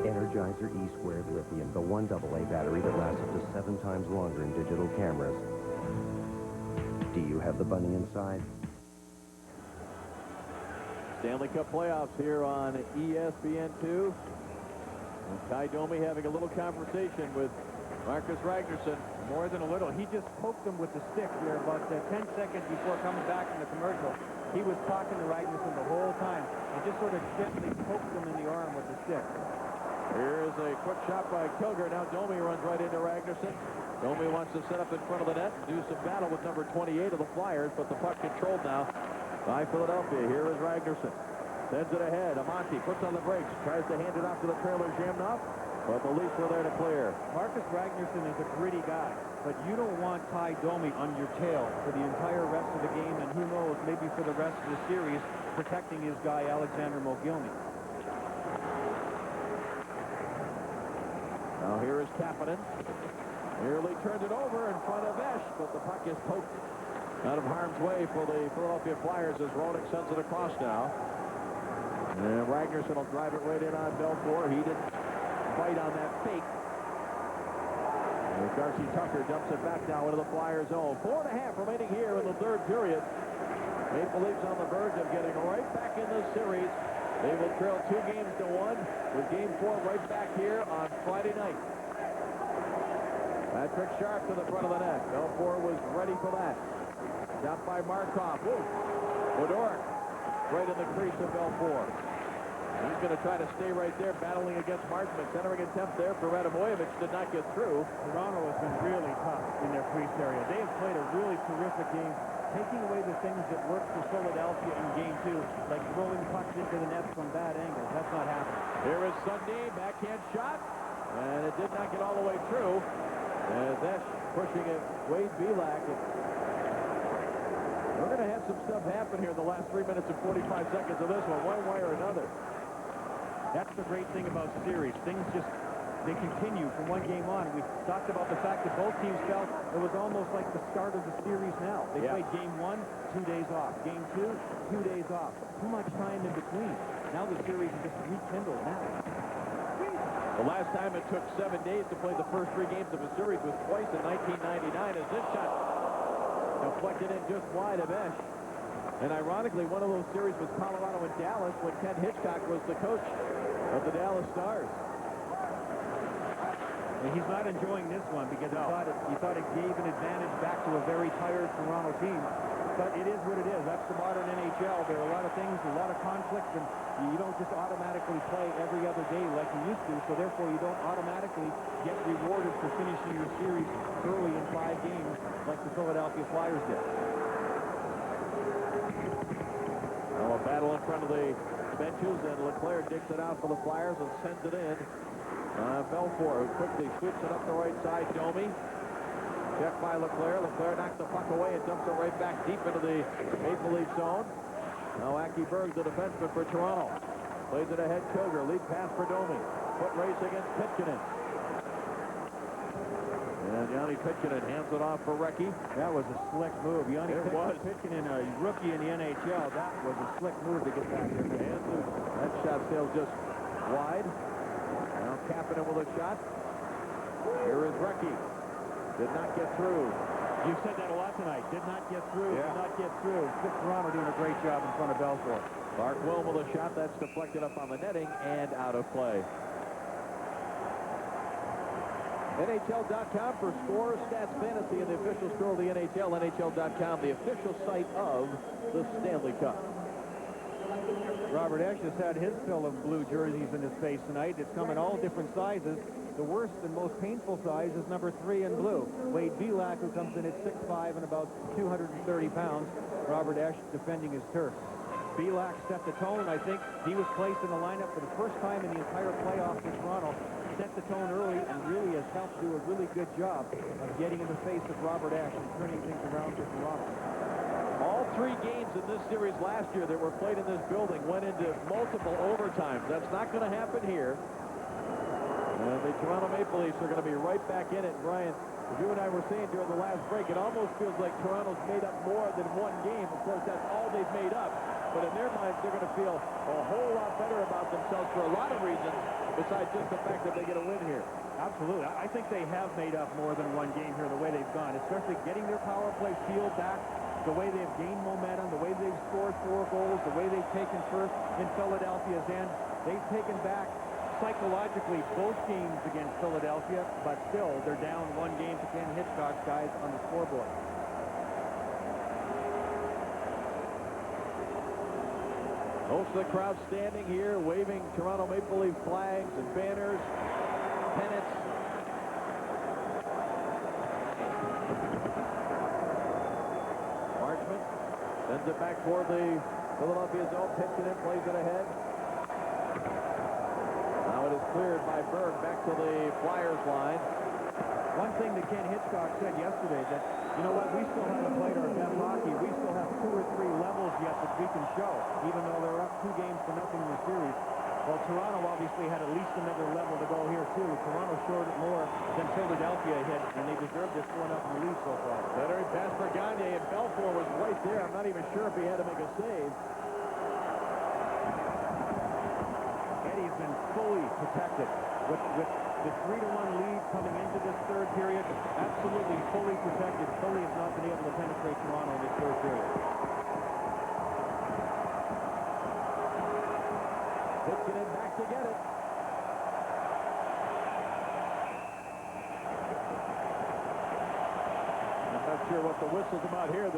Energizer E-Squared Lithium, the 1AA battery that lasts up to 7 times longer in digital cameras. Do you have the bunny inside? Stanley Cup playoffs here on ESPN2. And Ty Domi having a little conversation with Marcus Ragnarsson. More than a little. He just poked him with the stick there about 10 seconds before coming back from the commercial. He was talking to Ragnarsson the whole time and just sort of gently poked him in the arm with the stick. Here is a quick shot by Kilger. Now Domi runs right into Ragnarsson. Domi wants to set up in front of the net and do some battle with number 28 of the Flyers, but the puck controlled now by Philadelphia. Here is Ragnarsson. Sends it ahead. Amonte puts on the brakes. Tries to hand it off to the trailer Zhamnov, but the Leafs are there to clear. Marcus Ragnarsson is a gritty guy, but you don't want Ty Domi on your tail for the entire rest of the game, and who knows, maybe for the rest of the series, protecting his guy, Alexander Mogilny. Now here is Kapanen. Nearly turned it over in front of Esch, but the puck is poked out of harm's way for the Philadelphia Flyers as Ronick sends it across now. And Ragnarsson will drive it right in on Belfour. He didn't bite on that fake. And Darcy Tucker dumps it back now into the Flyers' zone. 4.5 remaining here in the third period. Maple Leafs on the verge of getting right back in this series. They will trail 2-1 with Game 4 right back here on Friday night. Patrick Sharp to the front of the net. Belfour was ready for that. Shot by Markov. Woodork right in the crease of Belfour. He's going to try to stay right there, battling against Marchment. Centering attempt there for Radomojevic did not get through. Toronto has been really tough in their crease area. They have played a really terrific game, taking away the things that worked for Philadelphia in Game 2, like throwing pucks into the net from bad angles. That's not happening. Here is Sunday, backhand shot, and it did not get all the way through. And Esch pushing it, Wade Belak. We're going to have some stuff happen here in the last 3 minutes and 45 seconds of this one way or another. That's the great thing about series. Things just, they continue from one game on. We talked about the fact that both teams felt it was almost like the start of the series now. They played Game 1, 2 days off. Game 2, 2 days off. Too much time in between. Now the series is just rekindled now. The last time it took 7 days to play the first 3 games of a series was twice in 1999 as this shot deflected in just wide of Esch. And ironically, one of those series was Colorado and Dallas when Ken Hitchcock was the coach of the Dallas Stars. And he's not enjoying this one because he thought it gave an advantage back to a very tired Toronto team. But it is what it is. That's the modern NHL. There are a lot of things, a lot of conflict, and you don't just automatically play every other day like you used to, so therefore you don't automatically get rewarded for finishing your series early in 5 games like the Philadelphia Flyers did. Well, a battle in front of the benches, and Leclerc digs it out for the Flyers and sends it in. Belfour, who quickly swoops it up the right side. Domi. Checked by Leclerc. Leclerc knocks the puck away and dumps it right back deep into the Maple Leaf zone. Now Aki Berg, the defenseman for Toronto. Plays it ahead, Koger. Lead pass for Domi. Foot race against Pitkanen. And Yanni Pitkanen hands it off for Recchi. That was a slick move. Yanni Pitkanen, a rookie in the NHL. That was a slick move to get back there. And that shot sails just wide. Now Kapanen with a shot. Here is Recchi. Did not get through. You said that a lot tonight. Did not get through. Did not get through. Toronto doing a great job in front of Belfour. Clark Wilm with a shot that's deflected up on the netting and out of play. NHL.com for score, stats, fantasy, and the official score of the NHL. NHL.com, the official site of the Stanley Cup. Robert Esch has had his fill of blue jerseys in his face tonight. It's come in all different sizes. The worst and most painful size is number 3 in blue. Wade Belak, who comes in at 6'5" and about 230 pounds. Robert Esch defending his turf. Belak set the tone. I think he was placed in the lineup for the first time in the entire playoffs in Toronto. Set the tone early and really has helped do a really good job of getting in the face of Robert Esch and turning things around for Toronto. All 3 games in this series last year that were played in this building went into multiple overtimes. That's not going to happen here. And the Toronto Maple Leafs are going to be right back in it. Brian, as you and I were saying during the last break, it almost feels like Toronto's made up more than one game. Of course, that's all they've made up. But in their minds, they're going to feel a whole lot better about themselves for a lot of reasons, besides just the fact that they get a win here. Absolutely. I think they have made up more than one game here, the way they've gone, especially getting their power play field back, the way they've gained momentum, the way they've scored 4 goals, the way they've taken first in Philadelphia's end. They've taken back psychologically both games against Philadelphia, but still they're down 1 game to Ken Hitchcock's guys on the scoreboard. Most of the crowd standing here, waving Toronto Maple Leaf flags and banners, pennants. Marchment sends it back toward the Philadelphia zone. Pitkanen plays it ahead. Now it is cleared by Berg back to the Flyers line. One thing that Ken Hitchcock said yesterday, that, you know what, we still haven't played our best hockey. We still have 2 or 3 levels yet that we can show, even though they're up 2 games to nothing in the series. Well, Toronto obviously had at least another level to go here, too. Toronto showed it more than Philadelphia had, and they deserved this 1-0 lead so far. Better pass for Gagne, and Belfour was right there. I'm not even sure if he had to make a save. Eddie's been fully protected with the 3-1 lead coming into this 3rd period. Absolutely fully protected. Philly has not been able to penetrate Toronto in this 3rd period. Pitkanen back to get it. I'm not sure what the whistle's about here.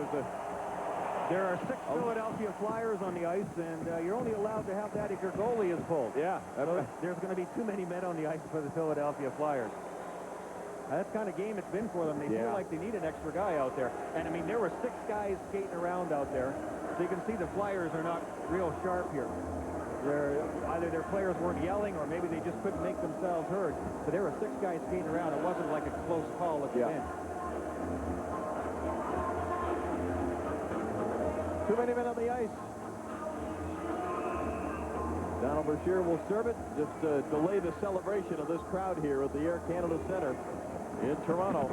There are 6 Philadelphia Flyers on the ice, and you're only allowed to have that if your goalie is pulled. Yeah. So there's going to be too many men on the ice for the Philadelphia Flyers. That's the kind of game it's been for them. They feel like they need an extra guy out there. And, I mean, there were 6 guys skating around out there. So you can see the Flyers are not real sharp here. Either their players weren't yelling or maybe they just couldn't make themselves heard. So there were 6 guys skating around. It wasn't like a close call at the end. Too many men on the ice. Donald Brashear will serve it. Just delay the celebration of this crowd here at the Air Canada Center in Toronto.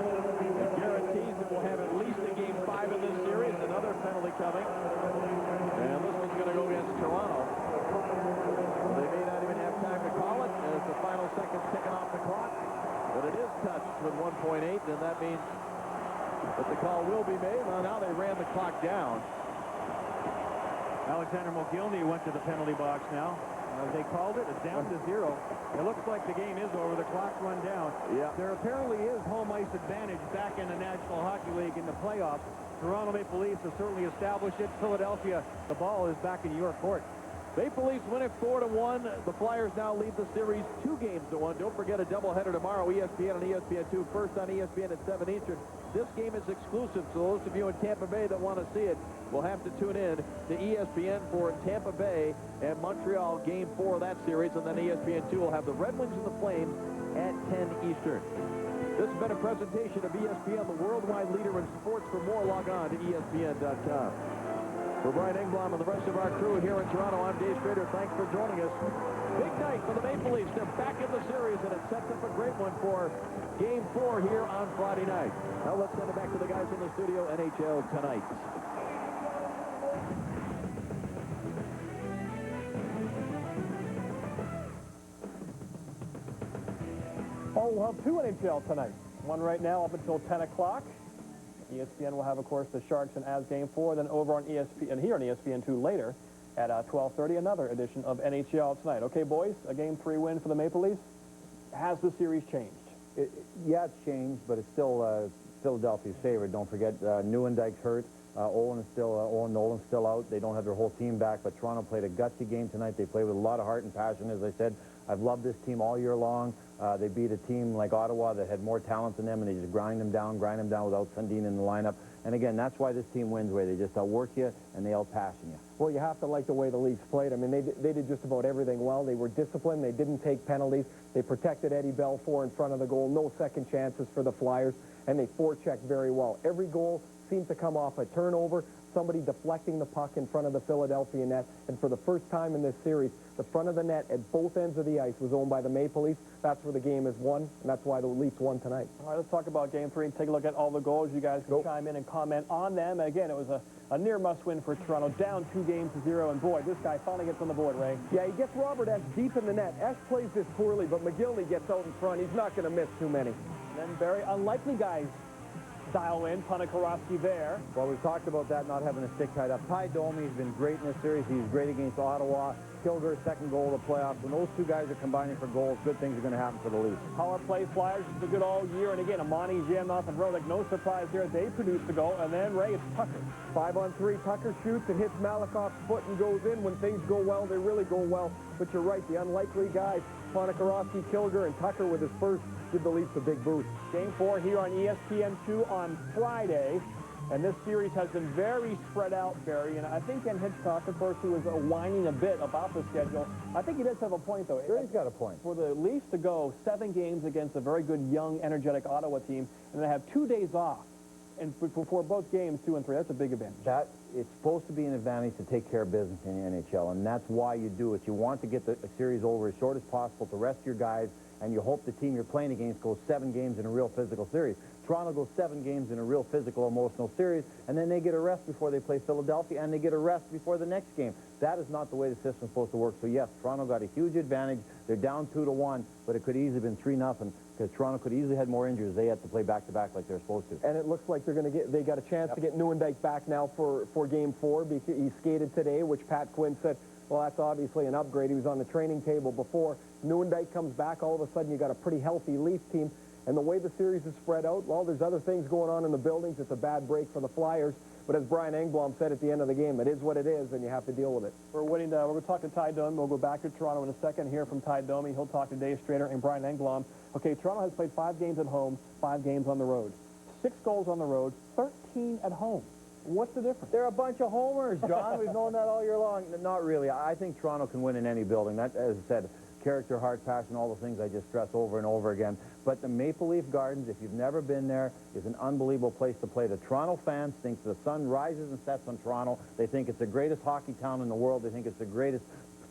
It guarantees that we'll have at least a Game 5 in this series. Another penalty coming. And this one's going to go against Toronto. They may not even have time to call it as the final seconds ticking off the clock. But it is touched with 1.8, and that means that the call will be made. Well, now they ran the clock down. Alexander Mogilny went to the penalty box now. They called it. It's down to 0. It looks like the game is over. The clock's run down. Yeah. There apparently is home ice advantage back in the National Hockey League in the playoffs. Toronto Maple Leafs have certainly established it. Philadelphia, the ball is back in your court. Maple Leafs win it 4-1. The Flyers now lead the series 2-1. Don't forget a doubleheader tomorrow, ESPN and ESPN2. First on ESPN at 7 Eastern. This game is exclusive, so those of you in Tampa Bay that want to see it will have to tune in to ESPN for Tampa Bay and Montreal, Game 4 of that series, and then ESPN2 will have the Red Wings and the Flames at 10 Eastern. This has been a presentation of ESPN, the worldwide leader in sports. For more, log on to ESPN.com. For Brian Engblom and the rest of our crew here in Toronto, I'm Dave Schrader. Thanks for joining us. Big night for the Maple Leafs. They're back in the series, and it sets up a great one for Game 4 here on Friday night. Now let's send it back to the guys in the studio. NHL Tonight. Oh, we'll have 2 NHL Tonight. One right now up until 10 o'clock. ESPN will have, of course, the Sharks and Avs Game 4. Then over on ESPN, here on ESPN2 later at 12:30, another edition of NHL Tonight. Okay, boys, a Game 3 win for the Maple Leafs. Has the series changed? Yeah, it's changed, but it's still Philadelphia's favorite. Don't forget, Nieuwendyke's hurt. Owen Nolan's still out. They don't have their whole team back, but Toronto played a gutsy game tonight. They played with a lot of heart and passion, as I said. I've loved this team all year long. They beat a team like Ottawa that had more talent than them, and they just grind them down without Sundin in the lineup. And again, that's why this team wins, where they just outwork you and they outpassion you. Well, you have to like the way the Leafs played. I mean, they did just about everything well. They were disciplined. They didn't take penalties. They protected Eddie Belfour in front of the goal. No second chances for the Flyers, and they forechecked very well. Every goal seemed to come off a turnover, somebody deflecting the puck in front of the Philadelphia net. And for the first time in this series, the front of the net at both ends of the ice was owned by the Maple Leafs. That's where the game is won, and that's why the Leafs won tonight. All right, let's talk about Game 3 and take a look at all the goals. You guys can chime in and comment on them. Again, it was a near must-win for Toronto, down 2-0, and boy, this guy finally gets on the board, Ray. Yeah, he gets Robert Esch deep in the net. Esch plays this poorly, but McGillney gets out in front. He's not going to miss too many. And then very unlikely guys dial in. Ponikarovsky there. Well, we've talked about that, not having a stick tied up. Ty Domi has been great in this series. He's great against Ottawa. Kilger's second goal of the playoffs. When those two guys are combining for goals, good things are going to happen for the Leafs. Power play Flyers has been good all year. And again, Amonte, Zhamnov, and Rodick, no surprise there. They produced the goal. And then, Ray, it's Tucker. 5-on-3. Tucker shoots and hits Malakoff's foot and goes in. When things go well, they really go well. But you're right, the unlikely guys, Ponikarovsky, Kilger, and Tucker with his first, give the Leafs a big boost. Game 4 here on ESPN2 on Friday. And this series has been very spread out, Barry. And I think Ken Hitchcock, of course, who was whining a bit about the schedule, I think he does have a point, though. Sure, he's got a point. For the Leafs to go 7 games against a very good, young, energetic Ottawa team, and then have 2 days off, and before both games, 2 and 3, that's a big advantage. It's supposed to be an advantage to take care of business in the NHL, and that's why you do it. You want to get the series over as short as possible to rest your guys, and you hope the team you're playing against goes 7 games in a real physical series. Toronto goes 7 games in a real physical, emotional series, and then they get a rest before they play Philadelphia, and they get a rest before the next game. That is not the way the system's supposed to work. So, yes, Toronto got a huge advantage. They're down 2-1, but it could easily have been 3-0, because Toronto could easily had more injuries. They had to play back-to-back like they're supposed to. And it looks like they got a chance to get Nieuwendyk back now for Game 4, because he skated today, which Pat Quinn said, well, that's obviously an upgrade. He was on the training table before. Nieuwendyk comes back, all of a sudden you got a pretty healthy Leafs team. And the way the series is spread out, well, there's other things going on in the buildings. It's a bad break for the Flyers. But as Brian Engblom said at the end of the game, it is what it is, and you have to deal with it. We're going to talk to Ty Domi. We'll go back to Toronto in a second, hear from Ty Domi. He'll talk to Dave Strader and Brian Engblom. Okay, Toronto has played 5 games at home, 5 games on the road. 6 goals on the road, 13 at home. What's the difference? They're a bunch of homers, John. We've known that all year long. Not really. I think Toronto can win in any building. That, as I said, character, heart, passion, all the things I just stress over and over again. But the Maple Leaf Gardens, if you've never been there, is an unbelievable place to play. The Toronto fans think the sun rises and sets on Toronto. They think it's the greatest hockey town in the world. They think it's the greatest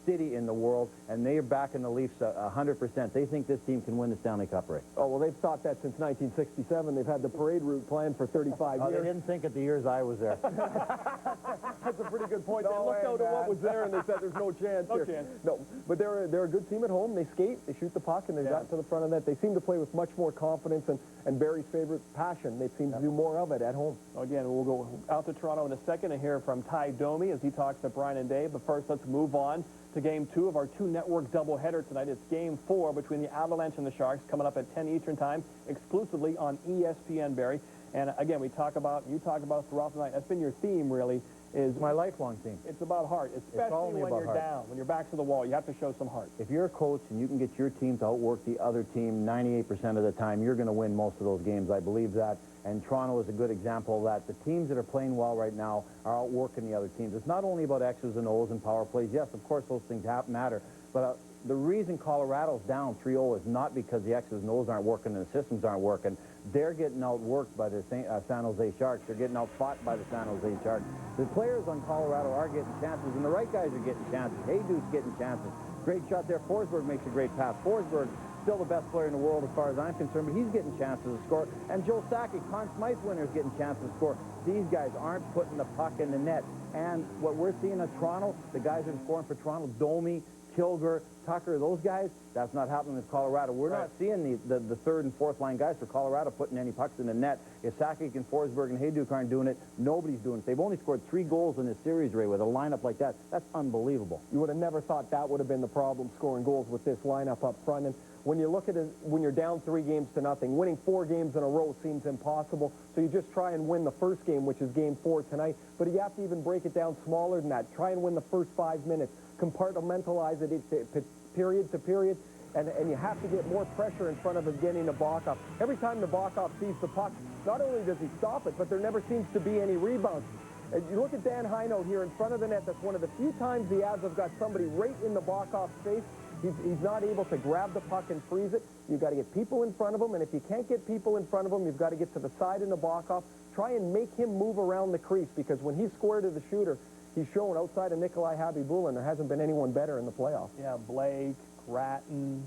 city in the world, and they're backing the Leafs 100%. They think this team can win the Stanley Cup race. Oh, well, they've thought that since 1967. They've had the parade route planned for 35 years. They didn't think it the years I was there. That's a pretty good point. They looked out at what was there, and they said there's no chance here. No, but they're a good team at home. They skate, they shoot the puck, and they've gotten to the front of that. They seem to play with much more confidence and Barry's favorite, passion. They seem to do more of it at home. Again, we'll go out to Toronto in a second and hear from Ty Domi as he talks to Brian and Dave. But first, let's move on to Game 2 of our two-network doubleheader tonight. It's Game 4 between the Avalanche and the Sharks, coming up at 10 Eastern Time, exclusively on ESPN, Barry. And again, you talk about throughout the night. That's been your theme, really, is my lifelong theme. It's about heart, especially when you're down, when your back's to the wall. You have to show some heart. If you're a coach and you can get your team to outwork the other team 98% of the time, you're going to win most of those games. I believe that. And Toronto is a good example of that. The teams that are playing well right now are outworking the other teams. It's not only about X's and O's and power plays. Yes, of course, those things matter. But the reason Colorado's down 3-0 is not because the X's and O's aren't working and the systems aren't working. They're getting outworked by the San Jose Sharks. They're getting outfought by the San Jose Sharks. The players on Colorado are getting chances, and the right guys are getting chances. Jesus getting chances. Great shot there. Forsberg makes a great pass. Forsberg, still the best player in the world as far as I'm concerned, but he's getting chances to score. And Joe Sakic, Conn Smythe winner, is getting chances to score. These guys aren't putting the puck in the net. And what we're seeing in Toronto, the guys that are scoring for Toronto, Domi, Kilger, Tucker, those guys, that's not happening with Colorado. We're not seeing the third and fourth line guys for Colorado putting any pucks in the net. If Sakic and Forsberg and Hayduk aren't doing it, nobody's doing it. They've only scored 3 goals in this series, Ray, with a lineup like that. That's unbelievable. You would have never thought that would have been the problem, scoring goals with this lineup up front. And when you look at it, when you're down 3-0, winning 4 games in a row seems impossible. So you just try and win the first game, which is Game 4 tonight. But you have to even break it down smaller than that. Try and win the first 5 minutes. Compartmentalize it period to period. And you have to get more pressure in front of Evgeny Nabokov. Every time Nabokov sees the puck, not only does he stop it, but there never seems to be any rebounds. And you look at Dan Heino here in front of the net. That's one of the few times the Avs have got somebody right in Nabokov's face. He's not able to grab the puck and freeze it. You've got to get people in front of him, and if you can't get people in front of him, you've got to get to the side of Nabokov. Try and make him move around the crease, because when he's square to the shooter, he's shown outside of Nikolai Habibulin, there hasn't been anyone better in the playoffs. Yeah, Blake, Gratton,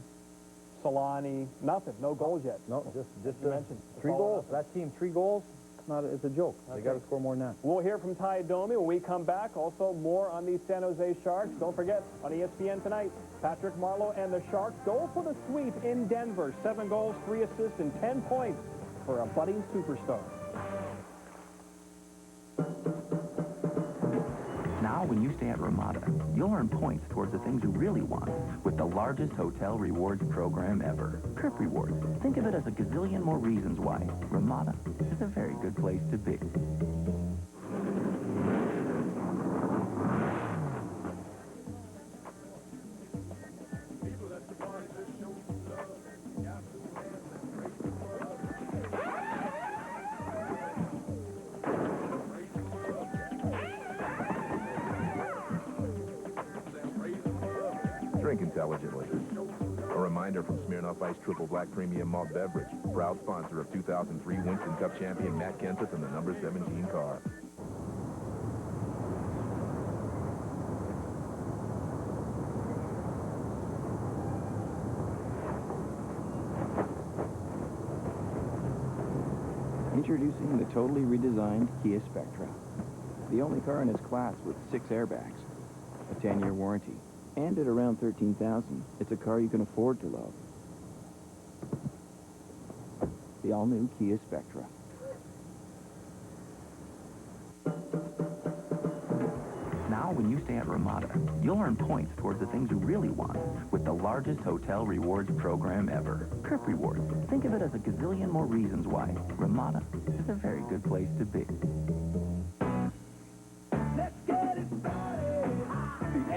Solani, nothing. No goals yet. No, just 3 goals. That team, 3 goals. It's a joke. They got to score more than that. We'll hear from Ty Domi when we come back. Also, more on these San Jose Sharks. Don't forget, on ESPN tonight, Patrick Marleau and the Sharks go for the sweep in Denver. 7 goals, 3 assists, and 10 points for a budding superstar. Now, when you stay at Ramada, you'll earn points towards the things you really want with the largest hotel rewards program ever. Trip Rewards. Think of it as a gazillion more reasons why Ramada is a very good place to be. Drink intelligently. A reminder from Smirnoff Ice Triple Black Premium Malt Beverage, proud sponsor of 2003 Winston Cup champion Matt Kenseth and the number 17 car. Introducing the totally redesigned Kia Spectra. The only car in its class with 6 airbags, a 10-year warranty, and at around $13,000, it's a car you can afford to love. The all-new Kia Spectra. Now, when you stay at Ramada, you'll earn points towards the things you really want with the largest hotel rewards program ever. Trip Rewards. Think of it as a gazillion more reasons why Ramada is a very good place to be.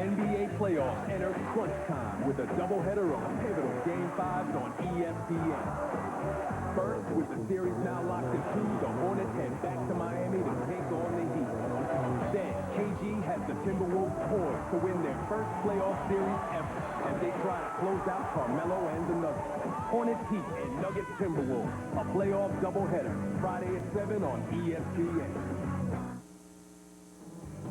NBA playoffs enter crunch time with a doubleheader of pivotal Game 5s on ESPN. First, with the series now locked in 2, the Hornets head back to Miami to take on the Heat. Then, KG has the Timberwolves poised to win their first playoff series ever as they try to close out Carmelo and the Nuggets. Hornets Heat and Nuggets Timberwolves, a playoff doubleheader, Friday at 7 on ESPN.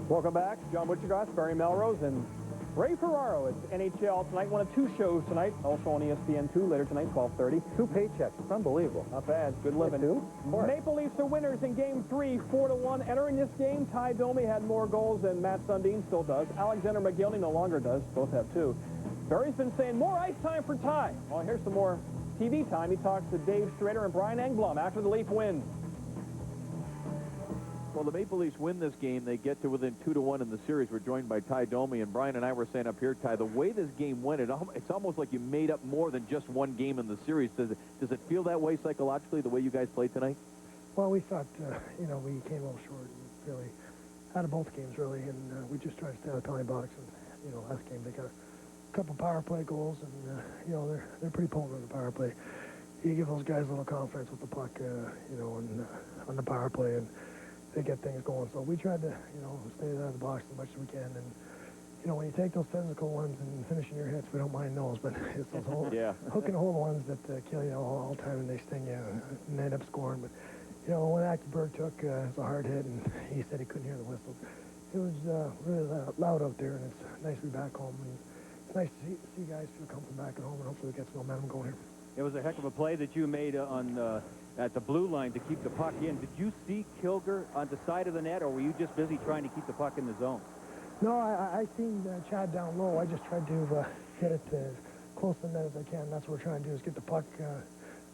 Welcome back. John Butchergrass, Barry Melrose, and Ray Ferraro. It's NHL tonight. One of 2 shows tonight. Also on ESPN2 later tonight, 12:30. 2 paychecks. It's unbelievable. Not bad. Good living. Maple Leafs are winners in Game 3, 4-1. Entering this game, Ty Domi had more goals than Matt Sundin still does. Alexander McGillney no longer does. Both have 2. Barry's been saying more ice time for Ty. Well, here's some more TV time. He talks to Dave Strader and Brian Engblom after the Leaf win. Well, the Maple Leafs win this game. They get to within 2-1 in the series. We're joined by Ty Domi, and Brian and I were saying up here, Ty, the way this game went, it's almost like you made up more than just one game in the series. Does it feel that way psychologically, the way you guys played tonight? Well, we thought, you know, we came a little short, and really, out of both games, really, and we just tried to stay out of penalty box. And, you know, last game they got a couple power play goals, and, you know, they're pretty potent on the power play. You give those guys a little confidence with the puck, you know, on the power play, and they get things going. So we tried to, you know, stay out of the box as much as we can. And, you know, when you take those physical ones and finishing your hits, we don't mind those. But it's those hook and hold ones that kill you all the time, and they sting you and they end up scoring. But, you know, when Berg took, it's a hard hit, and he said he couldn't hear the whistles. It was really loud out there, and it's nice to be back home. And it's nice to see guys feel comfortable back at home, and hopefully we get some momentum going here. It was a heck of a play that you made at the blue line to keep the puck in. Did you see Kilger on the side of the net, or were you just busy trying to keep the puck in the zone? No, I seen Chad down low. I just tried to get it as close to the net as I can. That's what we're trying to do, is get the puck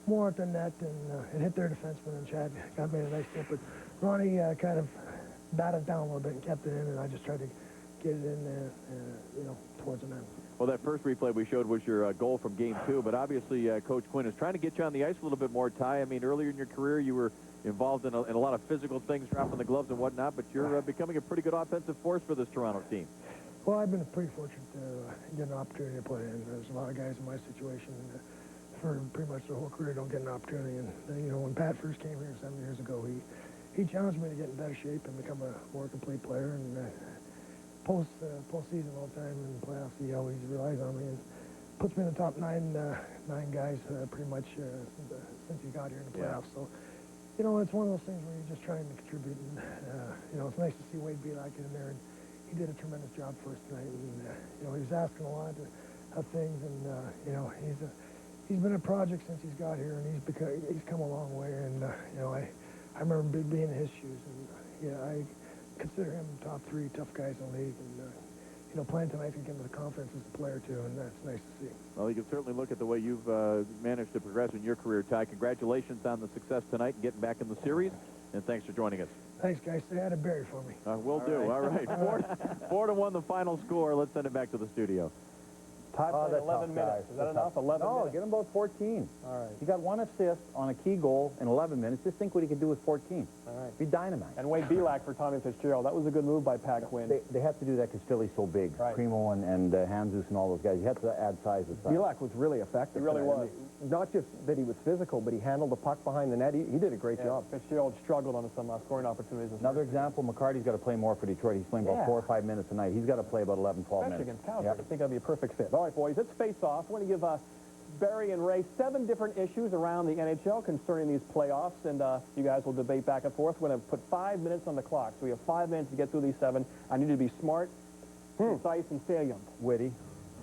more at the net, and it hit their defenseman, and Chad made a nice hit. But Ronnie kind of batted down a little bit and kept it in, and I just tried to get it in there, you know, towards the net. Well, that first replay we showed was your goal from Game 2, but obviously Coach Quinn is trying to get you on the ice a little bit more, Ty. I mean, earlier in your career, you were involved in a lot of physical things, dropping the gloves and whatnot, but you're becoming a pretty good offensive force for this Toronto team. Well, I've been pretty fortunate to get an opportunity to play, and there's a lot of guys in my situation for pretty much their whole career don't get an opportunity. And, you know, when Pat first came here 7 years ago, he challenged me to get in better shape and become a more complete player. And postseason all the time in the playoffs, he always relies on me and puts me in the top nine guys pretty much since he got here in the playoffs. So, you know, it's one of those things where you're just trying to contribute. And, you know, it's nice to see Wade Belak in there, and he did a tremendous job for us tonight. And, you know, he was asking a lot of things, and, you know, he's been a project since he's got here, and he's come a long way. And, you know, I remember being in his shoes, and, yeah, I consider him top 3 tough guys in the league, and you know, playing tonight to give him the confidence as a player too, and that's nice to see. Well, you can certainly look at the way you've managed to progress in your career, Ty. Congratulations on the success tonight and getting back in the series, and thanks for joining us. Thanks, guys. Say hi to Barry for me. Will do. All right. 4-1 the final score. Let's send it back to the studio. Todd played 11 minutes. Is that enough? 11 minutes? No, get him about 14. All right. He got 1 assist on a key goal in 11 minutes. Just think what he could do with 14. All right. Be dynamite. And Wade Belak for Tommy Fitzgerald. That was a good move by Pat Quinn. They have to do that because Philly's so big. Right. Primo and Hanzus and all those guys. You have to add size to size. Belak was really effective. He really was. I mean, not just that he was physical, but he handled the puck behind the net. He did a great job. Fitzgerald struggled on some scoring opportunities. Another example, McCarty's got to play more for Detroit. He's playing about 4 or 5 minutes a night. He's got to play about 11, 12 minutes. Especially against Calgary. I think that'd be a perfect fit. All right, boys, let's face off. I want to give Barry and Ray 7 different issues around the NHL concerning these playoffs, and you guys will debate back and forth. We're going to put 5 minutes on the clock, so we have 5 minutes to get through these 7. I need you to be smart, concise, and salient. Witty.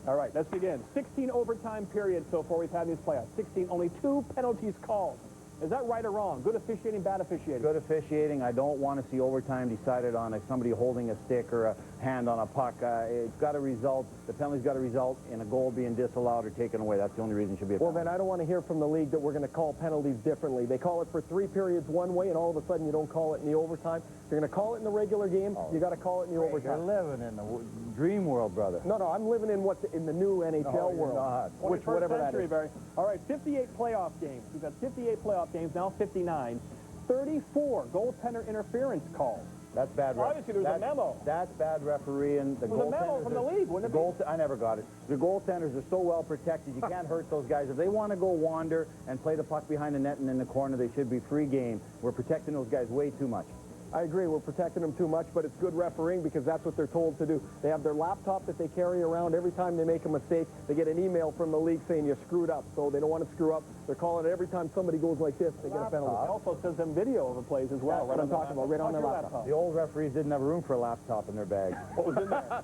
All right, let's begin. 16 overtime periods so far we've had in these playoffs. 16, only 2 penalties called. Is that right or wrong? Good officiating, bad officiating? Good officiating. I don't want to see overtime decided on somebody holding a stick or a hand on a puck. It's got to result, the penalty's got to result in a goal being disallowed or taken away. That's the only reason it should be a penalty. Well, then I don't want to hear from the league that we're going to call penalties differently. They call it for 3 periods one way, and all of a sudden you don't call it in the overtime. If you're going to call it in the regular game, you got to call it in the overtime. You're living in the dream world, brother. No, I'm living in in the new NHL world. Which, whatever that is. Barry. All right, 58 playoff games. We've got 58 playoff games, now 59. 34 goaltender interference calls. That's bad. Obviously, there's a memo. That's bad refereeing. There's a memo from the league, wouldn't it be? I never got it. The goaltenders are so well protected, you can't hurt those guys. If they want to go wander and play the puck behind the net and in the corner, they should be free game. We're protecting those guys way too much. I agree, we're protecting them too much, but it's good refereeing because that's what they're told to do. They have their laptop that they carry around. Every time they make a mistake, they get an email from the league saying you screwed up, so they don't want to screw up. They're calling it every time somebody goes like this, they get a penalty. It also sends them video of the plays as well. What I'm talking about, right on their laptop. The old referees didn't have room for a laptop in their bag. What was in there?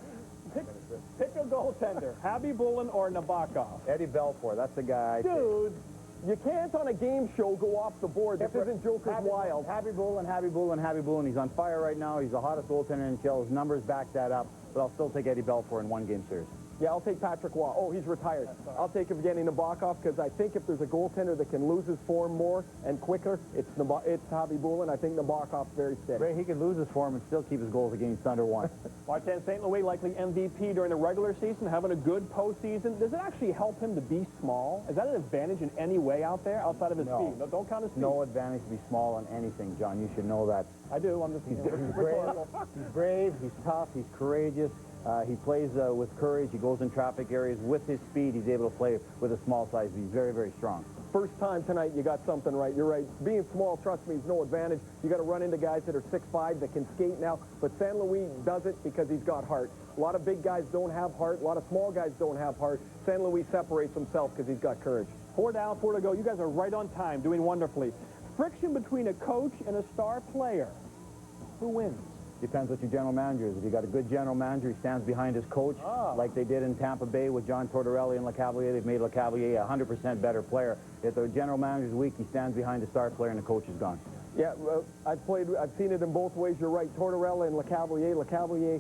Pick a goaltender, Habibulin or Nabokov. Eddie Belfour, that's the guy. Dude. You can't on a game show go off the board. This isn't Joker's Wild. Habibulin. He's on fire right now. He's the hottest goaltender in the NHL. His numbers back that up. But I'll still take Eddie Belfour in 1 game series. Yeah, I'll take Patrick Waugh. Oh, he's retired. I'll take Evgeny Nabokov because I think if there's a goaltender that can lose his form more and quicker, it's Javi Bulin. I think Nabokov's very steady. Ray, he could lose his form and still keep his goals against under one. Martin St. Louis, likely MVP during the regular season, having a good postseason. Does it actually help him to be small? Is that an advantage in any way out there, outside of his speed? No, don't count his speed. No advantage to be small on anything, John. You should know that. I do. I'm just... He's brave, he's tough, he's courageous. He plays with courage. He goes in traffic areas. With his speed, he's able to play with a small size. He's very, very strong. First time tonight, you got something right. You're right. Being small, trust me, is no advantage. You got to run into guys that are 6'5", that can skate now. But St. Louis does it because he's got heart. A lot of big guys don't have heart. A lot of small guys don't have heart. St. Louis separates himself because he's got courage. 4 down, 4 to go. You guys are right on time, doing wonderfully. Friction between a coach and a star player. Who wins? Depends what your general manager is. If you got a good general manager, he stands behind his coach, like they did in Tampa Bay with John Tortorelli and LeCavalier. They've made LeCavalier a 100% better player. If the general manager's weak, he stands behind the star player and the coach is gone. Yeah, I've seen it in both ways. You're right, Tortorella and LeCavalier. LeCavalier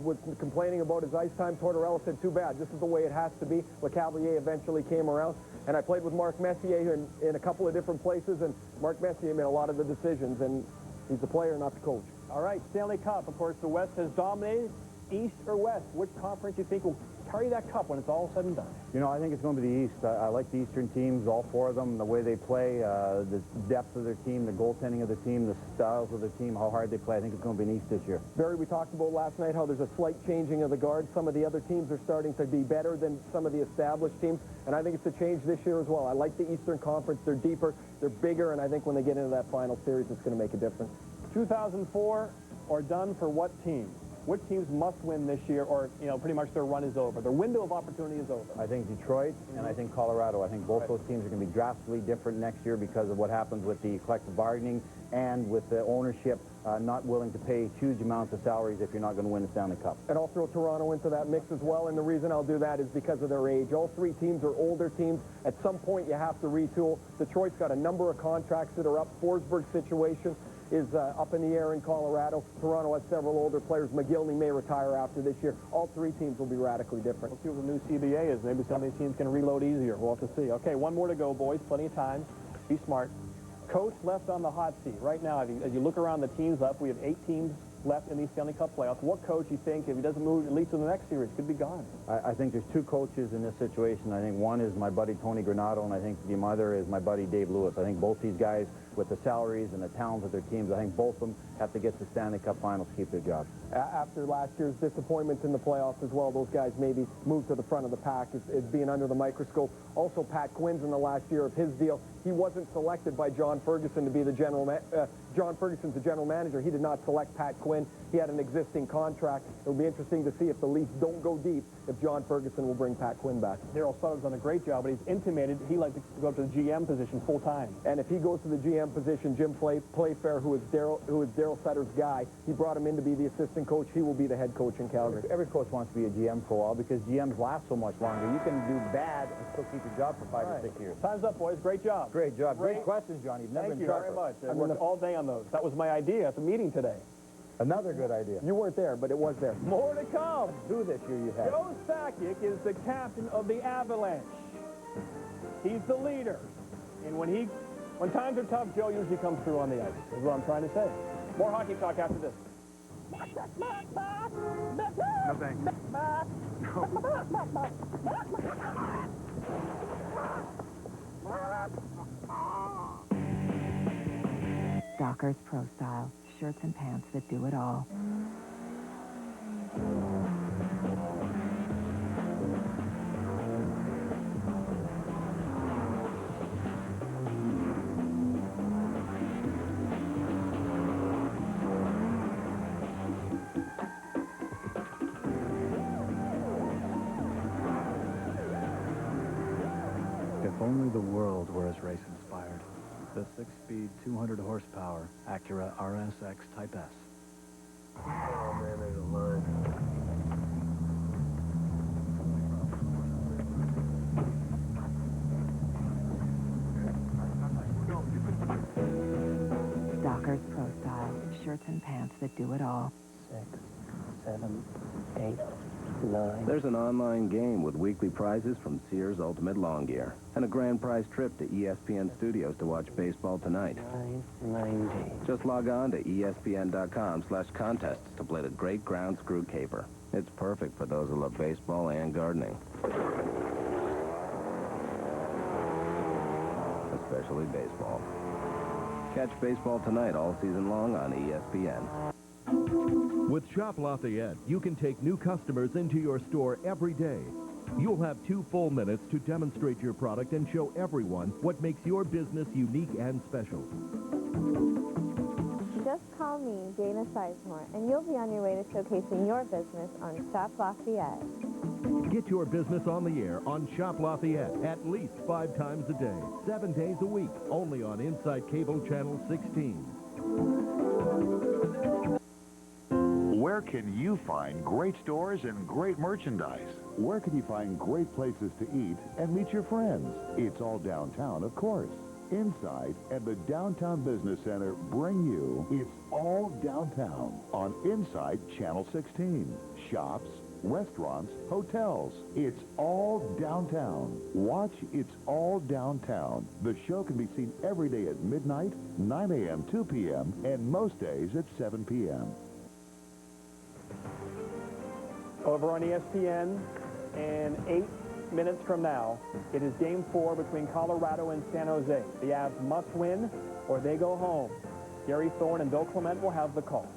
was complaining about his ice time. Tortorella said, too bad, this is the way it has to be. LeCavalier eventually came around. And I played with Mark Messier in a couple of different places, and Mark Messier made a lot of the decisions, and he's the player, not the coach. All right, Stanley Cup. Of course, the West has dominated. East or West? Which conference do you think will carry that cup when it's all said and done? You know, I think it's going to be the East. I like the Eastern teams, all 4 of them, the way they play, the depth of their team, the goaltending of the team, the styles of the team, how hard they play. I think it's going to be an East this year. Barry, we talked about last night how there's a slight changing of the guard. Some of the other teams are starting to be better than some of the established teams, and I think it's a change this year as well. I like the Eastern Conference. They're deeper, they're bigger, and I think when they get into that final series, it's going to make a difference. 2004 or done for what teams? Which teams must win this year, or, you know, pretty much their run is over? Their window of opportunity is over. I think Detroit and I think Colorado. I think both those teams are going to be drastically different next year because of what happens with the collective bargaining and with the ownership not willing to pay huge amounts of salaries if you're not going to win the Stanley Cup. And I'll throw Toronto into that mix as well, and the reason I'll do that is because of their age. All 3 teams are older teams. At some point, you have to retool. Detroit's got a number of contracts that are up. Forsberg's situation is up in the air in Colorado. Toronto has several older players. McGillney may retire after this year. All 3 teams will be radically different. We'll see what the new CBA is. Maybe some of these teams can reload easier. We'll have to see. Okay, 1 more to go, boys. Plenty of time. Be smart. Coach left on the hot seat. Right now, as you look around the teams left, we have 8 teams left in these Stanley Cup playoffs. What coach you think, if he doesn't move at least to the next series, could be gone? I think there's 2 coaches in this situation. I think one is my buddy Tony Granato, and I think the other is my buddy Dave Lewis. I think both these guys, with the salaries and the talent of their teams, I think both of them have to get to Stanley Cup finals to keep their jobs. After last year's disappointments in the playoffs as well, those guys maybe moved to the front of the pack as being under the microscope. Also, Pat Quinn's in the last year of his deal. He wasn't selected by John Ferguson to be the John Ferguson's the general manager. He did not select Pat Quinn. He had an existing contract. It'll be interesting to see if the Leafs don't go deep, if John Ferguson will bring Pat Quinn back. Daryl Sutter's done a great job, but he's intimated he'd like to go up to the GM position full time. And if he goes to the GM position, Jim Playfair, who is Daryl Sutter's guy, he brought him in to be the assistant coach. He will be the head coach in Calgary. Every coach wants to be a GM for a while because GMs last so much longer. You can do bad and still keep your job for 5 or 6 years. Time's up, boys. Great job. Great job. Great questions, John. You've never Thank been you very much. I worked all day on those. That was my idea at the meeting today. Another good idea. You weren't there, but it was there. More to come. Who this year you had? Joe Sakic is the captain of the Avalanche. He's the leader. And when times are tough, Joe usually comes through on the ice, is what I'm trying to say. More hockey talk after this. No thanks. Dockers Pro Style. Shirts and pants that do it all. If only the world were as race-inspired. The 6-speed, 200 horsepower Acura RSX Type S. Oh man, there's a line. Dockers Pro Style. Shirts and pants that do it all. 6, 7, 8, 9. There's an online game with weekly prizes from Sears Ultimate Lawn Gear and a grand prize trip to ESPN Studios to watch baseball tonight. 990. Just log on to ESPN.com/contests to play the Great Ground Screw Caper. It's perfect for those who love baseball and gardening. Especially baseball. Catch baseball tonight all season long on ESPN. With Shop Lafayette, you can take new customers into your store every day. You'll have 2 full minutes to demonstrate your product and show everyone what makes your business unique and special. Just call me, Dana Sizemore, and you'll be on your way to showcasing your business on Shop Lafayette. Get your business on the air on Shop Lafayette at least 5 times a day, 7 days a week, only on Inside Cable Channel 16. Where can you find great stores and great merchandise? Where can you find great places to eat and meet your friends? It's all downtown, of course. Inside and the Downtown Business Center bring you It's All Downtown on Inside Channel 16. Shops, restaurants, hotels. It's all downtown. Watch It's All Downtown. The show can be seen every day at midnight, 9 a.m., 2 p.m., and most days at 7 p.m. Over on ESPN, and 8 minutes from now, it is Game 4 between Colorado and San Jose. The Avs must win, or they go home. Gary Thorne and Bill Clement will have the call.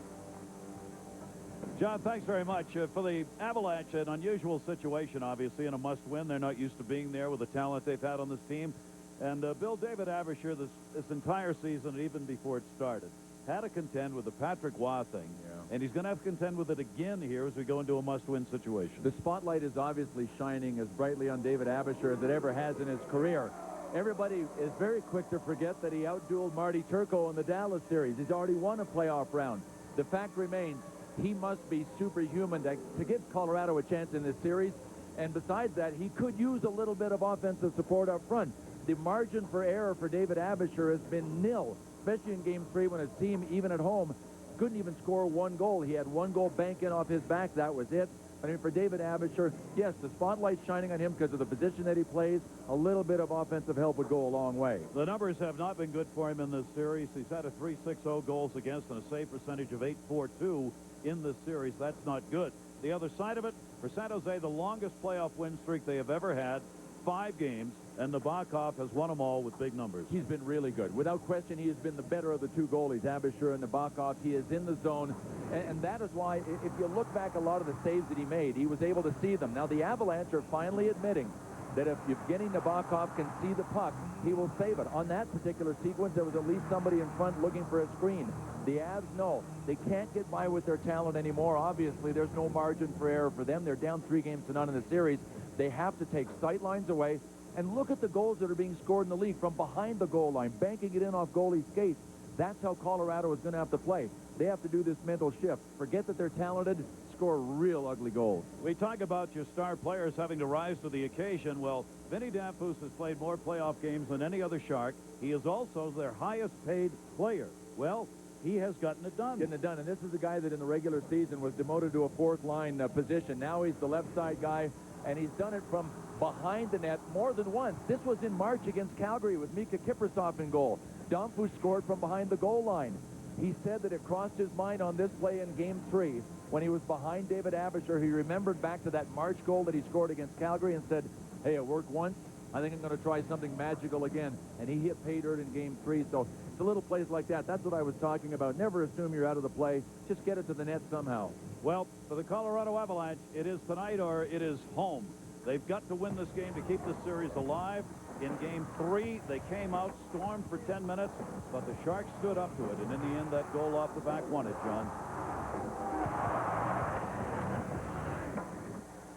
John, thanks very much. For the Avalanche, an unusual situation, obviously, and a must-win. They're not used to being there with the talent they've had on this team. And Bill David Avisher, this entire season, and even before it started, had to contend with the Patrick Waugh thing. And he's going to have to contend with it again here as we go into a must-win situation. The spotlight is obviously shining as brightly on David Avisher as it ever has in his career. Everybody is very quick to forget that he outdueled Marty Turco in the Dallas series. He's already won a playoff round. The fact remains, he must be superhuman to give Colorado a chance in this series. And besides that, he could use a little bit of offensive support up front. The margin for error for David Avisher has been nil, especially in Game 3 when his team, even at home, couldn't even score 1 goal. He had 1 goal banking off his back. That was it. I mean, for David Avisher, yes, the spotlight's shining on him because of the position that he plays. A little bit of offensive help would go a long way. The numbers have not been good for him in this series. He's had a .360 goals against and a save percentage of .842 in this series. That's not good. The other side of it, for San Jose, the longest playoff win streak they have ever had, 5 games, and Nabokov has won them all with big numbers. He's been really good. Without question, he has been the better of the 2 goalies, Avisher and Nabokov. He is in the zone, and that is why, if you look back a lot of the saves that he made, he was able to see them. Now, the Avalanche are finally admitting that if Evgeny Nabokov can see the puck, he will save it. On that particular sequence, there was at least somebody in front looking for a screen. The Avs know they can't get by with their talent anymore. Obviously, there's no margin for error for them. They're down 3-0 in the series. They have to take sight lines away. And look at the goals that are being scored in the league from behind the goal line, banking it in off goalie skates. That's how Colorado is going to have to play. They have to do this mental shift. Forget that they're talented, score real ugly goals. We talk about your star players having to rise to the occasion. Well, Vinny Damphousse has played more playoff games than any other Shark. He is also their highest paid player. Well, he has gotten it done. Getting it done. And this is a guy that in the regular season was demoted to a 4th line position. Now he's the left side guy, and he's done it from behind the net more than once. This was in March against Calgary with Mika Kiprasov in goal. Damphousse scored from behind the goal line. He said that it crossed his mind on this play in Game 3 when he was behind David Avisher. He remembered back to that March goal that he scored against Calgary and said, hey, it worked once. I think I'm going to try something magical again. And he hit pay dirt in Game 3. So it's a little plays like that. That's what I was talking about. Never assume you're out of the play. Just get it to the net somehow. Well, for the Colorado Avalanche, it is tonight or it is home. They've got to win this game to keep this series alive. In Game 3, they came out, stormed for 10 minutes, but the Sharks stood up to it. And in the end, that goal off the back won it, John.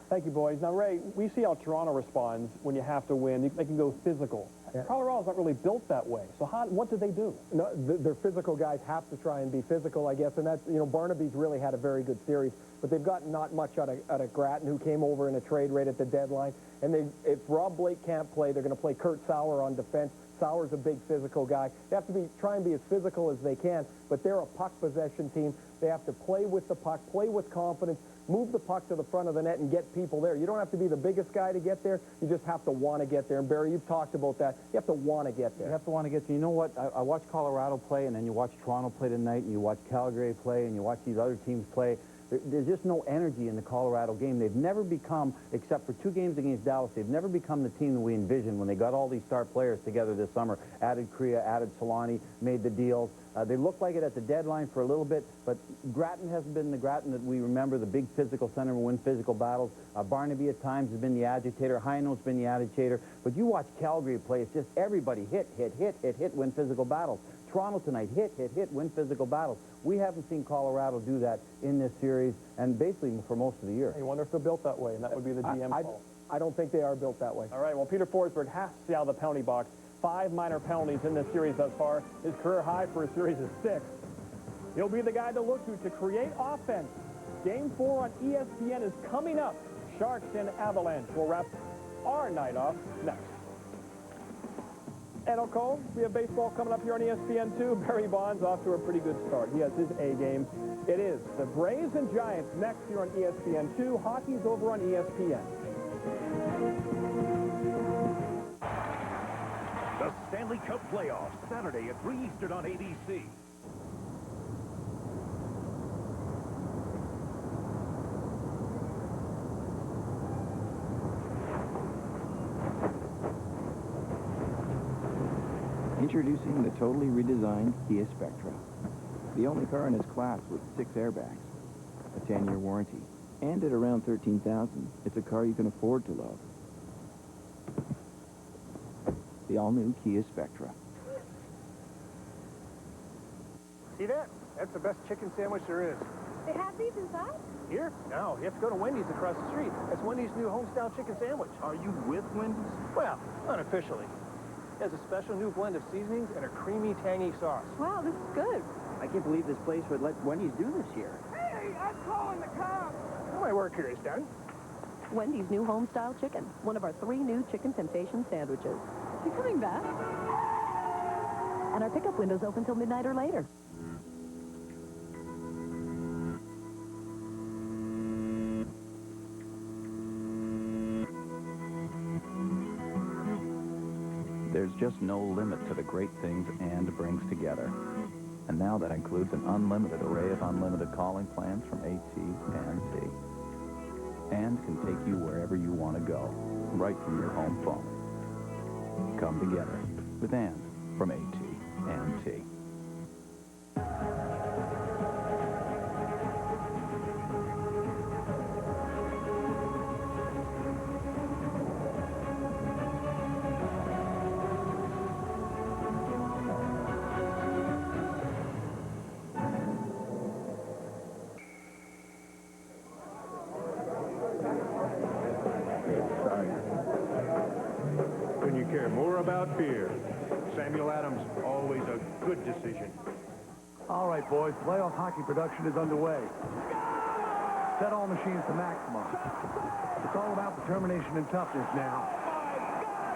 Thank you, boys. Now, Ray, we see how Toronto responds when you have to win. They can go physical. Yeah. Colorado's not really built that way. So what do they do? No, their physical guys have to try and be physical, I guess. And that's, Barnaby's really had a very good series. But they've got not much out of Gratton, who came over in a trade right at the deadline. And if Rob Blake can't play, they're going to play Kurt Sauer on defense. Sauer's a big physical guy. They have to try and be as physical as they can, but they're a puck possession team. They have to play with the puck, play with confidence. Move the puck to the front of the net and get people there. You don't have to be the biggest guy to get there. You just have to want to get there. And, Barry, you've talked about that. You have to want to get there. You have to want to get there. You know what? I watch Colorado play, and then you watch Toronto play tonight, and you watch Calgary play, and you watch these other teams play. There's just no energy in the Colorado game. They've never become, except for 2 games against Dallas, they've never become the team that we envisioned when they got all these star players together this summer. Added Kriya, added Solani, made the deals. They looked like it at the deadline for a little bit, but Grattan hasn't been the Grattan that we remember, the big physical center who win physical battles. Barnaby at times has been the agitator. Heino's been the agitator. But you watch Calgary play, it's just everybody hit, win physical battles. Toronto tonight, hit, win physical battles. We haven't seen Colorado do that in this series, and basically for most of the year. I wonder if they're built that way, and that would be the GM call. I don't think they are built that way. All right, well, Peter Forsberg has to stay out of the penalty box. 5 minor penalties in this series thus far. His career high for a series is 6. He'll be the guy to look to create offense. Game 4 on ESPN is coming up. Sharks and Avalanche will wrap our night off next. And Cole, we have baseball coming up here on ESPN2. Barry Bonds off to a pretty good start. He has his A game. It is the Braves and Giants next here on ESPN2. Hockey's over on ESPN. The Stanley Cup Playoffs, Saturday at 3 Eastern on ABC. Introducing the totally redesigned Kia Spectra. The only car in its class with 6 airbags, a 10-year warranty, and at around $13,000, it's a car you can afford to love. The all-new Kia Spectra. See that? That's the best chicken sandwich there is. They have these inside? Here? No, you have to go to Wendy's across the street. That's Wendy's new homestyle chicken sandwich. Are you with Wendy's? Well, unofficially. It has a special new blend of seasonings and a creamy, tangy sauce. Wow, this is good. I can't believe this place would let Wendy's do this here. Hey, I'm calling the cops. My work here is done. Wendy's new home-style chicken, one of our 3 new Chicken Temptation sandwiches. You coming back? And our pickup window's open till midnight or later. There's just no limit to the great things And brings together. And now that includes an unlimited array of unlimited calling plans from AT&T. And can take you wherever you want to go, right from your home phone. Come together with And from AT&T. When you care more about beer, Samuel Adams, always a good decision. All right, boys, playoff hockey production is underway. Set all machines to maximum. It's all about determination and toughness now.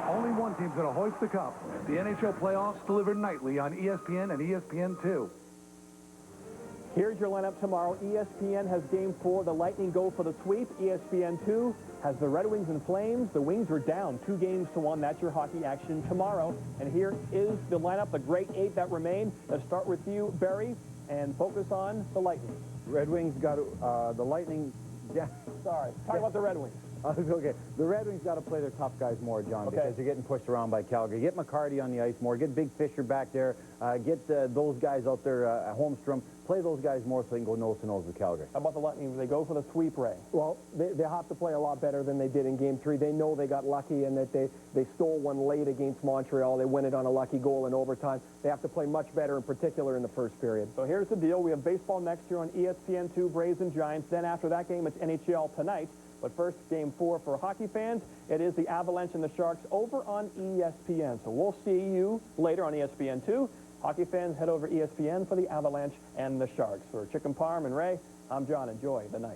Only one team's going to hoist the cup. The NHL playoffs delivered nightly on ESPN and ESPN2. Here's your lineup tomorrow. ESPN has Game 4. The Lightning go for the sweep. ESPN2 has the Red Wings and Flames. The Wings are down 2-1. That's your hockey action tomorrow. And here is the lineup, the great 8 that remain. Let's start with you, Barry, and focus on the Lightning. Red Wings got the Lightning. Yeah. Sorry. Talk about the Red Wings. Okay. The Red Wings got to play their tough guys more, John, because they're getting pushed around by Calgary. Get McCarty on the ice more. Get Big Fisher back there. Get those guys out there at Holmstrom. Play those guys more so they can go nose-to-nose with Calgary. How about the Lightning? They go for the sweep, Ray. Well, they have to play a lot better than they did in Game 3. They know they got lucky and that they stole one late against Montreal. They win it on a lucky goal in overtime. They have to play much better, in particular, in the first period. So here's the deal. We have baseball next year on ESPN2, Braves and Giants. Then after that game, it's NHL tonight. But first, Game 4 for hockey fans. It is the Avalanche and the Sharks over on ESPN. So we'll see you later on ESPN2. Hockey fans, head over ESPN for the Avalanche and the Sharks. For Chicken Parm and Ray, I'm John. Enjoy the night.